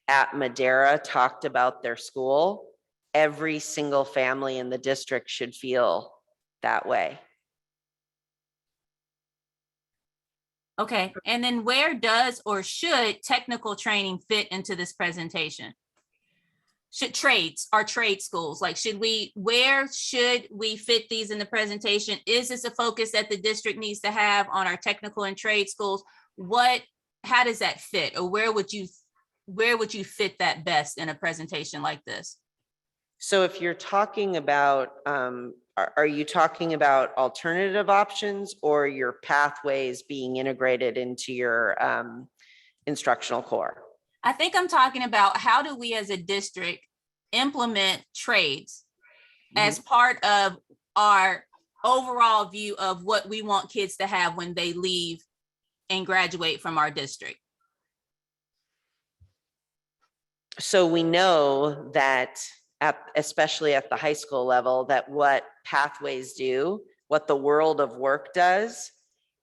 at Madera talked about their school, every single family in the district should feel that way. Okay, and then where does or should technical training fit into this presentation? Should our trade schools, like where should we fit these in the presentation? Is this a focus that the district needs to have on our technical and trade schools? How does that fit? Or where would you fit that best in a presentation like this? So if you're talking about, are you talking about alternative options or your pathways being integrated into your instructional core? I think I'm talking about how do we as a district implement trades as part of our overall view of what we want kids to have when they leave and graduate from our district. So we know that especially at the high school level, that what pathways do, what the world of work does,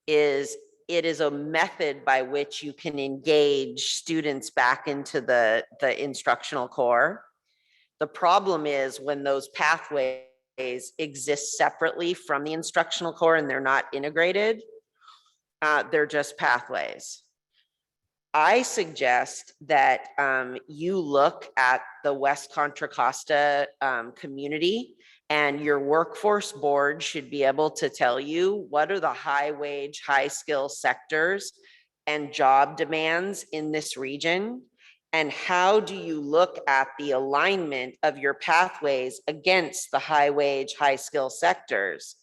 is it is a method by which you can engage students back into the instructional core. The problem is when those pathways exist separately from the instructional core and they're not integrated, they're just pathways. I suggest that you look at the West Contra Costa community, and your workforce board should be able to tell you what are the high wage, high skill sectors and job demands in this region, and how do you look at the alignment of your pathways against the high wage, high skill sectors.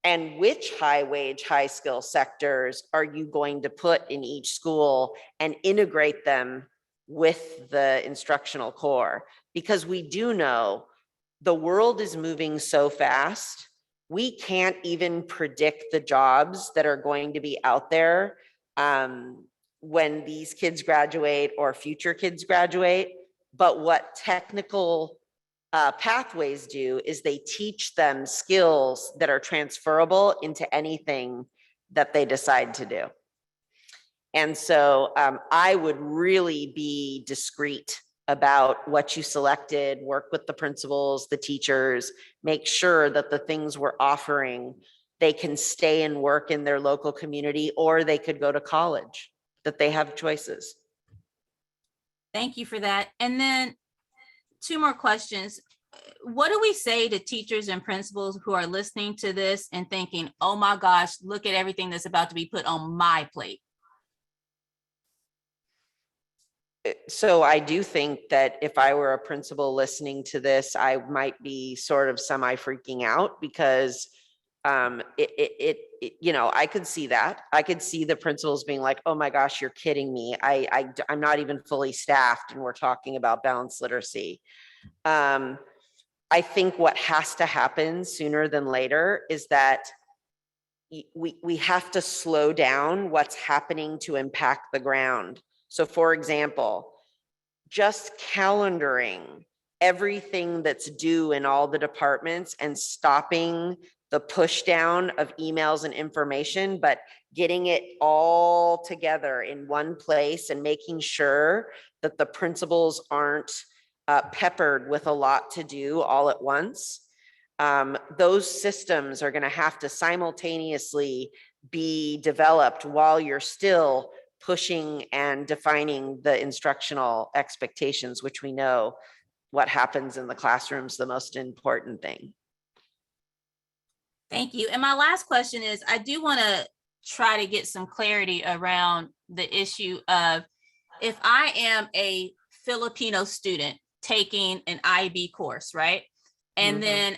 And which high wage, high skill sectors are you going to put in each school and integrate them with the instructional core? Because we do know the world is moving so fast, we can't even predict the jobs that are going to be out there when these kids graduate or future kids graduate. But what technical pathways do is they teach them skills that are transferable into anything that they decide to do. And so I would really be discreet about what you selected, work with the principals, the teachers, make sure that the things we're offering, they can stay and work in their local community, or they could go to college, that they have choices. Thank you for that. And then 2 more questions. What do we say to teachers and principals who are listening to this and thinking, oh my gosh, look at everything that's about to be put on my plate? So I do think that if I were a principal listening to this, I might be sort of semi freaking out, because you know, I could see that. I could see the principals being like, oh my gosh, you're kidding me. I'm not even fully staffed and we're talking about balanced literacy. I think what has to happen sooner than later is that we have to slow down what's happening to impact the ground. So for example, just calendaring everything that's due in all the departments and stopping the push down of emails and information, but getting it all together in one place and making sure that the principals aren't peppered with a lot to do all at once. Those systems are going to have to simultaneously be developed while you're still pushing and defining the instructional expectations, which we know what happens in the classroom is the most important thing. Thank you. And my last question is, I do want to try to get some clarity around the issue of, if I am a Filipino student taking an IB course, right? And then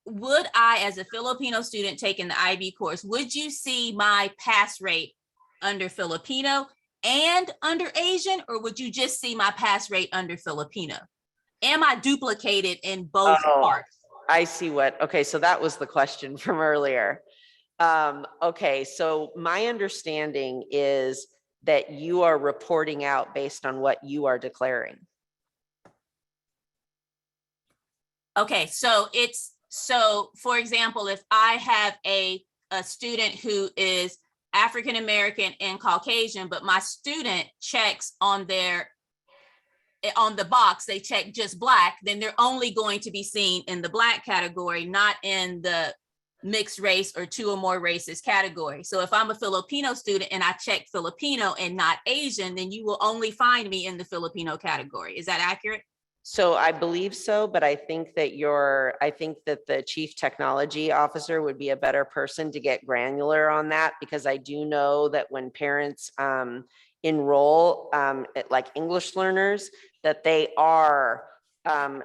would I, as a Filipino student taking the IB course, would you see my pass rate under Filipino and under Asian, or would you just see my pass rate under Filipino? Am I duplicated in both parts? I see what, okay, so that was the question from earlier. Okay, so my understanding is that you are reporting out based on what you are declaring. Okay, so for example, if I have a student who is African American and Caucasian, but my student checks on their on the box, they check just Black, then they're only going to be seen in the Black category, not in the mixed race or 2 or more races category. So if I'm a Filipino student and I check Filipino and not Asian, then you will only find me in the Filipino category. Is that accurate? So I believe so, but I think that the chief technology officer would be a better person to get granular on that, because I do know that when parents enroll like English learners, that they are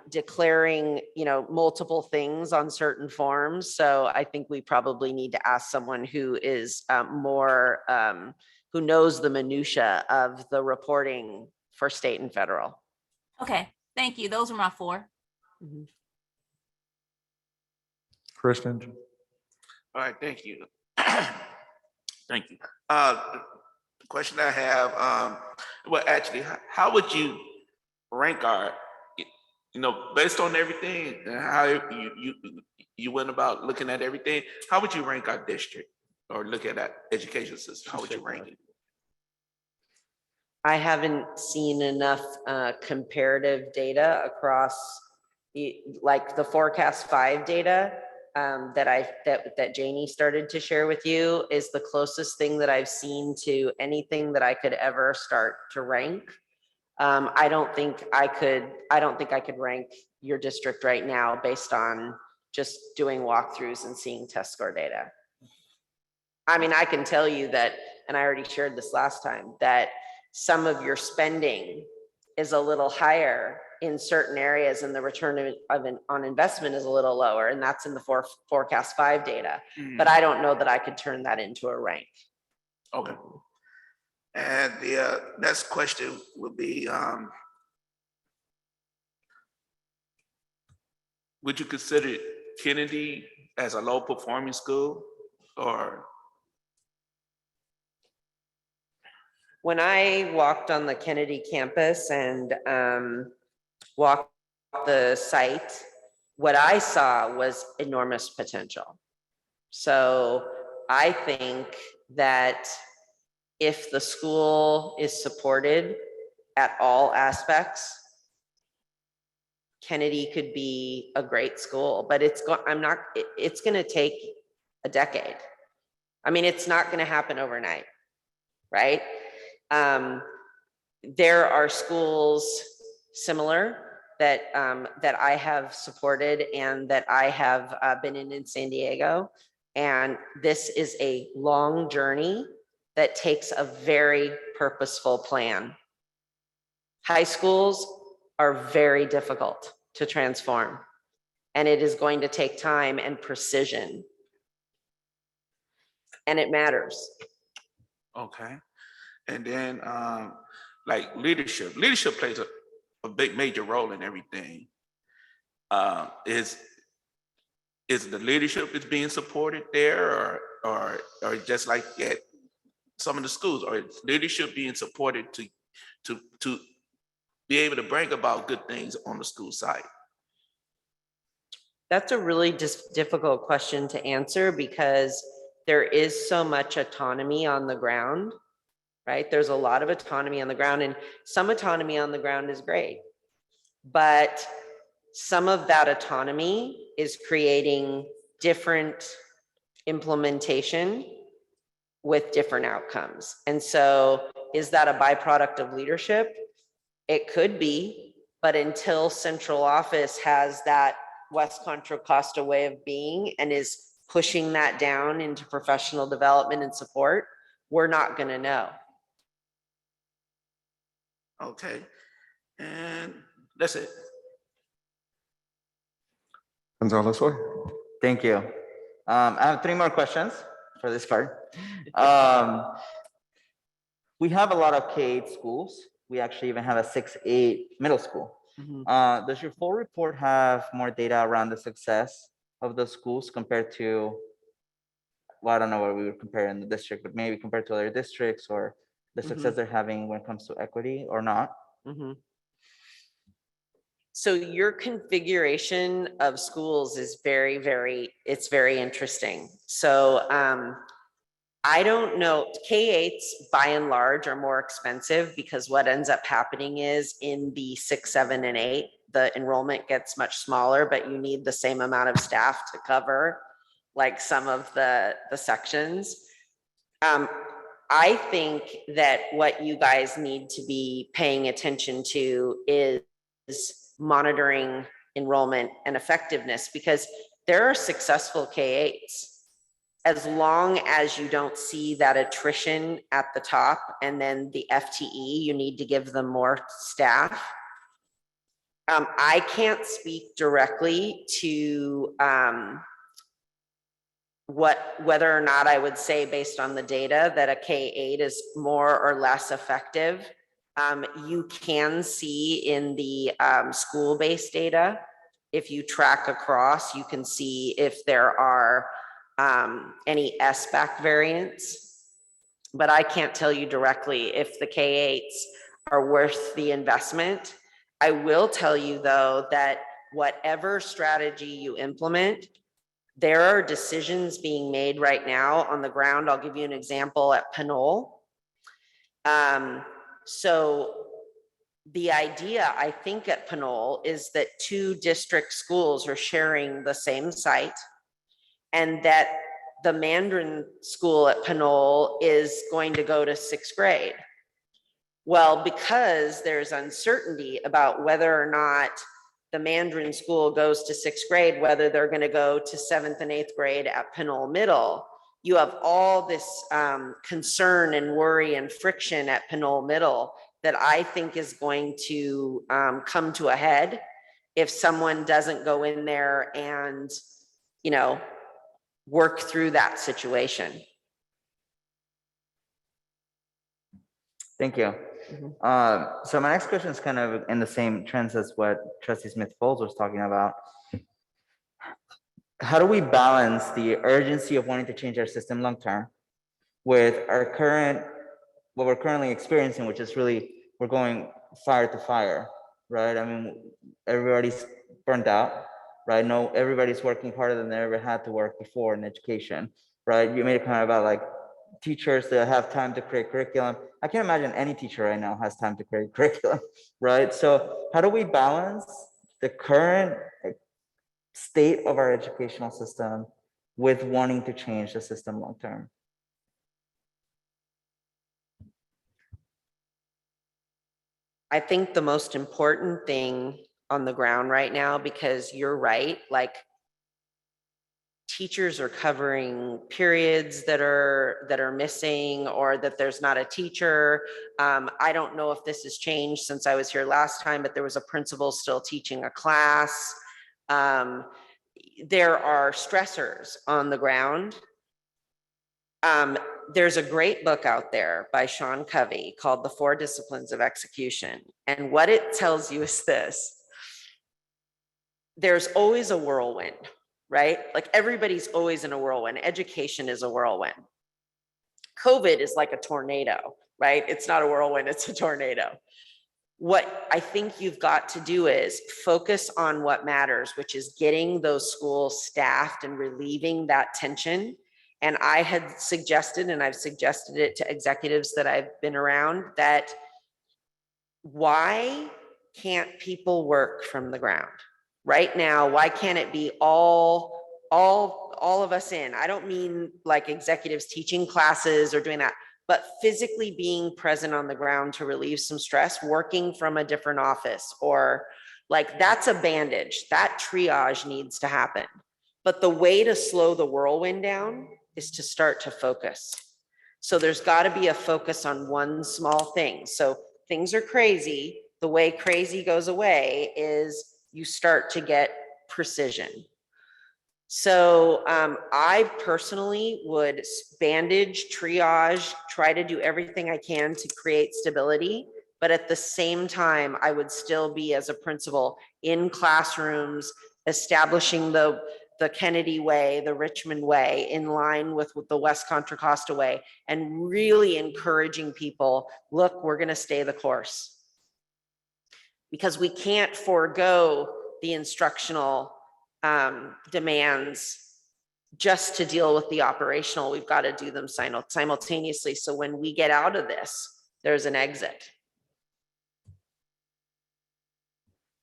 declaring, multiple things on certain forms. So I think we probably need to ask someone who is who knows the minutia of the reporting for state and federal. Okay, thank you. Those are my 4. Christian? All right, thank you. Thank you. The question I have, well, actually, how would you rank our, based on everything and how you went about looking at everything, how would you rank our district or look at that education system? How would you rank it? I haven't seen enough comparative data across like the forecast 5 data that Janie started to share with you is the closest thing that I've seen to anything that I could ever start to rank. I don't think I could rank your district right now based on just doing walkthroughs and seeing test score data. I mean, I can tell you that, and I already shared this last time, that some of your spending is a little higher in certain areas and the return on investment is a little lower, and that's in the forecast 5 data. But I don't know that I could turn that into a rank. Okay. And the next question would be, would you consider Kennedy as a low performing school, or? When I walked on the Kennedy campus and walked the site, what I saw was enormous potential. So I think that if the school is supported at all aspects, Kennedy could be a great school, but it's going to take a decade. I mean, it's not going to happen overnight, right? There are schools similar that I have supported and that I have been in San Diego. And this is a long journey that takes a very purposeful plan. High schools are very difficult to transform, and it is going to take time and precision. And it matters. Okay. And then like leadership plays a big major role in everything. Is the leadership is being supported there, or just like at some of the schools, or is leadership being supported to be able to bring about good things on the school site? That's a really difficult question to answer because there is so much autonomy on the ground, right? There's a lot of autonomy on the ground, and some autonomy on the ground is great. But some of that autonomy is creating different implementation with different outcomes. And so is that a byproduct of leadership? It could be, but until central office has that West Contra Costa way of being and is pushing that down into professional development and support, we're not going to know. Okay, and that's it. Gonzalo Soy. Thank you. I have 3 more questions for this part. We have a lot of K-8 schools. We actually even have a 6-8 middle school. Does your full report have more data around the success of the schools compared to, well, I don't know what we would compare in the district, but maybe compared to other districts, or the success they're having when it comes to equity or not? So your configuration of schools is very, very interesting. So I don't know, K-8s by and large are more expensive because what ends up happening is in the 6, 7, and 8, the enrollment gets much smaller, but you need the same amount of staff to cover like some of the sections. I think that what you guys need to be paying attention to is monitoring enrollment and effectiveness, because there are successful K-8s. As long as you don't see that attrition at the top and then the FTE, you need to give them more staff. I can't speak directly to whether or not I would say based on the data that a K-8 is more or less effective. You can see in the school-based data, if you track across, you can see if there are any Sbac variants, but I can't tell you directly if the K-8s are worth the investment. I will tell you though that whatever strategy you implement, there are decisions being made right now on the ground. I'll give you an example at Pinole. So the idea, I think, at Pinole is that 2 district schools are sharing the same site, and that the Mandarin school at Pinole is going to go to 6th grade. Well, because there's uncertainty about whether or not the Mandarin school goes to 6th grade, whether they're going to go to 7th and 8th grade at Pinole Middle, you have all this concern and worry and friction at Pinole Middle that I think is going to come to a head if someone doesn't go in there and, you know, work through that situation. Thank you. So my next question is kind of in the same trends as what Trustee Smith-Folds was talking about. How do we balance the urgency of wanting to change our system long-term with our what we're currently experiencing, which is really, we're going fire to fire, right? I mean, everybody's burnt out, right? No, everybody's working harder than they ever had to work before in education, right? You made a comment about like teachers that have time to create curriculum. I can't imagine any teacher right now has time to create curriculum, right? So how do we balance the current state of our educational system with wanting to change the system long-term? I think the most important thing on the ground right now, because you're right, like teachers are covering periods that are missing, or that there's not a teacher. I don't know if this has changed since I was here last time, but there was a principal still teaching a class. There are stressors on the ground. There's a great book out there by Sean Covey called The 4 Disciplines of Execution. And what it tells you is this: there's always a whirlwind, right? Like everybody's always in a whirlwind. Education is a whirlwind. COVID is like a tornado, right? It's not a whirlwind, it's a tornado. What I think you've got to do is focus on what matters, which is getting those schools staffed and relieving that tension. And I had suggested, and I've suggested it to executives that I've been around, that why can't people work from the ground? Right now, why can't it be all of us in? I don't mean like executives teaching classes or doing that, but physically being present on the ground to relieve some stress, working from a different office, or like that's a bandage. That triage needs to happen. But the way to slow the whirlwind down is to start to focus. So there's got to be a focus on one small thing. So things are crazy. The way crazy goes away is you start to get precision. So I personally would bandage, triage, try to do everything I can to create stability. But at the same time, I would still be, as a principal, in classrooms, establishing the Kennedy way, the Richmond way, in line with the West Contra Costa way, and really encouraging people, look, we're going to stay the course. Because we can't forego the instructional demands just to deal with the operational. We've got to do them simultaneously. So when we get out of this, there's an exit.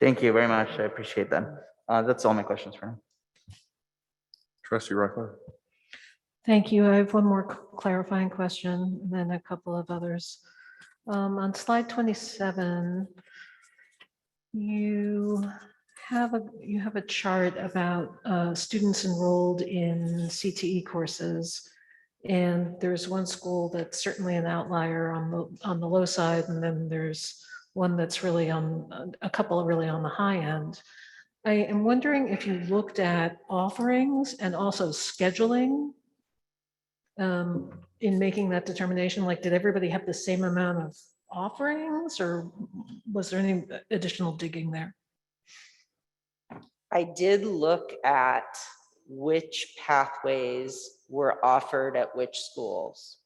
Thank you very much. I appreciate that. That's all my questions for now. Trustee Reckler. Thank you. I have one more clarifying question and then a couple of others. On slide 27, you have a chart about students enrolled in CTE courses. And there's one school that's certainly an outlier on the low side, and then there's one that's really on, a couple really on the high end. I am wondering if you looked at offerings and also scheduling in making that determination. Like, did everybody have the same amount of offerings, or was there any additional digging there? I did look at which pathways were offered at which schools.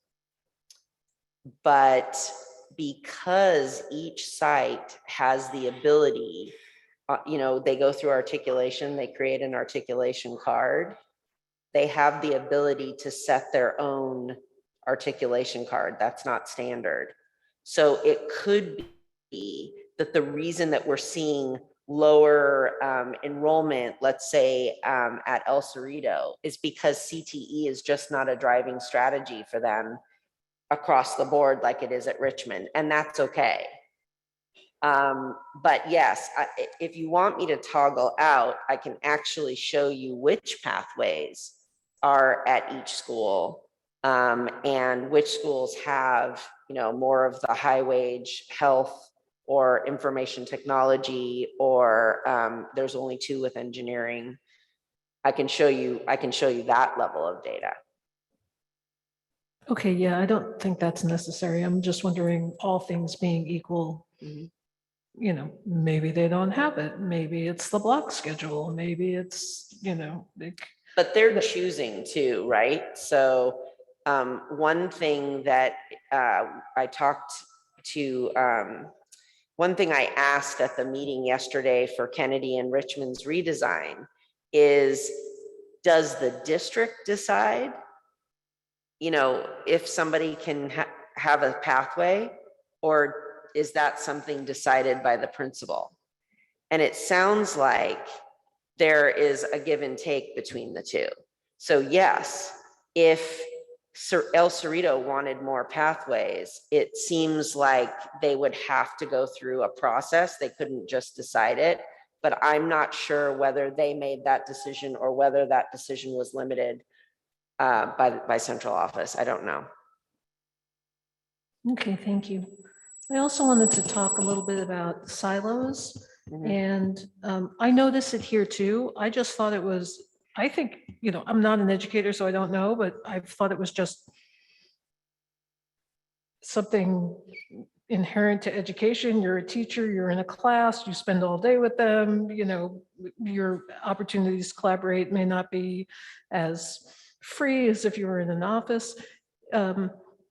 But because each site has the ability, they go through articulation, they create an articulation card. They have the ability to set their own articulation card. That's not standard. So it could be that the reason that we're seeing lower enrollment, let's say at El Cerrito, is because CTE is just not a driving strategy for them across the board like it is at Richmond, and that's okay. But yes, if you want me to toggle out, I can actually show you which pathways are at each school and which schools have, more of the high wage health or information technology, or there's only 2 with engineering. I can show you that level of data. Okay, yeah, I don't think that's necessary. I'm just wondering, all things being equal, maybe they don't have it. Maybe it's the block schedule. Maybe it's, But they're choosing to, right? So one thing that one thing I asked at the meeting yesterday for Kennedy and Richmond's redesign is, does the district decide, if somebody can have a pathway, or is that something decided by the principal? And it sounds like there is a give and take between the two. So yes, if El Cerrito wanted more pathways, it seems like they would have to go through a process. They couldn't just decide it, but I'm not sure whether they made that decision or whether that decision was limited by central office. I don't know. Okay, thank you. I also wanted to talk a little bit about silos. And I noticed it here too. I just thought it was, I think, I'm not an educator, so I don't know, but I thought it was just something inherent to education. You're a teacher, you're in a class, you spend all day with them, your opportunities to collaborate may not be as free as if you were in an office.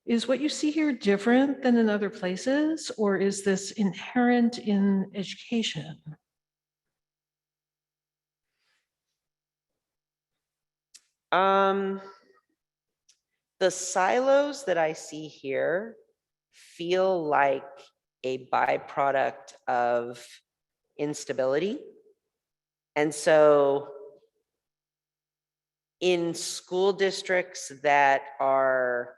Is what you see here different than in other places, or is this inherent in education? The silos that I see here feel like a byproduct of instability. And so in school districts that are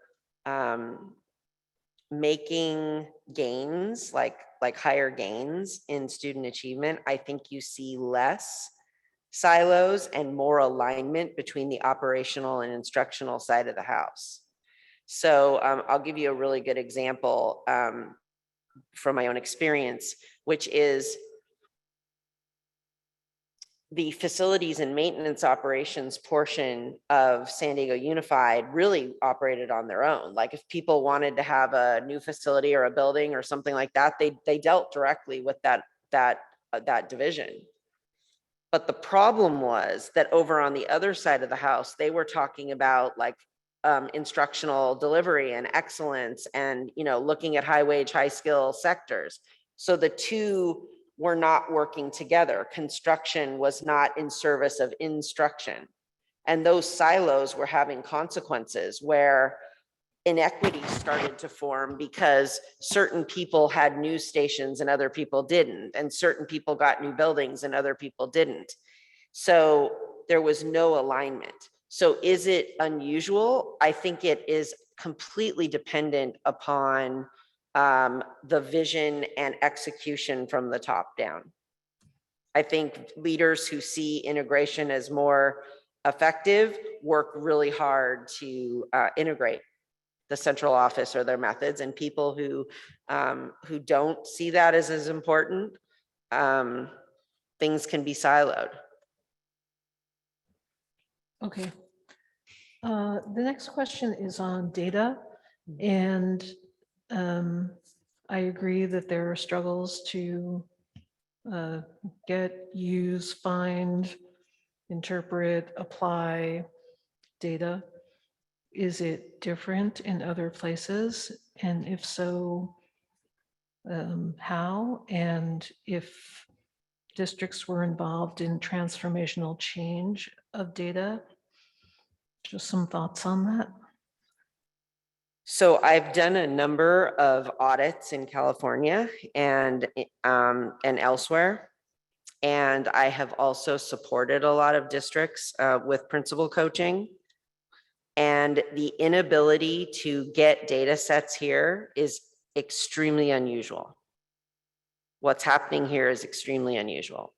making gains, like higher gains in student achievement, I think you see less silos and more alignment between the operational and instructional side of the house. So I'll give you a really good example from my own experience, which is the facilities and maintenance operations portion of San Diego Unified really operated on their own. Like if people wanted to have a new facility or a building or something like that, they dealt directly with that division. But the problem was that over on the other side of the house, they were talking about like instructional delivery and excellence and, looking at high wage, high skill sectors. So the two were not working together. Construction was not in service of instruction. And those silos were having consequences where inequities started to form because certain people had news stations and other people didn't, and certain people got new buildings and other people didn't. So there was no alignment. So is it unusual? I think it is completely dependent upon the vision and execution from the top down. I think leaders who see integration as more effective work really hard to integrate the central office or their methods, and people who don't see that as important, things can be siloed. Okay. The next question is on data, and I agree that there are struggles to get, use, find, interpret, apply data. Is it different in other places? And if so, how? And if districts were involved in transformational change of data, just some thoughts on that? So I've done a number of audits in California and elsewhere. And I have also supported a lot of districts with principal coaching. And the inability to get data sets here is extremely unusual. What's happening here is extremely unusual.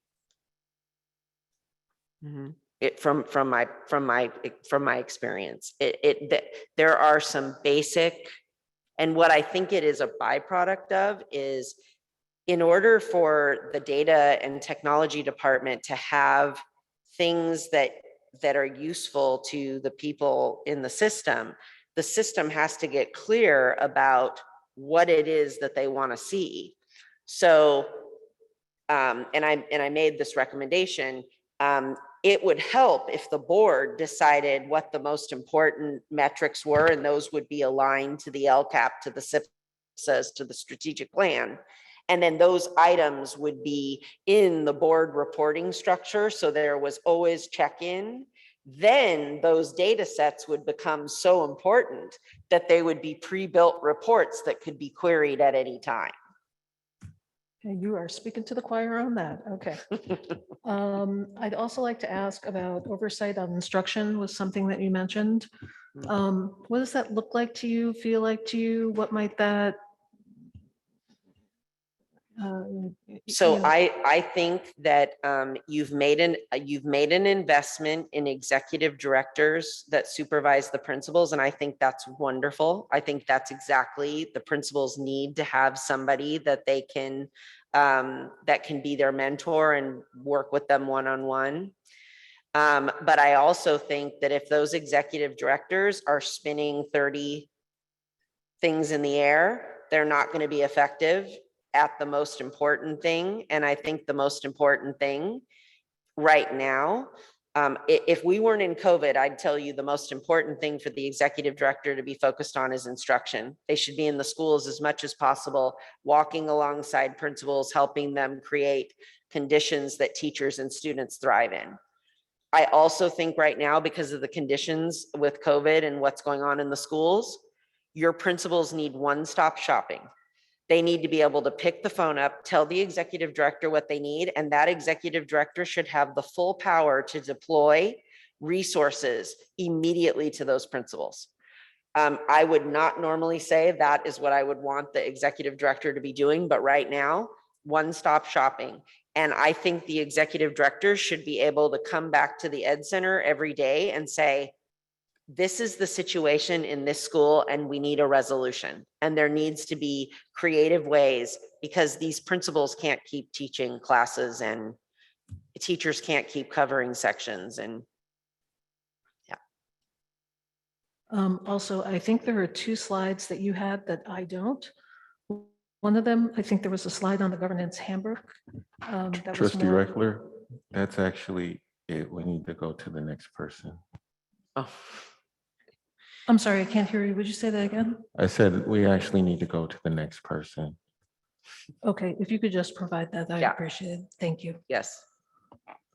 From my experience, there are some basic, and what I think it is a byproduct of is, in order for the data and technology department to have things that are useful to the people in the system has to get clear about what it is that they want to see. So, and I made this recommendation. It would help if the board decided what the most important metrics were, and those would be aligned to the LCAP, to the SIPSAs, to the strategic plan. And then those items would be in the board reporting structure, so there was always check-in. Then those data sets would become so important that they would be pre-built reports that could be queried at any time. Okay, you are speaking to the choir on that. Okay. I'd also like to ask about oversight on instruction was something that you mentioned. What does that look like to you, feel like to you? What might that So I think that you've made an investment in executive directors that supervise the principals, and I think that's wonderful. I think that's exactly, the principals need to have somebody that they can that can be their mentor and work with them one-on-one. But I also think that if those executive directors are spinning 30 things in the air, they're not going to be effective at the most important thing. And I think the most important thing right now, if we weren't in COVID, I'd tell you the most important thing for the executive director to be focused on is instruction. They should be in the schools as much as possible, walking alongside principals, helping them create conditions that teachers and students thrive in. I also think right now, because of the conditions with COVID and what's going on in the schools, your principals need one-stop shopping. They need to be able to pick the phone up, tell the executive director what they need, and that executive director should have the full power to deploy resources immediately to those principals. I would not normally say that is what I would want the executive director to be doing, but right now, one-stop shopping. And I think the executive director should be able to come back to the Ed Center every day and say, this is the situation in this school and we need a resolution. And there needs to be creative ways, because these principals can't keep teaching classes and teachers can't keep covering sections. And also, I think there are 2 slides that you had that I don't. One of them, I think there was a slide on the governance handbook. That was Trustee more. Reckler, that's actually it. We need to go to the next person. oh, I'm sorry, I can't hear you. Would you say that again? I said we actually need to go to the next person. Okay, if you could just provide that, I appreciate it. Thank you. yes.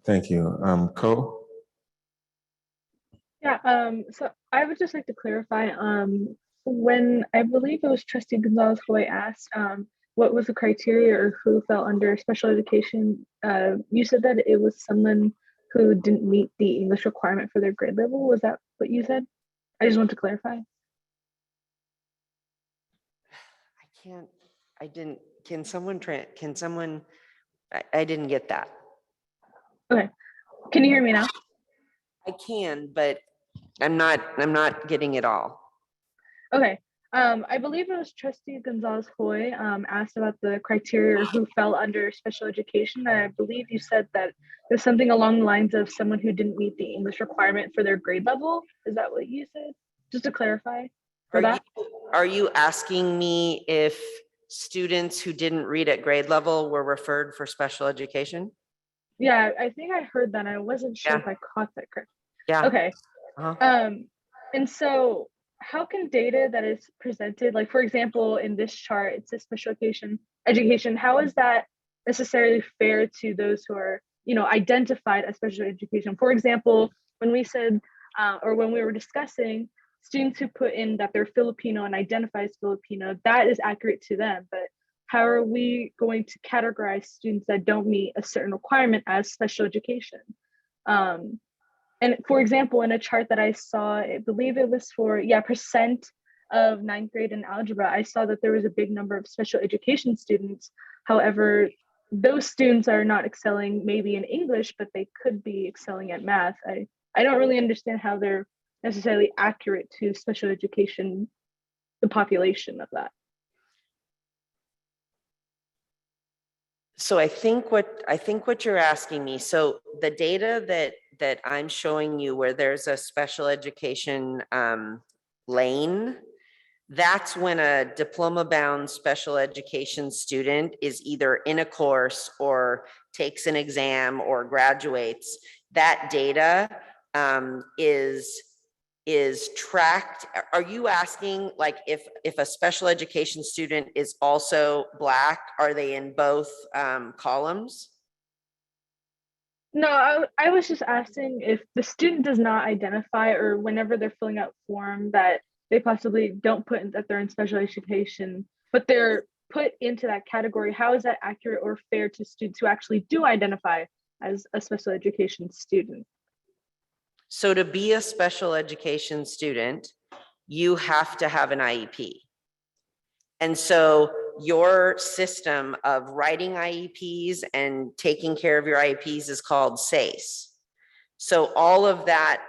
Thank you. Co? Yeah, so I would just like to clarify, when I believe it was Trustee Gonzalez who I asked, what was the criteria or who fell under special education? You said that it was someone who didn't meet the English requirement for their grade level. Was that what you said? I just want to clarify. I didn't, can someone, I didn't get that. Okay, can you hear me now? I can, but I'm not getting it all. Okay, I believe it was Trustee Gonzalez Hoy asked about the criteria or who fell under special education. I believe you said that there's something along the lines of someone who didn't meet the English requirement for their grade level. Is that what you said? Just to clarify for that. Are you asking me if students who didn't read at grade level were referred for special education? Yeah, I think I heard that. I wasn't sure if I caught that correct. Yeah. Okay. And so how can data that is presented, like for example, in this chart, it says special education, how is that necessarily fair to those who are, identified as special education? For example, when we said, or when we were discussing students who put in that they're Filipino and identify as Filipino, that is accurate to them. But how are we going to categorize students that don't meet a certain requirement as special education? And for example, in a chart that I saw, I believe it was for, percent of ninth grade in algebra, I saw that there was a big number of special education students. However, those students are not excelling maybe in English, but they could be excelling at math. I don't really understand how they're necessarily accurate to special education, the population of that. So I think what you're asking me, so the data that I'm showing you where there's a special education lane, that's when a diploma-bound special education student is either in a course or takes an exam or graduates. That data is tracked. Are you asking like if a special education student is also Black, are they in both columns? No, I was just asking if the student does not identify, or whenever they're filling out form that they possibly don't put that they're in special education, but they're put into that category, how is that accurate or fair to students who actually do identify as a special education student? So to be a special education student, you have to have an IEP. And so your system of writing IEPs and taking care of your IEPs is called SACE. So all of that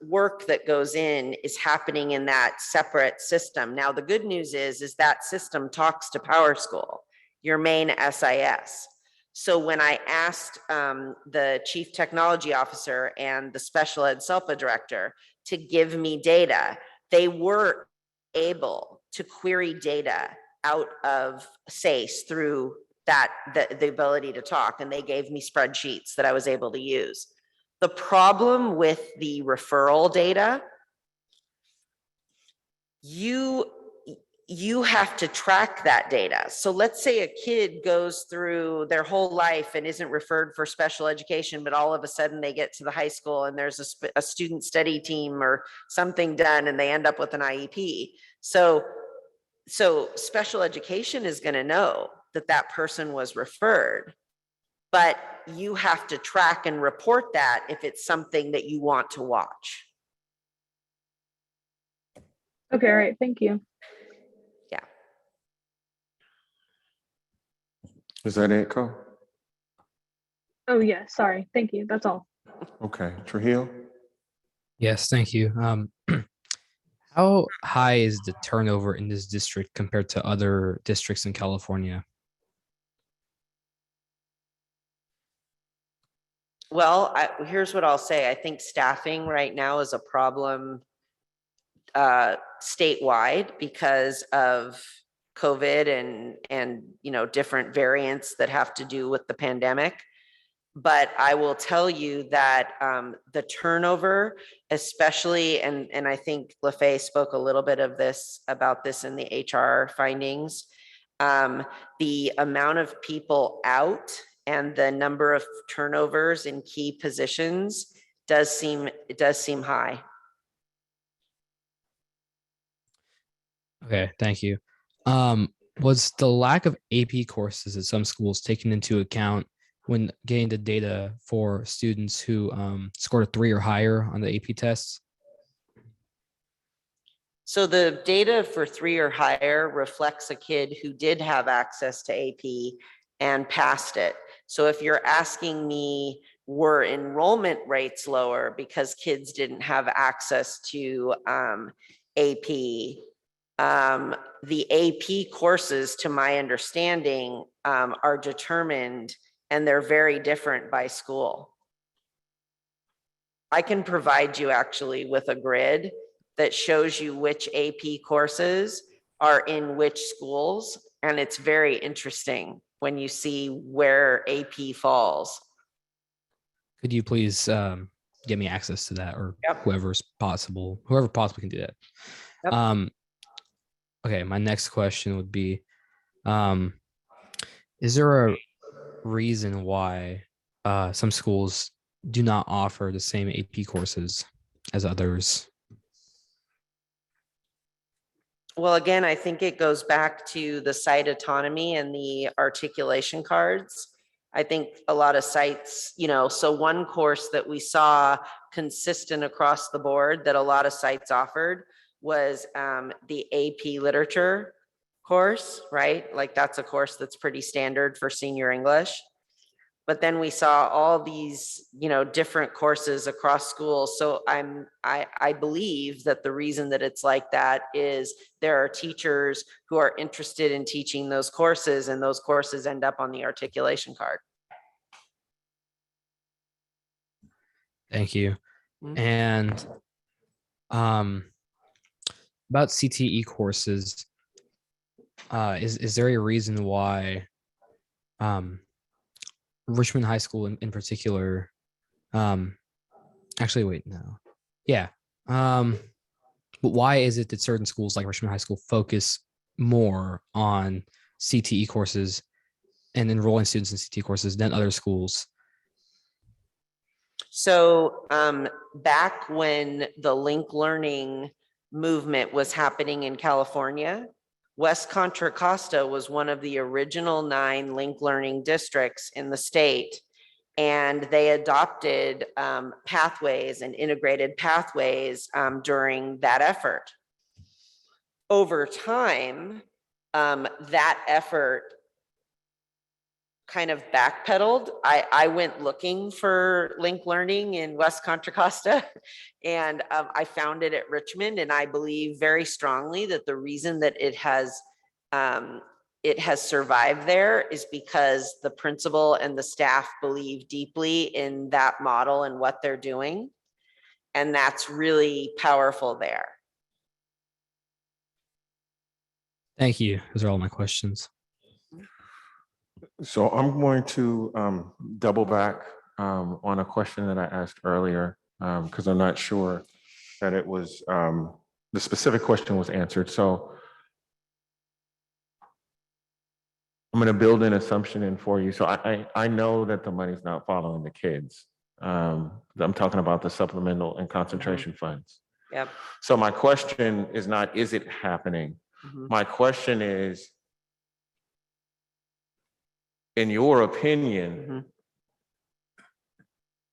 work that goes in is happening in that separate system. Now, the good news is that system talks to PowerSchool, your main SIS. So when I asked the chief technology officer and the special ed SELPA director to give me data, they were able to query data out of SACE through that, the ability to talk, and they gave me spreadsheets that I was able to use. The problem with the referral data, you have to track that data. So let's say a kid goes through their whole life and isn't referred for special education, but all of a sudden they get to the high school and there's a student study team or something done and they end up with an IEP. So special education is going to know that that person was referred, but you have to track and report that if it's something that you want to watch. Okay, all right, thank you. Yeah. Is that it, Co? Oh yeah, sorry, thank you, that's all. Okay, Trujillo? Yes, thank you. How high is the turnover in this district compared to other districts in California? Well, here's what I'll say. I think staffing right now is a problem statewide because of COVID and different variants that have to do with the pandemic. But I will tell you that the turnover, especially, and I think LaFay spoke a little bit about this in the HR findings, the amount of people out and the number of turnovers in key positions does seem high. Okay, thank you. Was the lack of AP courses at some schools taken into account when getting the data for students who scored a 3 or higher on the AP tests? So the data for 3 or higher reflects a kid who did have access to AP and passed it. So if you're asking me, were enrollment rates lower because kids didn't have access to AP? The AP courses, to my understanding, are determined and they're very different by school. I can provide you actually with a grid that shows you which AP courses are in which schools. And it's very interesting when you see where AP falls. Could you please get me access to that, or Yep. whoever possible can do that? Yep. Okay, my next question would be, is there a reason why some schools do not offer the same AP courses as others? Well, again, I think it goes back to the site autonomy and the articulation cards. I think a lot of sites, so one course that we saw consistent across the board that a lot of sites offered was the AP literature course, right? Like that's a course that's pretty standard for senior English. But then we saw all these, different courses across schools. So I believe that the reason that it's like that is there are teachers who are interested in teaching those courses, and those courses end up on the articulation card. Thank you. Mhm. And about CTE courses, is there a reason why Richmond High School in particular, actually, wait, no. Yeah. But why is it that certain schools like Richmond High School focus more on CTE courses and enrolling students in CTE courses than other schools? So back when the link learning movement was happening in California, West Contra Costa was one of the original 9 link learning districts in the state. And they adopted pathways and integrated pathways during that effort. Over time, that effort kind of backpedaled. I went looking for link learning in West Contra Costa, and I found it at Richmond. And I believe very strongly that the reason that it has survived there is because the principal and the staff believe deeply in that model and what they're doing. And that's really powerful there. Thank you. Those are all my questions. So I'm going to double back on a question that I asked earlier, because I'm not sure that it was, the specific question was answered. So I'm going to build an assumption in for you. So I know that the money's not following the kids. I'm talking about the supplemental and concentration funds. Yep. So my question is not, is it happening? My question is, in your opinion,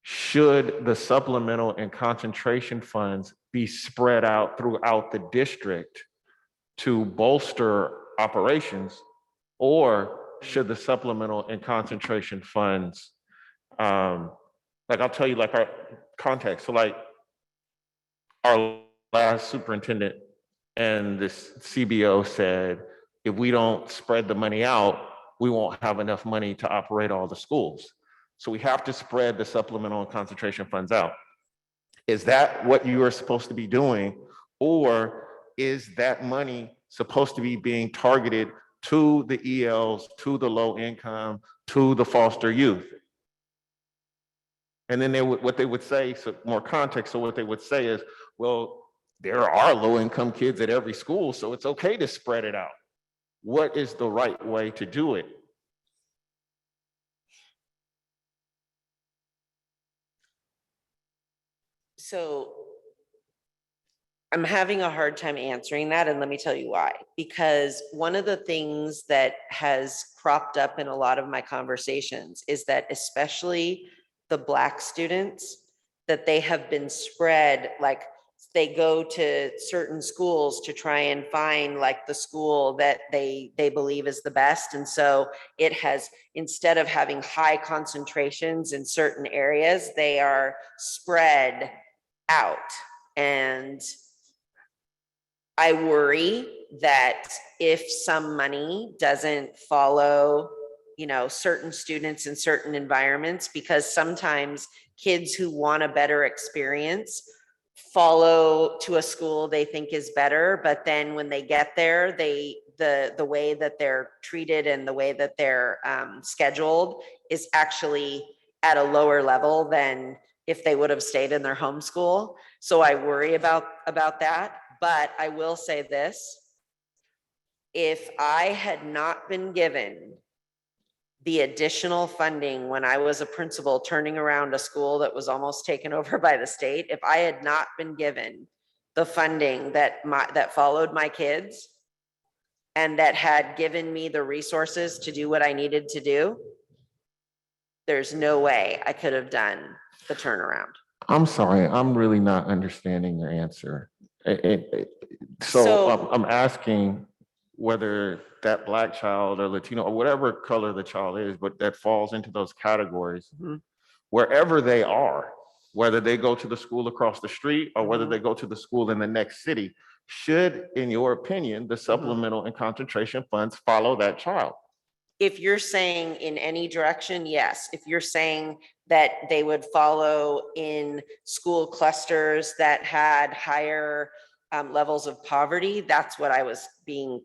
should the supplemental and concentration funds be spread out throughout the district to bolster operations, or should the supplemental and concentration funds, like I'll tell you like our context, so like our last superintendent and this CBO said, if we don't spread the money out, we won't have enough money to operate all the schools. So we have to spread the supplemental and concentration funds out. Is that what you are supposed to be doing? Or is that money supposed to be being targeted to the ELs, to the low income, to the foster youth? And then what they would say, so more context, so what they would say is, well, there are low income kids at every school, so it's okay to spread it out. What is the right way to do it? So I'm having a hard time answering that, and let me tell you why. Because one of the things that has cropped up in a lot of my conversations is that especially the Black students, that they have been spread, like they go to certain schools to try and find like the school that they believe is the best. And so it has, instead of having high concentrations in certain areas, they are spread out. And I worry that if some money doesn't follow, certain students in certain environments, because sometimes kids who want a better experience follow to a school they think is better, but then when they get there, the way that they're treated and the way that they're scheduled is actually at a lower level than if they would have stayed in their home school. So I worry about that. But I will say this: if I had not been given the additional funding when I was a principal turning around a school that was almost taken over by the state, if I had not been given the funding that followed my kids and that had given me the resources to do what I needed to do, there's no way I could have done the turnaround. I'm sorry, I'm really not understanding your answer. So I'm asking whether that Black child or Latino or whatever color the child is, but that falls into those categories, wherever they are, whether they go to the school across the street or whether they go to the school in the next city, should, in your opinion, the supplemental and concentration funds follow that child? If you're saying in any direction, yes. If you're saying that they would follow in school clusters that had higher levels of poverty, that's what I was being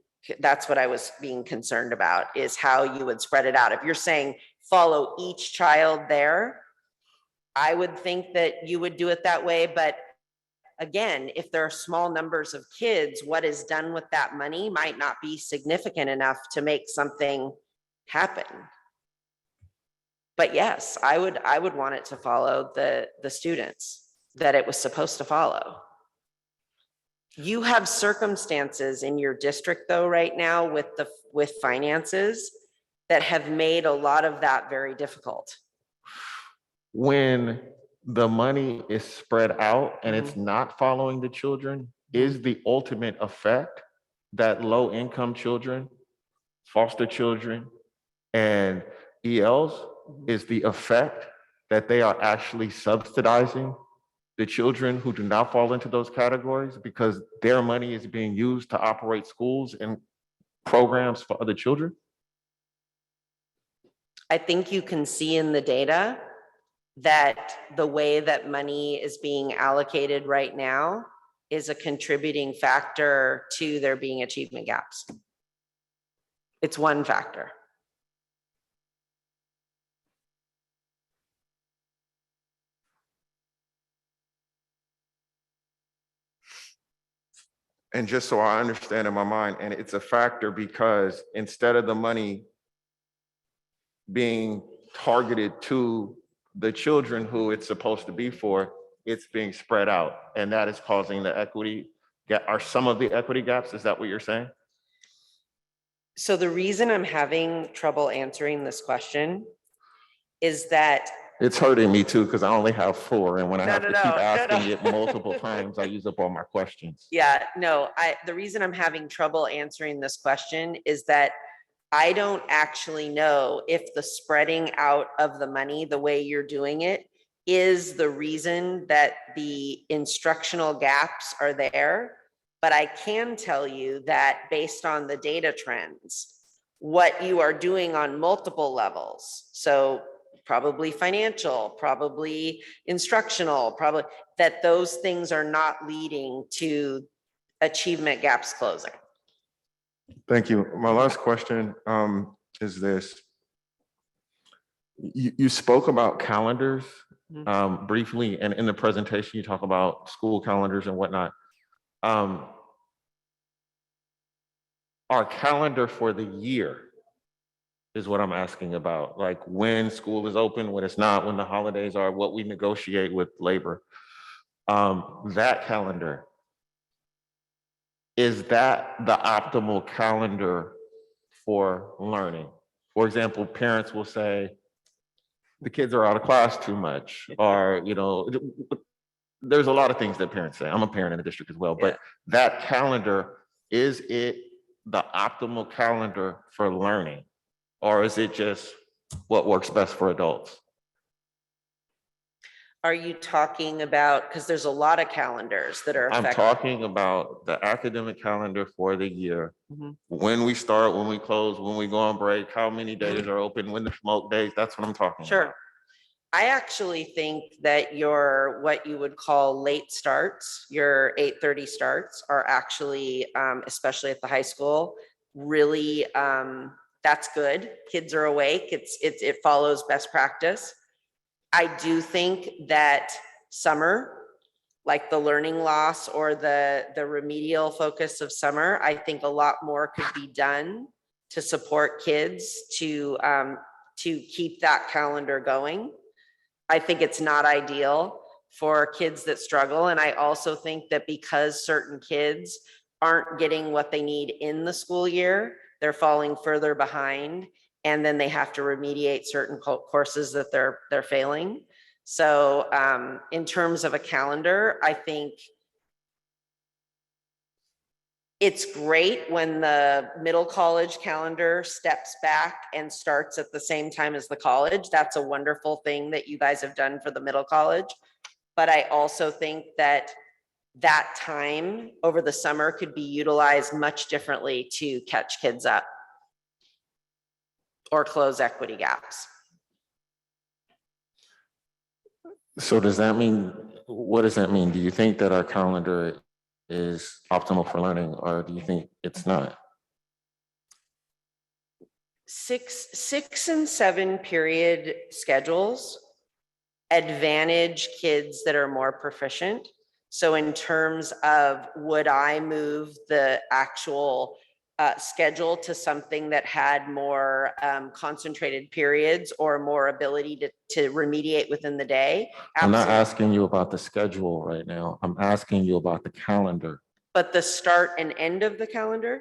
concerned about, is how you would spread it out. If you're saying follow each child there, I would think that you would do it that way. But again, if there are small numbers of kids, what is done with that money might not be significant enough to make something happen. But yes, I would want it to follow the students that it was supposed to follow. You have circumstances in your district though right now with finances that have made a lot of that very difficult. When the money is spread out and it's not following the children, is the ultimate effect that low-income children, foster children, and ELs, is the effect that they are actually subsidizing the children who do not fall into those categories because their money is being used to operate schools and programs for other children? I think you can see in the data that the way that money is being allocated right now is a contributing factor to there being achievement gaps. It's one factor. And just so I understand in my mind, and it's a factor because instead of the money being targeted to the children who it's supposed to be for, it's being spread out. And that is causing the equity gap. Are some of the equity gaps? Is that what you're saying? So the reason I'm having trouble answering this question is that it's hurting me too, because I only have 4. And when I have to keep asking it multiple times, I use up all my questions. Yeah, no, the reason I'm having trouble answering this question is that I don't actually know if the spreading out of the money, the way you're doing it, is the reason that the instructional gaps are there. But I can tell you that based on the data trends, what you are doing on multiple levels, so probably financial, probably instructional, probably that those things are not leading to achievement gaps closing. Thank you. My last question is this. You spoke about calendars briefly, and in the presentation, you talk about school calendars and whatnot. Our calendar for the year is what I'm asking about, like when school is open, when it's not, when the holidays are, what we negotiate with labor. That calendar, is that the optimal calendar for learning? For example, parents will say, the kids are out of class too much, or, there's a lot of things that parents say. I'm a parent in the district as well, but that calendar, is it the optimal calendar for learning? Or is it just what works best for adults? Are you talking about, because there's a lot of calendars that are I'm affected. talking about the academic calendar for the year. Mhm. When we start, when we close, when we go on break, how many days are open, when the smoke days, that's what I'm talking about. Sure. I actually think that your, what you would call late starts, your 8:30 starts are actually, especially at the high school, really, that's good. Kids are awake. It follows best practice. I do think that summer, like the learning loss or the remedial focus of summer, I think a lot more could be done to support kids to keep that calendar going. I think it's not ideal for kids that struggle. And I also think that because certain kids aren't getting what they need in the school year, they're falling further behind, and then they have to remediate certain courses that they're failing. So in terms of a calendar, I think it's great when the middle college calendar steps back and starts at the same time as the college. That's a wonderful thing that you guys have done for the middle college. But I also think that that time over the summer could be utilized much differently to catch kids up or close equity gaps. So does that mean, what does that mean? Do you think that our calendar is optimal for learning, or do you think it's not? 6 and 7 period schedules advantage kids that are more proficient. So in terms of, would I move the actual schedule to something that had more concentrated periods or more ability to remediate within the day? I'm not asking you about the schedule right now. I'm asking you about the calendar. But the start and end of the calendar?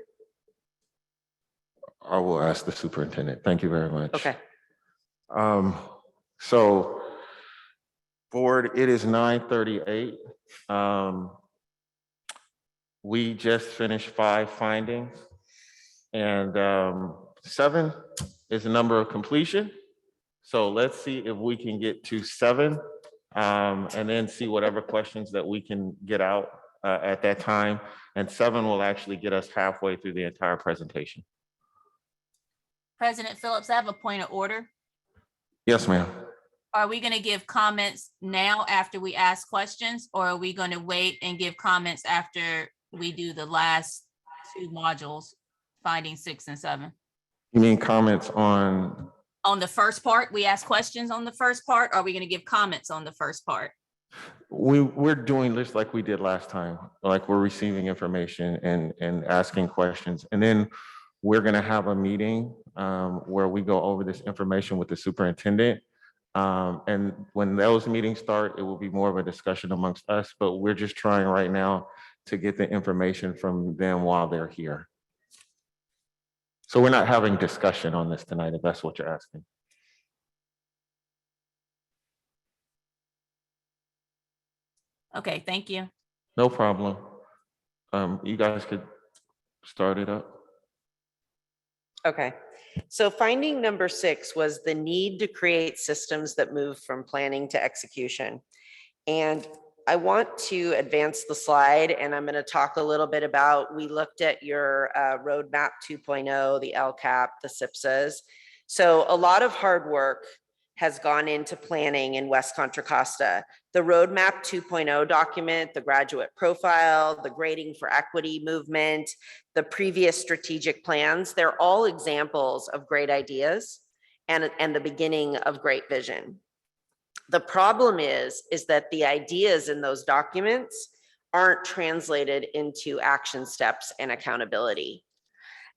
I will ask the superintendent. Thank you very much. Okay. So board, it is 9:38. We just finished 5 findings, and 7 is the number of completion. So let's see if we can get to 7, and then see whatever questions that we can get out at that time. And 7 will actually get us halfway through the entire presentation. President Phillips, I have a point of order. Yes, ma'am. Are we going to give comments now after we ask questions, or are we going to wait and give comments after we do the last 2 modules, finding 6 and 7? You mean comments on? On the first part, we ask questions on the first part. Or are we going to give comments on the first part? We're doing this like we did last time, like we're receiving information and asking questions. And then we're going to have a meeting where we go over this information with the superintendent. And when those meetings start, it will be more of a discussion amongst us, but we're just trying right now to get the information from them while they're here. So we're not having discussion on this tonight, if that's what you're asking. Okay, thank you. No problem. You guys could start it up. Okay, so finding number 6 was the need to create systems that move from planning to execution. And I want to advance the slide, and I'm going to talk a little bit about, we looked at your roadmap 2.0, the LCAP, the SIPSAs. So a lot of hard work has gone into planning in West Contra Costa. The roadmap 2.0 document, the graduate profile, the grading for equity movement, the previous strategic plans, they're all examples of great ideas and the beginning of great vision. The problem is that the ideas in those documents aren't translated into action steps and accountability.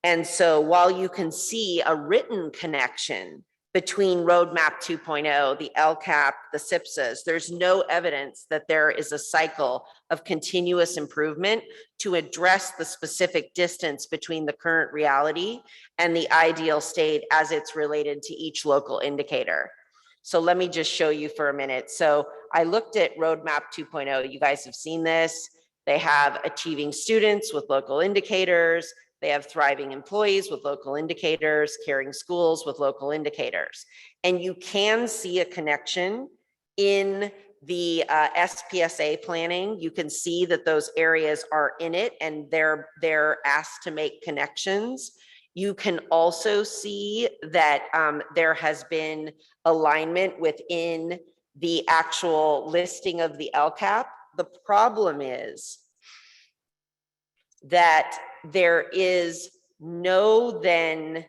And so while you can see a written connection between Roadmap 2.0, the LCAP, the SIPSAs. There's no evidence that there is a cycle of continuous improvement to address the specific distance between the current reality and the ideal state as it's related to each local indicator. So let me just show you for a minute. So I looked at Roadmap 2.0. You guys have seen this. They have achieving students with local indicators. They have thriving employees with local indicators, caring schools with local indicators. And you can see a connection in the SPSA planning. You can see that those areas are in it and they're asked to make connections. You can also see that there has been alignment within the actual listing of the LCAP. The problem is that there is no then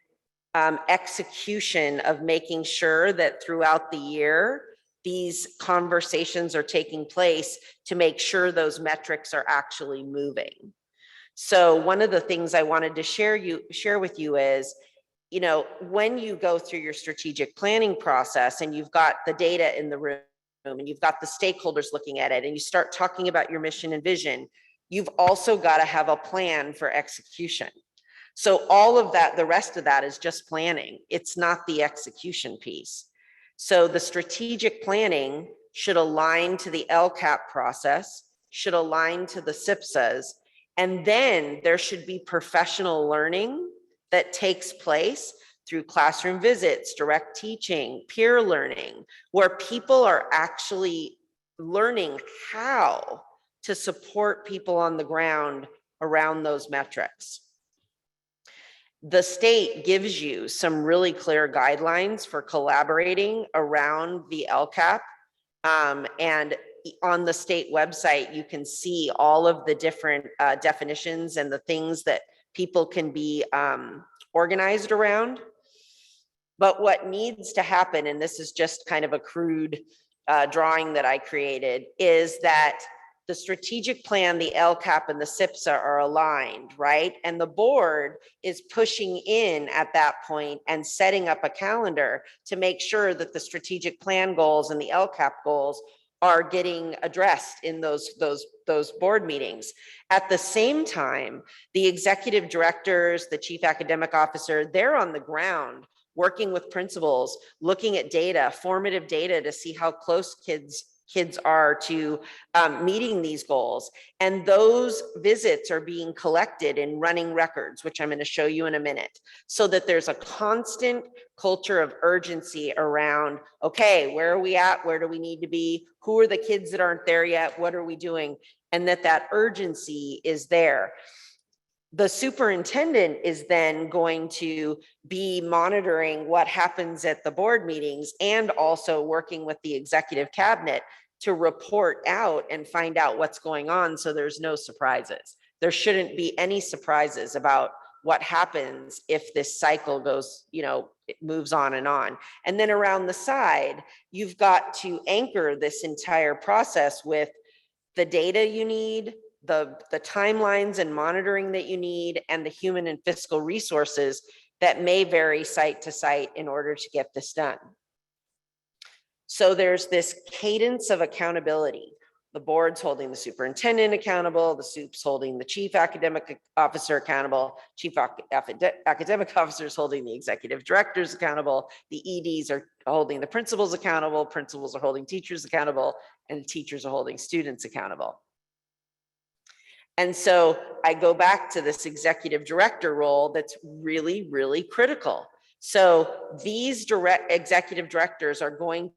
execution of making sure that throughout the year, these conversations are taking place to make sure those metrics are actually moving. So one of the things I wanted to share with you is, you know, when you go through your strategic planning process and you've got the data in the room and you've got the stakeholders looking at it and you start talking about your mission and vision, you've also got to have a plan for execution. So all of that, the rest of that is just planning. It's not the execution piece. So the strategic planning should align to the LCAP process, should align to the SIPSAs, and then there should be professional learning that takes place through classroom visits, direct teaching, peer learning, where people are actually learning how to support people on the ground around those metrics. The state gives you some really clear guidelines for collaborating around the LCAP. And on the state website, you can see all of the different definitions and the things that people can be organized around. But what needs to happen, and this is just kind of a crude drawing that I created, is that the strategic plan, the LCAP and the SIPSA are aligned, right? And the board is pushing in at that point and setting up a calendar to make sure that the strategic plan goals and the LCAP goals are getting addressed in those board meetings. At the same time, the executive directors, the chief academic officer, they're on the ground working with principals, looking at data, formative data to see how close kids are to meeting these goals. And those visits are being collected in running records, which I'm going to show you in a minute, so that there's a constant culture of urgency around, okay, where are we at? Where do we need to be? Who are the kids that aren't there yet? What are we doing? And that urgency is there. The superintendent is then going to be monitoring what happens at the board meetings and also working with the executive cabinet to report out and find out what's going on, so there's no surprises. There shouldn't be any surprises about what happens if this cycle goes, you know, it moves on and on. And then around the side, you've got to anchor this entire process with the data you need, the timelines and monitoring that you need, and the human and fiscal resources that may vary site to site in order to get this done. So there's this cadence of accountability. The board's holding the superintendent accountable, the SUP's holding the chief academic officer accountable, chief academic officers holding the executive directors accountable, the EDs are holding the principals accountable, principals are holding teachers accountable, and teachers are holding students accountable. And so I go back to this executive director role that's really, really critical. So these executive directors are going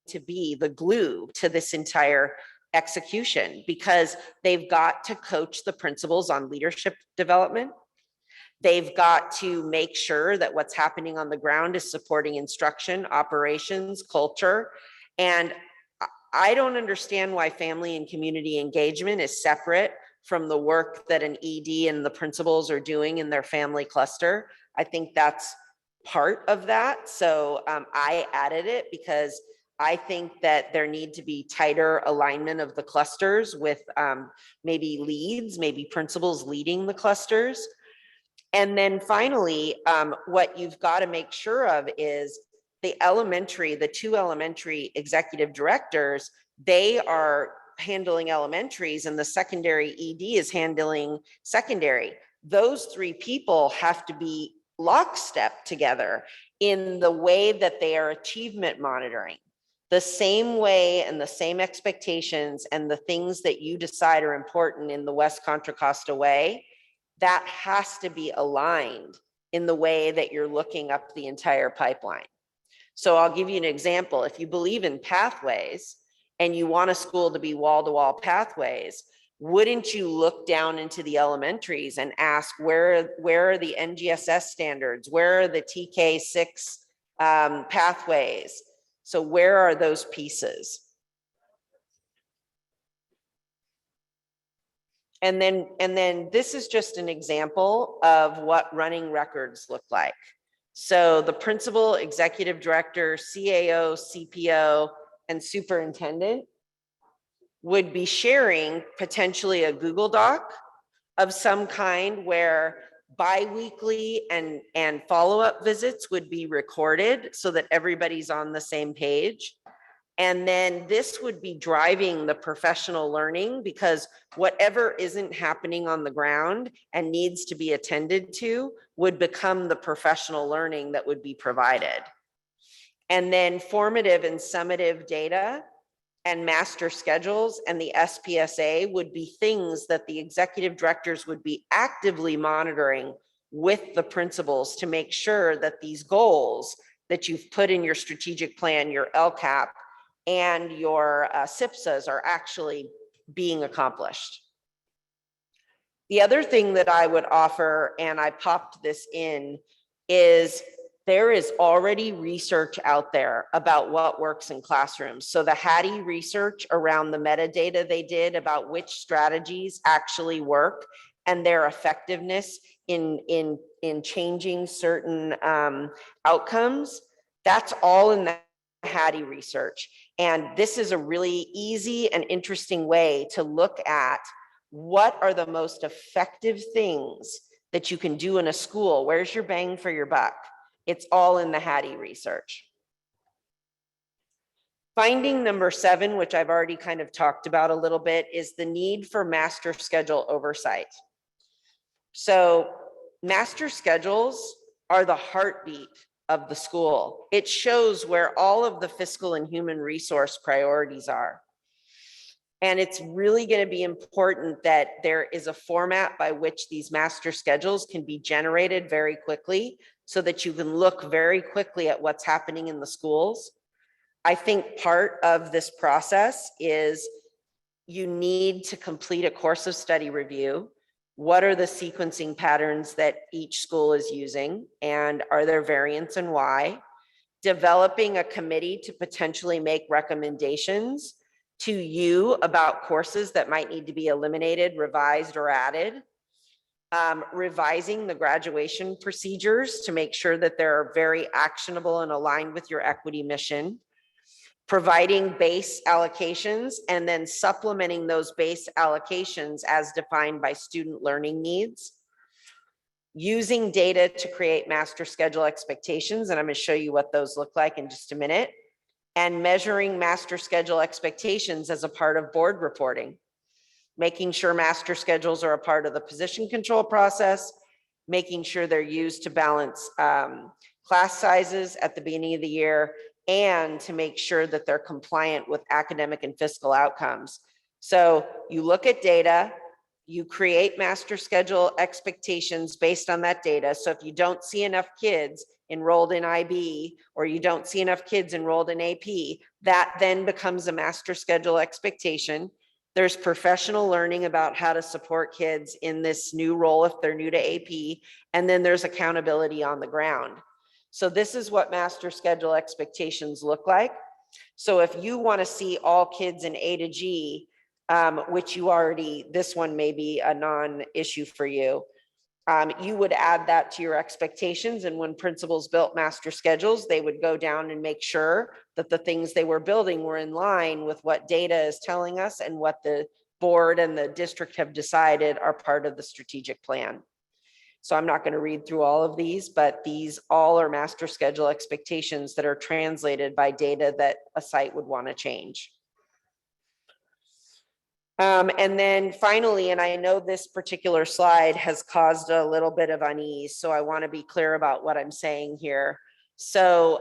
to be the glue to this entire execution, because they've got to coach the principals on leadership development. They've got to make sure that what's happening on the ground is supporting instruction, operations, culture. And I don't understand why family and community engagement is separate from the work that an ED and the principals are doing in their family cluster. I think that's part of that. So I added it because I think that there need to be tighter alignment of the clusters with maybe leads, maybe principals leading the clusters. And then finally, what you've got to make sure of is the two elementary executive directors, they are handling elementaries and the secondary ED is handling secondary. Those three people have to be lockstep together in the way that they are achievement monitoring. The same way and the same expectations and the things that you decide are important in the West Contra Costa way, that has to be aligned in the way that you're looking up the entire pipeline. So I'll give you an example. If you believe in pathways and you want a school to be wall-to-wall pathways, wouldn't you look down into the elementaries and ask where are the NGSS standards? Where are the TK6 pathways? So where are those pieces? And then this is just an example of what running records look like. So the principal, executive director, CAO, CPO, and superintendent would be sharing potentially a Google Doc of some kind where bi-weekly and follow-up visits would be recorded so that everybody's on the same page. And then this would be driving the professional learning, because whatever isn't happening on the ground and needs to be attended to would become the professional learning that would be provided. And then formative and summative data and master schedules and the SPSA would be things that the executive directors would be actively monitoring with the principals to make sure that these goals that you've put in your strategic plan, your LCAP, and your SIPSAs are actually being accomplished. The other thing that I would offer, and I popped this in, is there is already research out there about what works in classrooms. So the Hattie research around the metadata they did about which strategies actually work and their effectiveness in changing certain outcomes, that's all in the Hattie research. And this is a really easy and interesting way to look at what are the most effective things that you can do in a school. Where's your bang for your buck? It's all in the Hattie research. Finding number 7, which I've already kind of talked about a little bit, is the need for master schedule oversight. So master schedules are the heartbeat of the school. It shows where all of the fiscal and human resource priorities are. And it's really going to be important that there is a format by which these master schedules can be generated very quickly so that you can look very quickly at what's happening in the schools. I think part of this process is you need to complete a course of study review. What are the sequencing patterns that each school is using, and are there variants and why? Developing a committee to potentially make recommendations to you about courses that might need to be eliminated, revised, or added. Revising the graduation procedures to make sure that they're very actionable and aligned with your equity mission. Providing base allocations and then supplementing those base allocations as defined by student learning needs. Using data to create master schedule expectations, and I'm going to show you what those look like in just a minute. And measuring master schedule expectations as a part of board reporting. Making sure master schedules are a part of the position control process. Making sure they're used to balance class sizes at the beginning of the year, and to make sure that they're compliant with academic and fiscal outcomes. So you look at data, you create master schedule expectations based on that data. So if you don't see enough kids enrolled in IB, or you don't see enough kids enrolled in AP, that then becomes a master schedule expectation. There's professional learning about how to support kids in this new role if they're new to AP, and then there's accountability on the ground. So this is what master schedule expectations look like. So if you want to see all kids in A to G, which you already, this one may be a non-issue for you, you would add that to your expectations. And when principals built master schedules, they would go down and make sure that the things they were building were in line with what data is telling us and what the board and the district have decided are part of the strategic plan. So I'm not going to read through all of these, but these all are master schedule expectations that are translated by data that a site would want to change. And then finally, and I know this particular slide has caused a little bit of unease, so I want to be clear about what I'm saying here. So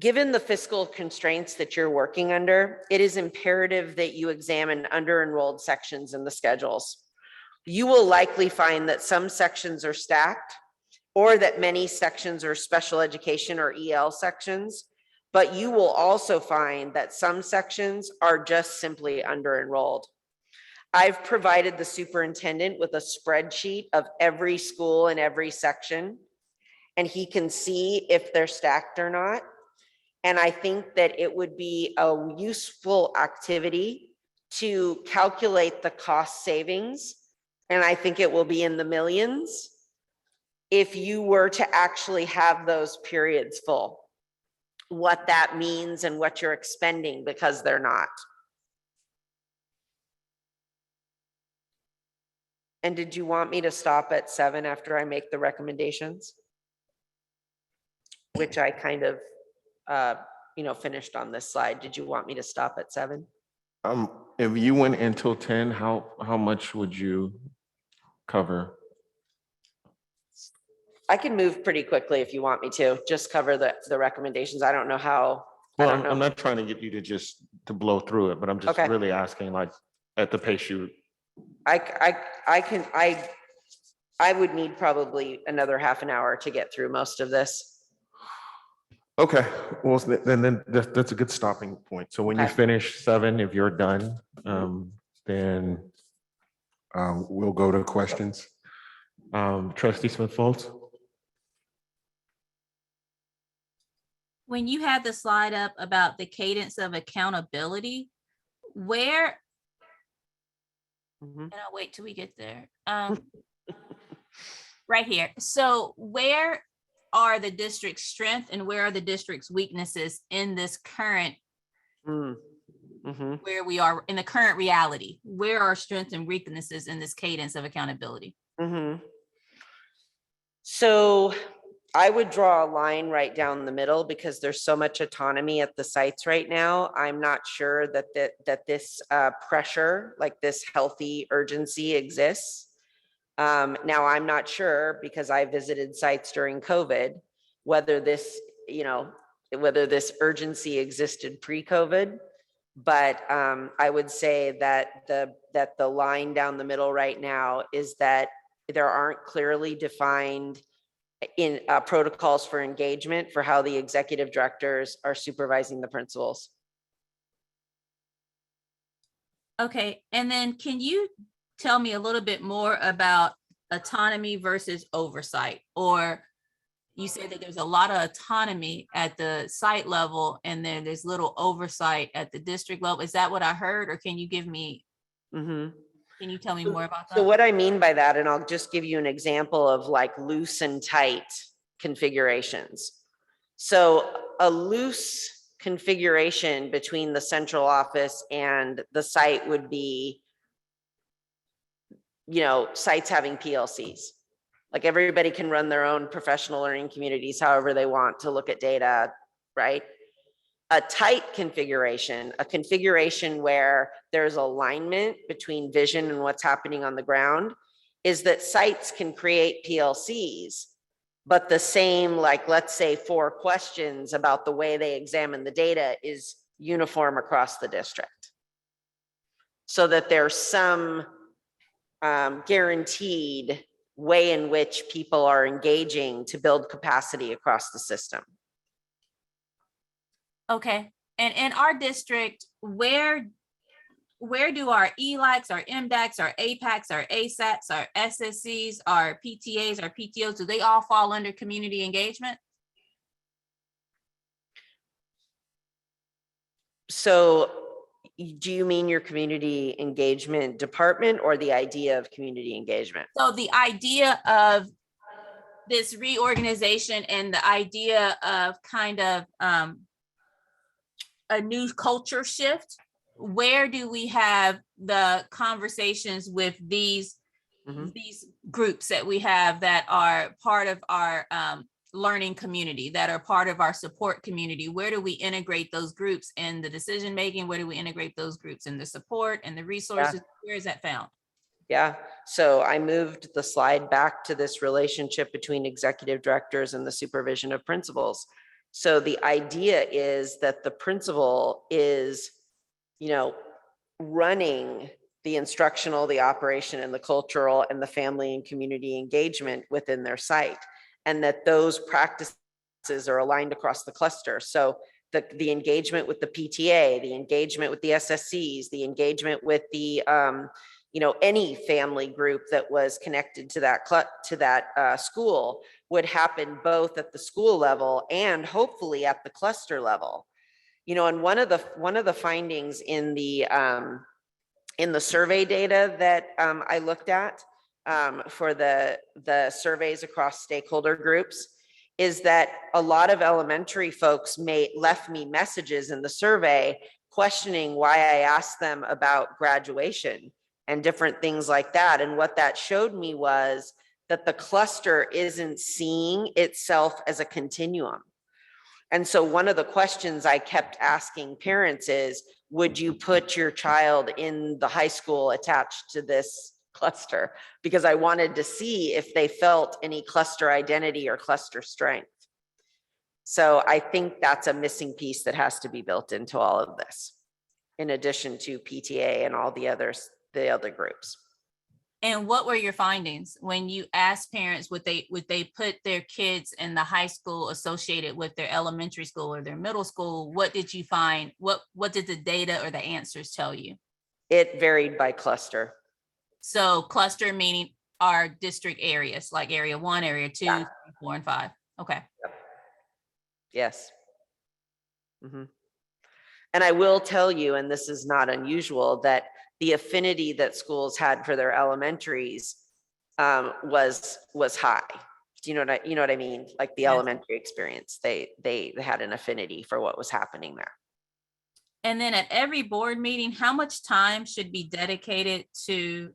given the fiscal constraints that you're working under, it is imperative that you examine under-enrolled sections in the schedules. You will likely find that some sections are stacked or that many sections are special education or EL sections, but you will also find that some sections are just simply under-enrolled. I've provided the superintendent with a spreadsheet of every school and every section, and he can see if they're stacked or not. And I think that it would be a useful activity to calculate the cost savings, and I think it will be in the millions, if you were to actually have those periods full. What that means and what you're expending because they're not. And did you want me to stop at 7 after I make the recommendations? Which I kind of, finished on this slide. Did you want me to stop at 7? If you went until 10, how much would you cover? I can move pretty quickly if you want me to, just cover the recommendations. I don't know how. Well, I'm not trying to get you to just to blow through it, but I'm just Okay. really asking, like, at the pace you. I would need probably another half an hour to get through most of this. Okay, well, then that's a good stopping point. So when you Okay. finish 7, if you're done, then we'll go to questions. Trustee Smith-Foltz? When you had the slide up about the cadence of accountability, where, and I'll wait till we get there. Right here. So where are the district's strength and where are the district's weaknesses in this current, where we are in the current reality? Where are strengths and weaknesses in this cadence of accountability? So I would draw a line right down the middle because there's so much autonomy at the sites right now. I'm not sure that this pressure, like this healthy urgency, exists. Now I'm not sure because I visited sites during COVID, whether this urgency existed pre-COVID. But I would say that the line down the middle right now is that there aren't clearly defined in protocols for engagement for how the executive directors are supervising the principals. Okay, and then can you tell me a little bit more about autonomy versus oversight? Or you say that there's a lot of autonomy at the site level and then there's little oversight at the district level. Is that what I heard? Or can you give me, can you tell me more about that? So what I mean by that, and I'll just give you an example of like loose and tight configurations. So a loose configuration between the central office and the site would be, sites having PLCs. Like everybody can run their own professional learning communities however they want to look at data, right? A tight configuration, a configuration where there's alignment between vision and what's happening on the ground, is that sites can create PLCs, but the same, like, let's say 4 questions about the way they examine the data is uniform across the district. So that there's some guaranteed way in which people are engaging to build capacity across the system. Okay, and in our district, where do our ELACs, our MDACs, our APACs, our ASATs, our SSCs, our PTAs, our PTOs, do they all fall under community engagement? So do you mean your community engagement department or the idea of community engagement? So the idea of this reorganization and the idea of kind of a new culture shift, where do we have the conversations with these these groups that we have that are part of our learning community, that are part of our support community, where do we integrate those groups in the decision making? Where do we integrate those groups in the support and the resources? Where is that found? Yeah, so I moved the slide back to this relationship between executive directors and the supervision of principals. So the idea is that the principal is, running the instructional, the operation, and the cultural, and the family and community engagement within their site, and that those practices are aligned across the cluster. So the engagement with the PTA, the engagement with the SSCs, the engagement with the any family group that was connected to that school would happen both at the school level and hopefully at the cluster level. And one of the findings in the survey data that I looked at for the surveys across stakeholder groups is that a lot of elementary folks left me messages in the survey questioning why I asked them about graduation and different things like that. And what that showed me was that the cluster isn't seeing itself as a continuum. And so one of the questions I kept asking parents is, would you put your child in the high school attached to this cluster? Because I wanted to see if they felt any cluster identity or cluster strength. So I think that's a missing piece that has to be built into all of this, in addition to PTA and all the other groups. And what were your findings when you asked parents, would they put their kids in the high school associated with their elementary school or their middle school? What did you find? What did the data or the answers tell you? It varied by cluster. So cluster meaning our district areas, like area 1, area 2, 3, 4, and 5. Okay. Yep. Yes. Mm-hmm. And I will tell you, and this is not unusual, that the affinity that schools had for their elementaries was high. Do you know what I mean? Like the elementary experience, they had an affinity for what was happening there. And then at every board meeting, how much time should be dedicated to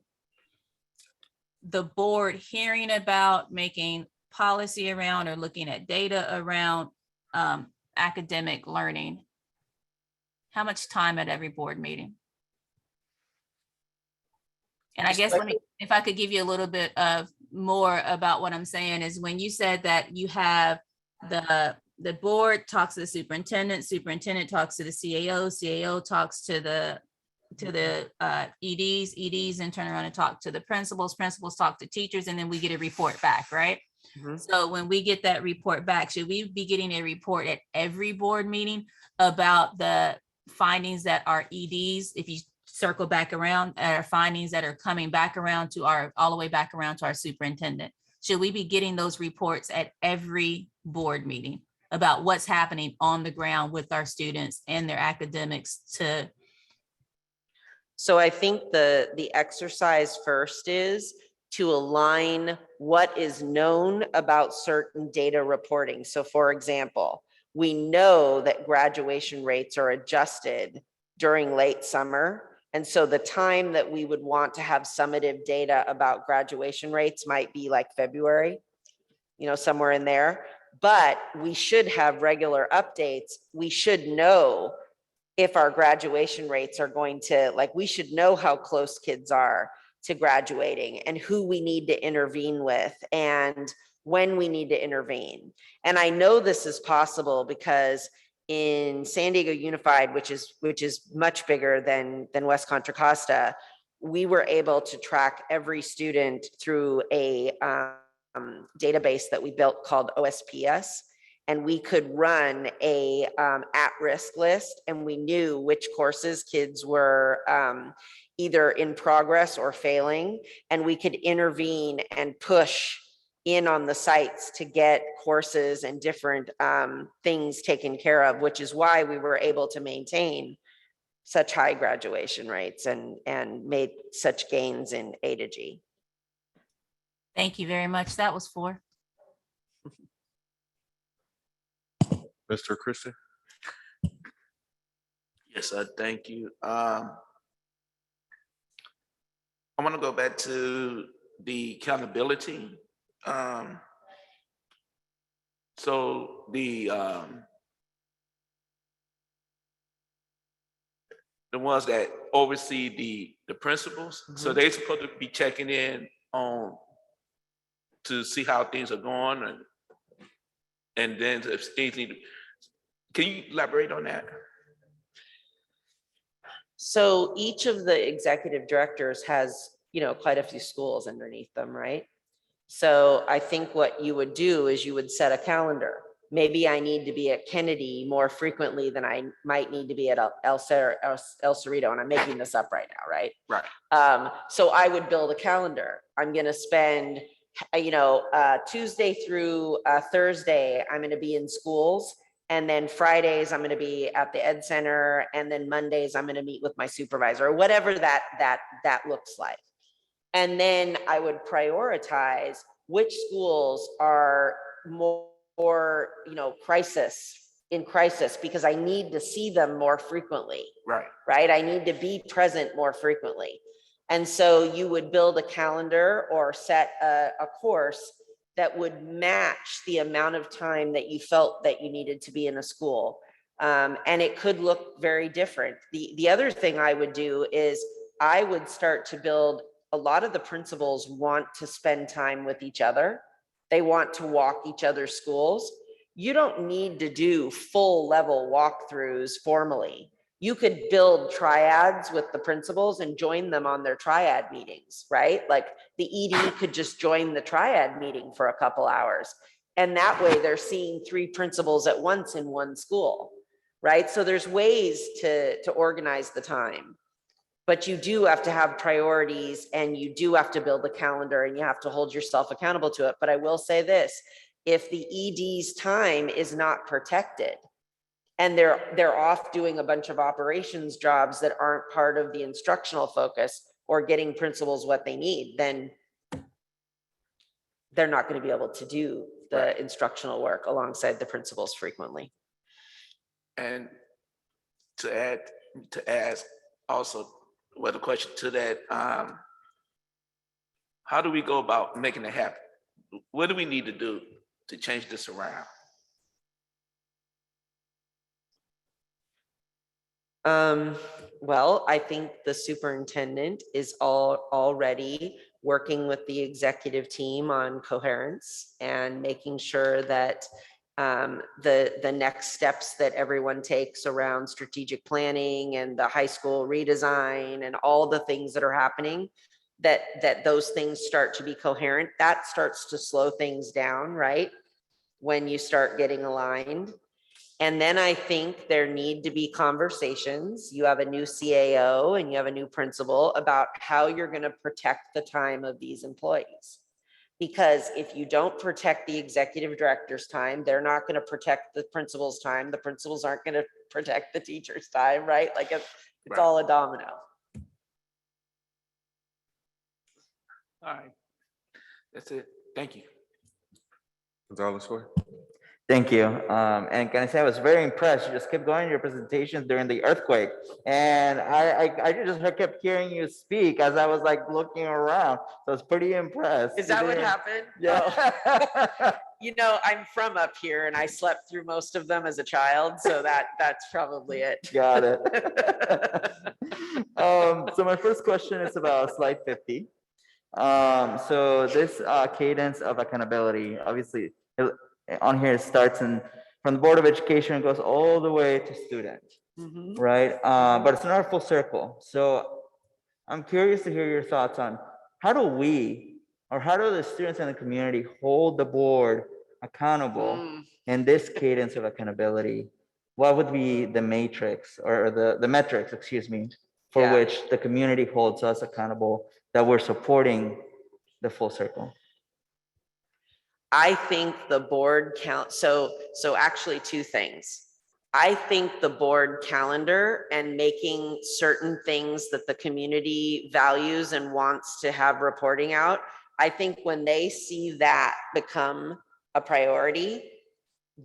the board hearing about, making policy around, or looking at data around academic learning? How much time at every board meeting? And I guess if I could give you a little bit of more about what I'm saying is, when you said that you have the board talks to the superintendent talks to the CAO talks to the EDs and turn around and talk to the principals talk to teachers, and then we get a report back, right? Mm-hmm. So when we get that report back, should we be getting a report at every board meeting about the findings that our EDs, if you circle back around, our findings that are coming back around to all the way back around to our superintendent? Should we be getting those reports at every board meeting about what's happening on the ground with our students and their academics? So I think the exercise first is to align what is known about certain data reporting. So for example, we know that graduation rates are adjusted during late summer. And so the time that we would want to have summative data about graduation rates might be like February, somewhere in there. But we should have regular updates. We should know if our graduation rates are going to, we should know how close kids are to graduating and who we need to intervene with and when we need to intervene. And I know this is possible because in San Diego Unified, which is much bigger than West Contra Costa, we were able to track every student through a database that we built called OSPS, and we could run a at-risk list, and we knew which courses kids were either in progress or failing, and we could intervene and push in on the sites to get courses and different things taken care of, which is why we were able to maintain such high graduation rates and made such gains in A to G. Thank you very much. That was 4. Mr. Christie? Yes, thank you. I want to go back to the accountability. So the ones that oversee the principals, so they're supposed to be checking in on to see how things are going, and then if things need to, can you elaborate on that? So each of the executive directors has, quite a few schools underneath them, right? So I think what you would do is you would set a calendar. Maybe I need to be at Kennedy more frequently than I might need to be at El Cerrito, and I'm making this up right now, right? Right. So I would build a calendar. I'm going to spend, Tuesday through Thursday, I'm going to be in schools. And then Fridays, I'm going to be at the Ed Center. And then Mondays, I'm going to meet with my supervisor, or whatever that looks like. And then I would prioritize which schools are more, in crisis, because I need to see them more frequently. Right. I need to be present more frequently. And so you would build a calendar or set a course that would match the amount of time that you felt that you needed to be in a school. And it could look very different. The other thing I would do is I would start to build, a lot of the principals want to spend time with each other. They want to walk each other's schools. You don't need to do full level walkthroughs formally. You could build triads with the principals and join them on their triad meetings, right? Like the ED could just join the triad meeting for a couple hours. And that way they're seeing 3 principals at once in one school, right? So there's ways to organize the time. But you do have to have priorities, and you do have to build a calendar, and you have to hold yourself accountable to it. But I will say this, if the ED's time is not protected and they're off doing a bunch of operations jobs that aren't part of the instructional focus or getting principals what they need, then they're not going to be able to do the instructional work alongside the principals frequently. And to ask also, well, the question to that, how do we go about making it happen? What do we need to do to change this around? Well, I think the superintendent is already working with the executive team on coherence and making sure that the next steps that everyone takes around strategic planning and the high school redesign and all the things that are happening, that those things start to be coherent. That starts to slow things down, right? When you start getting aligned. And then I think there need to be conversations. You have a new CAO and you have a new principal about how you're going to protect the time of these employees. Because if you don't protect the executive director's time, they're not going to protect the principal's time. The principals aren't going to protect the teacher's time, right? Like it's all a domino. All right, that's it. Thank you. Gonzalez Sway. Thank you. And can I say I was very impressed. You just kept going in your presentations during the earthquake. And I just kept hearing you speak as I was like looking around. So I was pretty impressed. Is that what happened? Yeah. Oh. I'm from up here and I slept through most of them as a child. So that's probably it. Got it. So my first question is about slide 50. So this cadence of accountability, obviously, on here it starts from the Board of Education, it goes all the way to student, right? But it's not a full circle. So I'm curious to hear your thoughts on how do the students in the community hold the board accountable in this cadence of accountability? What would be the matrix or the metrics, excuse me, for which the community holds us accountable that we're supporting the full circle? I think the board count, so actually 2 things. I think the board calendar and making certain things that the community values and wants to have reporting out, I think when they see that become a priority,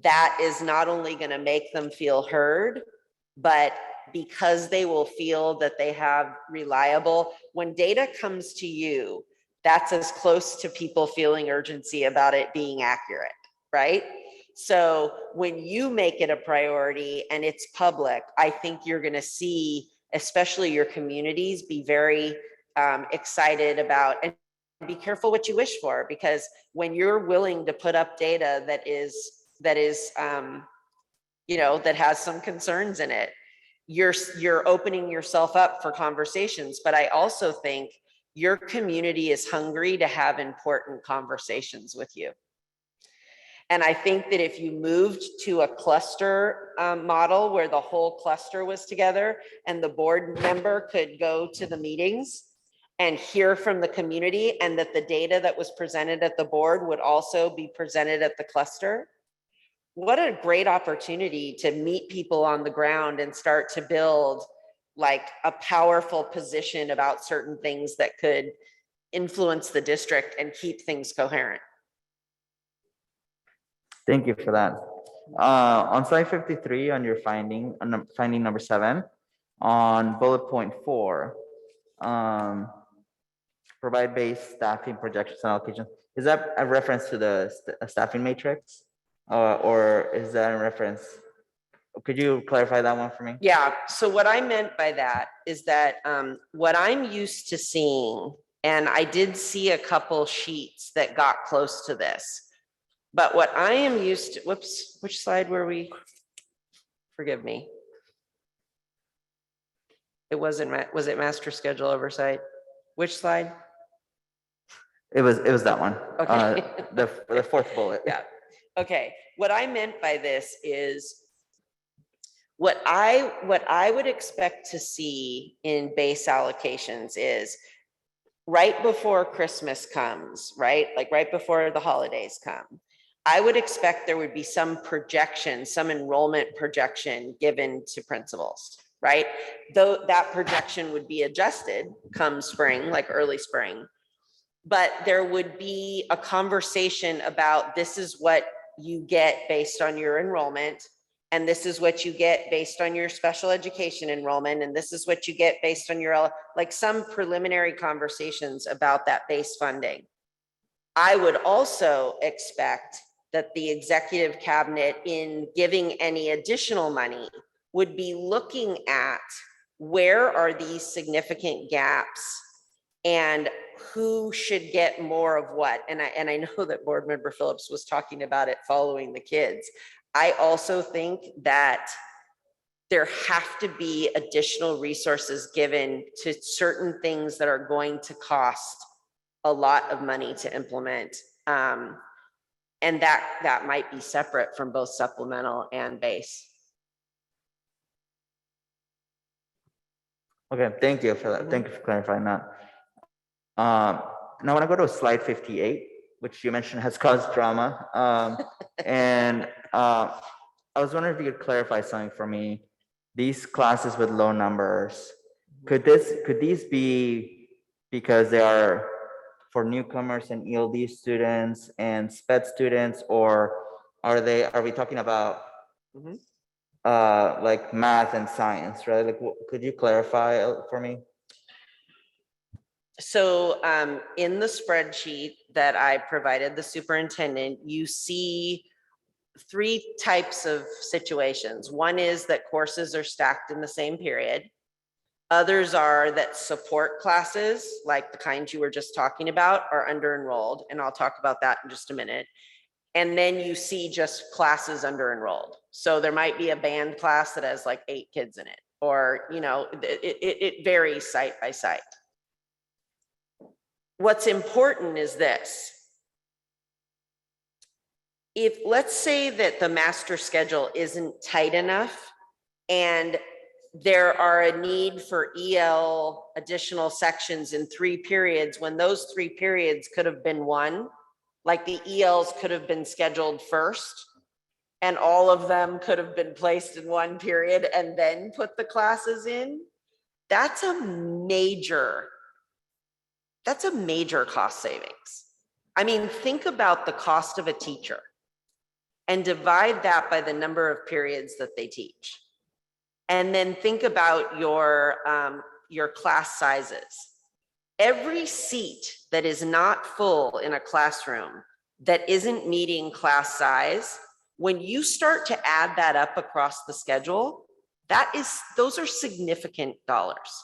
that is not only going to make them feel heard, but because they will feel that they have reliable, when data comes to you, That's as close to people feeling urgency about it being accurate, right? So when you make it a priority and it's public, I think you're going to see, especially your communities, be very excited about, and be careful what you wish for, because when you're willing to put up data that is you know, that has some concerns in it, you're opening yourself up for conversations. But I also think your community is hungry to have important conversations with you. And I think that if you moved to a cluster model where the whole cluster was together and the board member could go to the meetings and hear from the community, and that the data that was presented at the board would also be presented at the cluster, what a great opportunity to meet people on the ground and start to build like a powerful position about certain things that could influence the district and keep things coherent. Thank you for that. On slide 53, on your finding number 7, on bullet point 4, provide base staffing projections and allocations. Is that a reference to the staffing matrix? Or is that a reference? Could you clarify that one for me? Yeah, so what I meant by that is that what I'm used to seeing, and I did see a couple sheets that got close to this, but what I am used to, whoops, which slide were we? Forgive me. It wasn't, was it master schedule oversight? Which slide? It was that one. Okay. The fourth bullet. Yeah. Okay. What I meant by this is what I would expect to see in base allocations is right before Christmas comes, right? Like right before the holidays come, I would expect there would be some projection, some enrollment projection given to principals, right? Though that projection would be adjusted come spring, like early spring, but there would be a conversation about this is what you get based on your enrollment, and this is what you get based on your special education enrollment, and this is what you get based on your, like some preliminary conversations about that base funding. I would also expect that the executive cabinet, in giving any additional money, would be looking at where are these significant gaps and who should get more of what. And I know that board member Phillips was talking about it following the kids. I also think that there have to be additional resources given to certain things that are going to cost a lot of money to implement. And that might be separate from both supplemental and base. Okay, thank you for that. Thank you for clarifying that. Now I want to go to slide 58, which you mentioned has caused drama. And I was wondering if you could clarify something for me. These classes with low numbers, could these be because they are for newcomers and ELD students and SPED students, or are we talking about like math and science, right? Like, could you clarify for me? So in the spreadsheet that I provided the superintendent, you see 3 types of situations. One is that courses are stacked in the same period. Others are that support classes, like the kinds you were just talking about, are under enrolled. And I'll talk about that in just a minute. And then you see just classes under enrolled. So there might be a band class that has like 8 kids in it, or, you know, it varies site by site. What's important is this. If let's say that the master schedule isn't tight enough and there are a need for EL additional sections in 3 periods, when those 3 periods could have been 1, like the ELs could have been scheduled first and all of them could have been placed in 1 period and then put the classes in, that's a major cost savings. I mean, think about the cost of a teacher and divide that by the number of periods that they teach. And then think about your class sizes. Every seat that is not full in a classroom that isn't meeting class size, when you start to add that up across the schedule, those are significant dollars.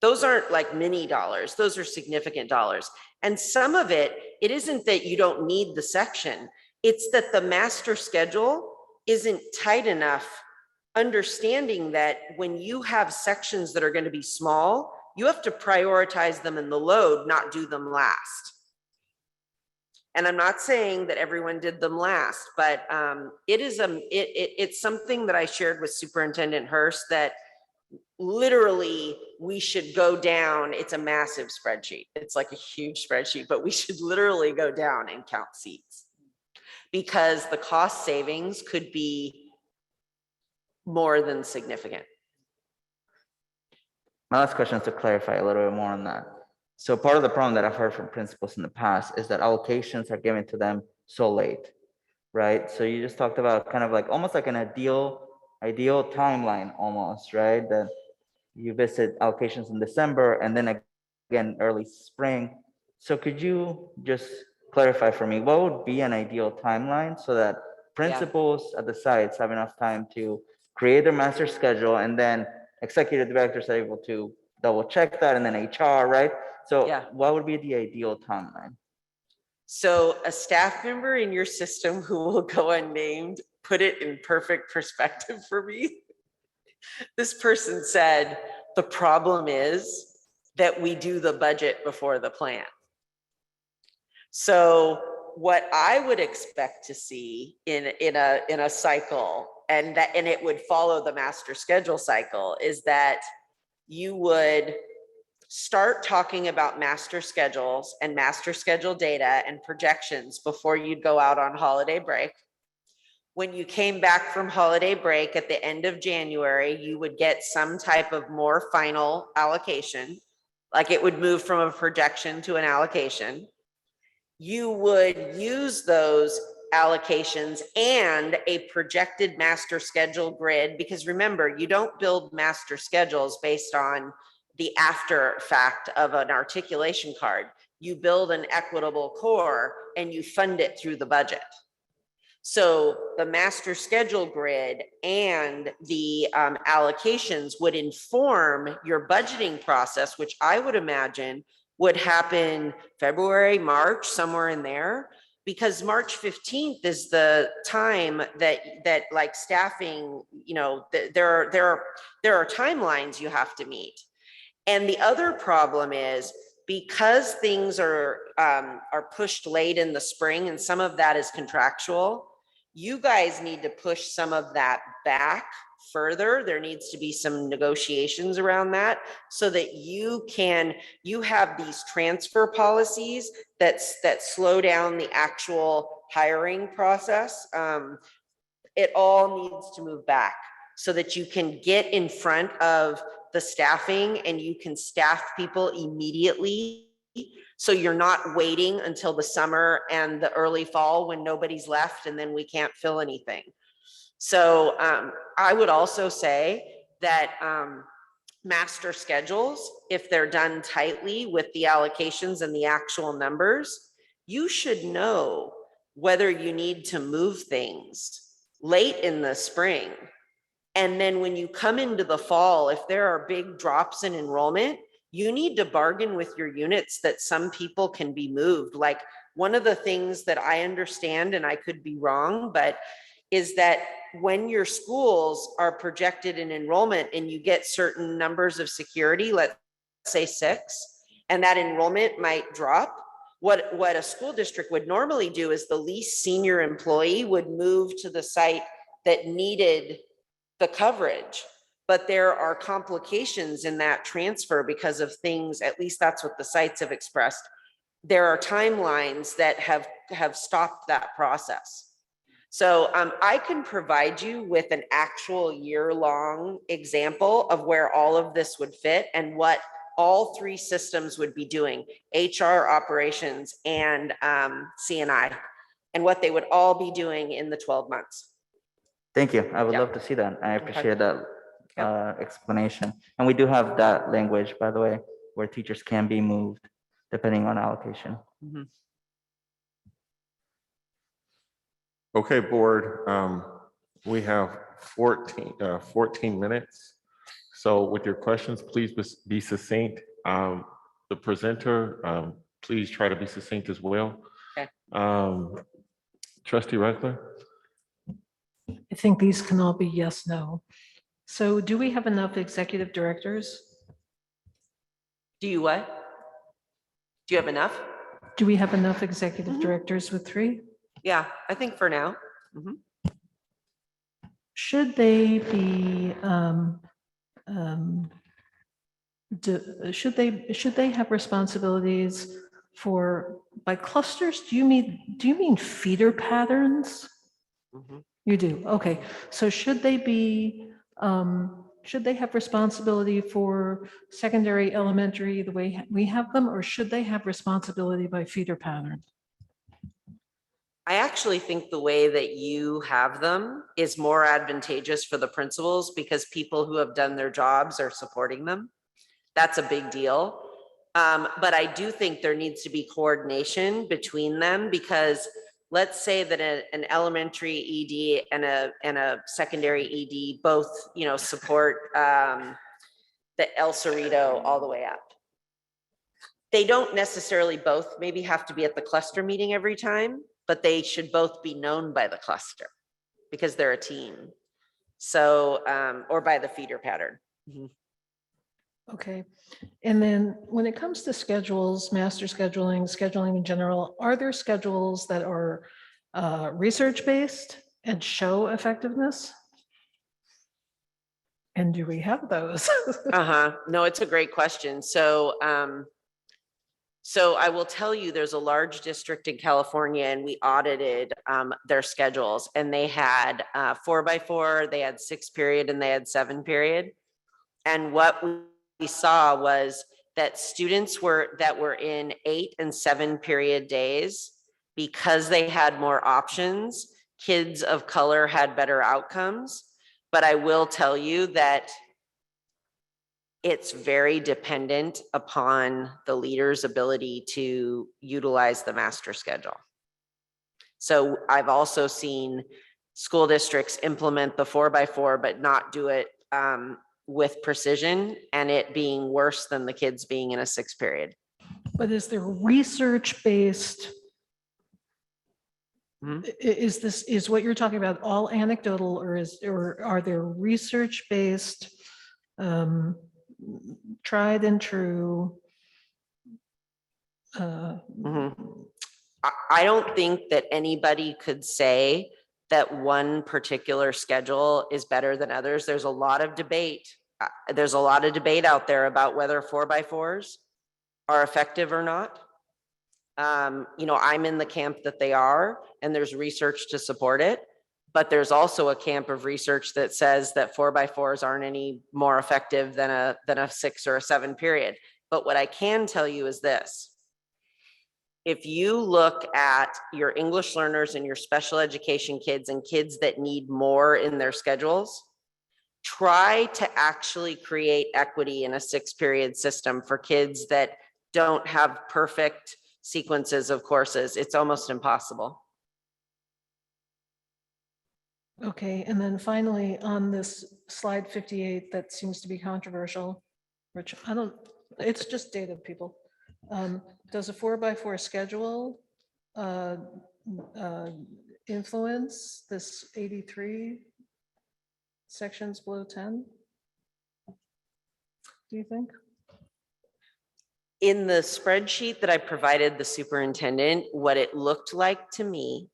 Those aren't like mini dollars, those are significant dollars. And some of it isn't that you don't need the section, it's that the master schedule isn't tight enough, understanding that when you have sections that are going to be small, you have to prioritize them in the load, not do them last. And I'm not saying that everyone did them last, but it's something that I shared with Superintendent Hurst that literally we should go down. It's a massive spreadsheet. It's like a huge spreadsheet, but we should literally go down and count seats because the cost savings could be more than significant. My last question is to clarify a little bit more on that. So part of the problem that I've heard from principals in the past is that allocations are given to them so late, right? So you just talked about kind of like almost like an ideal timeline almost, right? That you visit allocations in December and then again early spring. So could you just clarify for me what would be an ideal timeline so that principals at the sites have enough time to create their master schedule and then executive directors are able to double check that and then HR, right? So what would be the ideal timeline? So a staff member in your system who will go unnamed put it in perfect perspective for me. This person said, the problem is that we do the budget before the plan. So what I would expect to see in a cycle, and it would follow the master schedule cycle, is that you would start talking about master schedules and master schedule data and projections before you'd go out on holiday break. When you came back from holiday break at the end of January, you would get some type of more final allocation, like it would move from a projection to an allocation. You would use those allocations and a projected master schedule grid, because remember, you don't build master schedules based on the after fact of an articulation card. You build an equitable core and you fund it through the budget. So the master schedule grid and the allocations would inform your budgeting process, which I would imagine would happen February, March, somewhere in there, because March 15th is the time that like staffing, you know, there are timelines you have to meet. And the other problem is because things are pushed late in the spring, and some of that is contractual, you guys need to push some of that back further. There needs to be some negotiations around that so that you have these transfer policies that slow down the actual hiring process. It all needs to move back so that you can get in front of the staffing and you can staff people immediately. So you're not waiting until the summer and the early fall when nobody's left and then we can't fill anything. So I would also say that master schedules, if they're done tightly with the allocations and the actual numbers, you should know whether you need to move things late in the spring. And then when you come into the fall, if there are big drops in enrollment, you need to bargain with your units that some people can be moved. Like one of the things that I understand, and I could be wrong, but is that when your schools are projected in enrollment and you get certain numbers of security, let's say 6, and that enrollment might drop, what a school district would normally do is the least senior employee would move to the site that needed the coverage. But there are complications in that transfer because of things, at least that's what the sites have expressed. There are timelines that have stopped that process. So I can provide you with an actual year-long example of where all of this would fit and what all 3 systems would be doing, HR, operations, and CNI, and what they would all be doing in the 12 months. Thank you. I would love to see that. I appreciate that explanation. And we do have that language, by the way, where teachers can be moved depending on allocation. Okay, board, we have 14 minutes. So with your questions, please be succinct. The presenter, please try to be succinct as well. Okay. Trustee Reckler? I think these can all be yes, no. So do we have enough executive directors? Do you what? Do you have enough? Do we have enough executive directors with 3? Yeah, I think for now. Should they be, should they have responsibilities for, by clusters, do you mean feeder patterns? You do, okay. So should they have responsibility for secondary, elementary, the way we have them, or should they have responsibility by feeder pattern? I actually think the way that you have them is more advantageous for the principals because people who have done their jobs are supporting them. That's a big deal. But I do think there needs to be coordination between them because let's say that an elementary ED and a secondary ED both, support the El Cerrito all the way up. They don't necessarily both maybe have to be at the cluster meeting every time, but they should both be known by the cluster because they're a team. So, or by the feeder pattern. Okay, and then when it comes to schedules, master scheduling in general, are there schedules that are research-based and show effectiveness? And do we have those? No, it's a great question. So I will tell you, there's a large district in California and we audited their schedules and they had 4x4, they had 6 period and they had 7 period. And what we saw was that students that were in 8 and 7 period days, because they had more options, kids of color had better outcomes. But I will tell you that it's very dependent upon the leader's ability to utilize the master schedule. So I've also seen school districts implement the 4x4, but not do it with precision and it being worse than the kids being in a 6 period. But is there research-based? Is what you're talking about all anecdotal or are there research-based tried and true? I don't think that anybody could say that one particular schedule is better than others. There's a lot of debate. There's a lot of debate out there about whether 4x4s are effective or not. I'm in the camp that they are, and there's research to support it. But there's also a camp of research that says that 4x4s aren't any more effective than a 6 or a 7 period. But what I can tell you is this. If you look at your English learners and your special education kids and kids that need more in their schedules, try to actually create equity in a 6 period system for kids that don't have perfect sequences of courses. It's almost impossible. Okay, and then finally on this slide 58 that seems to be controversial, which it's just data, people. Does a 4x4 schedule influence this 83 sections below 10? Do you think? In the spreadsheet that I provided the superintendent, what it looked like to me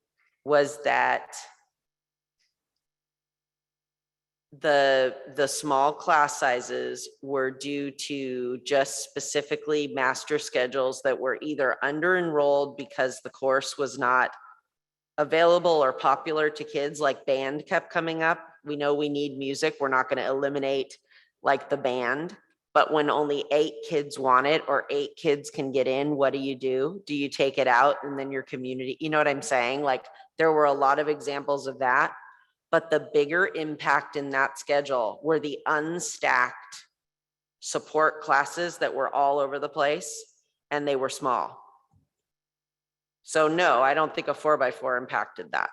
was that the small class sizes were due to just specifically master schedules that were either under enrolled because the course was not available or popular to kids, like band kept coming up. We know we need music. We're not going to eliminate like the band, but when only 8 kids want it or 8 kids can get in, what do? Do you take it out and then your community, you know what I'm saying? Like there were a lot of examples of that. But the bigger impact in that schedule were the unstacked support classes that were all over the place and they were small. So no, I don't think a 4x4 impacted that.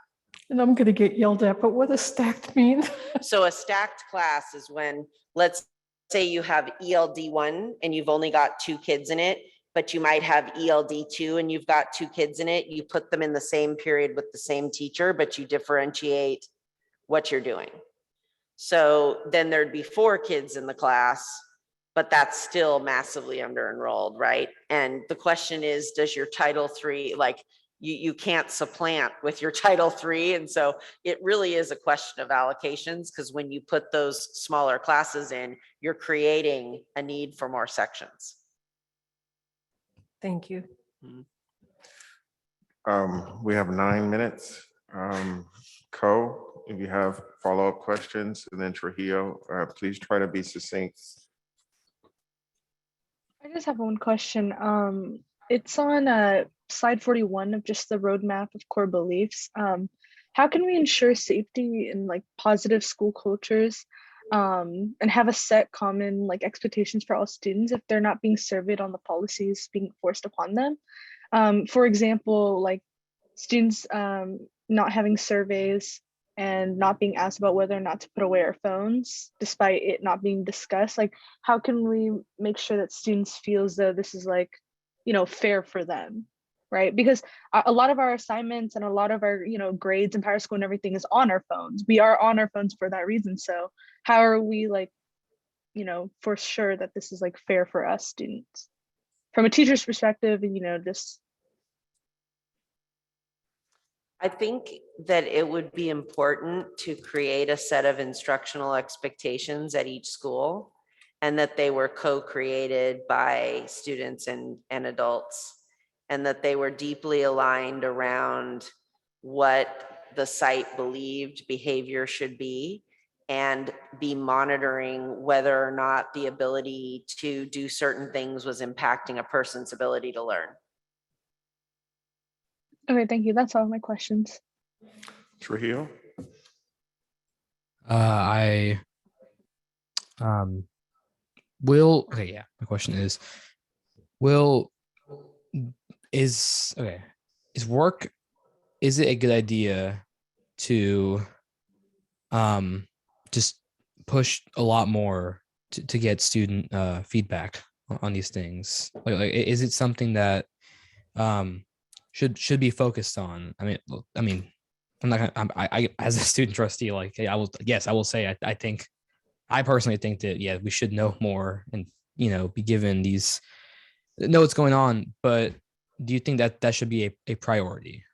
And I'm gonna get yelled at, but what does stacked mean? So a stacked class is when, let's say you have ELD1 and you've only got 2 kids in it, but you might have ELD2 and you've got 2 kids in it. You put them in the same period with the same teacher, but you differentiate what you're doing. So then there'd be 4 kids in the class, but that's still massively under enrolled, right? And the question is, does your Title III, like you can't supplant with your Title III. And so it really is a question of allocations, because when you put those smaller classes in, you're creating a need for more sections. Thank you. We have 9 minutes. Co, if you have follow-up questions, and then Trujillo, please try to be succinct. I just have one question. It's on slide 41 of just the roadmap of core beliefs. How can we ensure safety and like positive school cultures and have a set common like expectations for all students if they're not being surveyed on the policies being forced upon them? For example, like students not having surveys and not being asked about whether or not to put away our phones despite it not being discussed. Like, how can we make sure that students feel as though this is like, you know, fair for them, right? Because a lot of our assignments and a lot of our, you know, grades and Power School and everything is on our phones. We are on our phones for that reason. So how are we like, you know, for sure that this is like fair for us students from a teacher's perspective, and, you know, just. I think that it would be important to create a set of instructional expectations at each school, and that they were co-created by students and adults, and that they were deeply aligned around what the site believed behavior should be, and be monitoring whether or not the ability to do certain things was impacting a person's ability to learn. Okay, thank you. That's all my questions. Trujillo? I will, okay, yeah, my question is, is it a good idea to just push a lot more to get student feedback on these things? Like, is it something that should be focused on? I mean, I'm not gonna, I as a student trustee, like, I will say, I personally think that, yeah, we should know more and, you know, be given know what's going on, but do you think that should be a priority?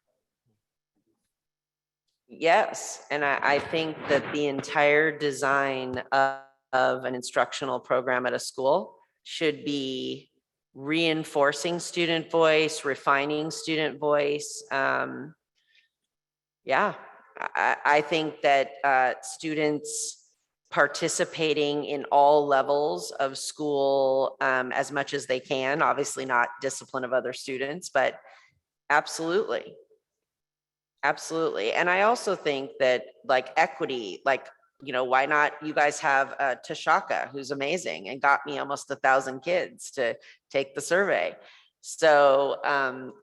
Yes, and I think that the entire design of an instructional program at a school should be reinforcing student voice, refining student voice. Yeah, I think that students participating in all levels of school as much as they can, obviously not discipline of other students, but absolutely. Absolutely. And I also think that, like, equity, like, you know, why not? You guys have Tashaka, who's amazing and got me almost 1,000 kids to take the survey. So,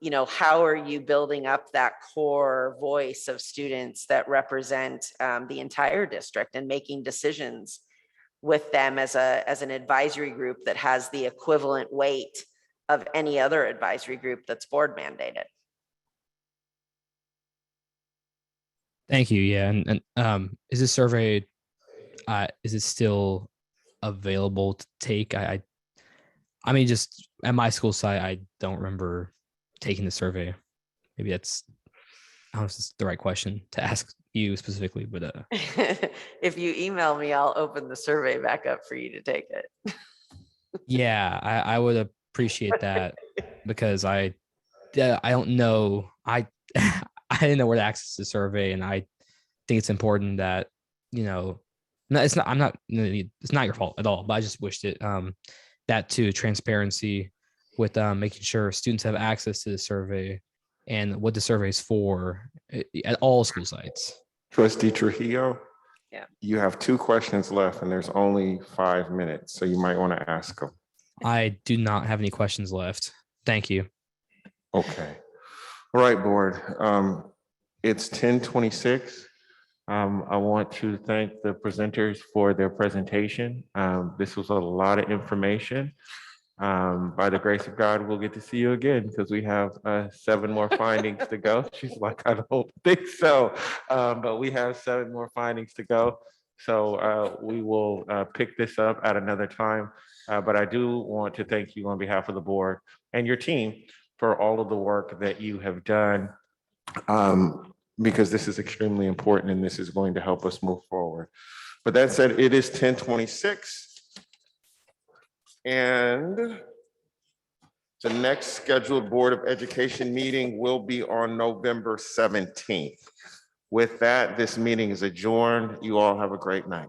you know, how are you building up that core voice of students that represent the entire district and making decisions with them as an advisory group that has the equivalent weight of any other advisory group that's board mandated? Thank you. Yeah. And is this survey, is it still available to take? I mean, just at my school site, I don't remember taking the survey. Maybe that's, I don't know if it's the right question to ask you specifically, but if you email me, I'll open the survey back up for you to take it. yeah, I would appreciate that, because I don't know. I didn't know where to access the survey, and I think it's important that, you know, it's not your fault at all, but I just wished it that too, transparency with making sure students have access to the survey and what the survey is for at all school sites. Trustee Trujillo? You have 2 questions left and there's only 5 minutes, so you might want to ask them. I do not have any questions left. Thank you. Okay. All right, board. It's 10:26. I want to thank the presenters for their presentation. This was a lot of information. By the grace of God, we'll get to see you again because we have 7 more findings to go. She's like, I don't think so. But we have 7 more findings to go. So we will pick this up at another time. But I do want to thank you on behalf of the board and your team for all of the work that you have done, because this is extremely important and this is going to help us move forward. But that said, it is 10:26. And the next scheduled Board of Education meeting will be on November 17th. With that, this meeting is adjourned. You all have a great night.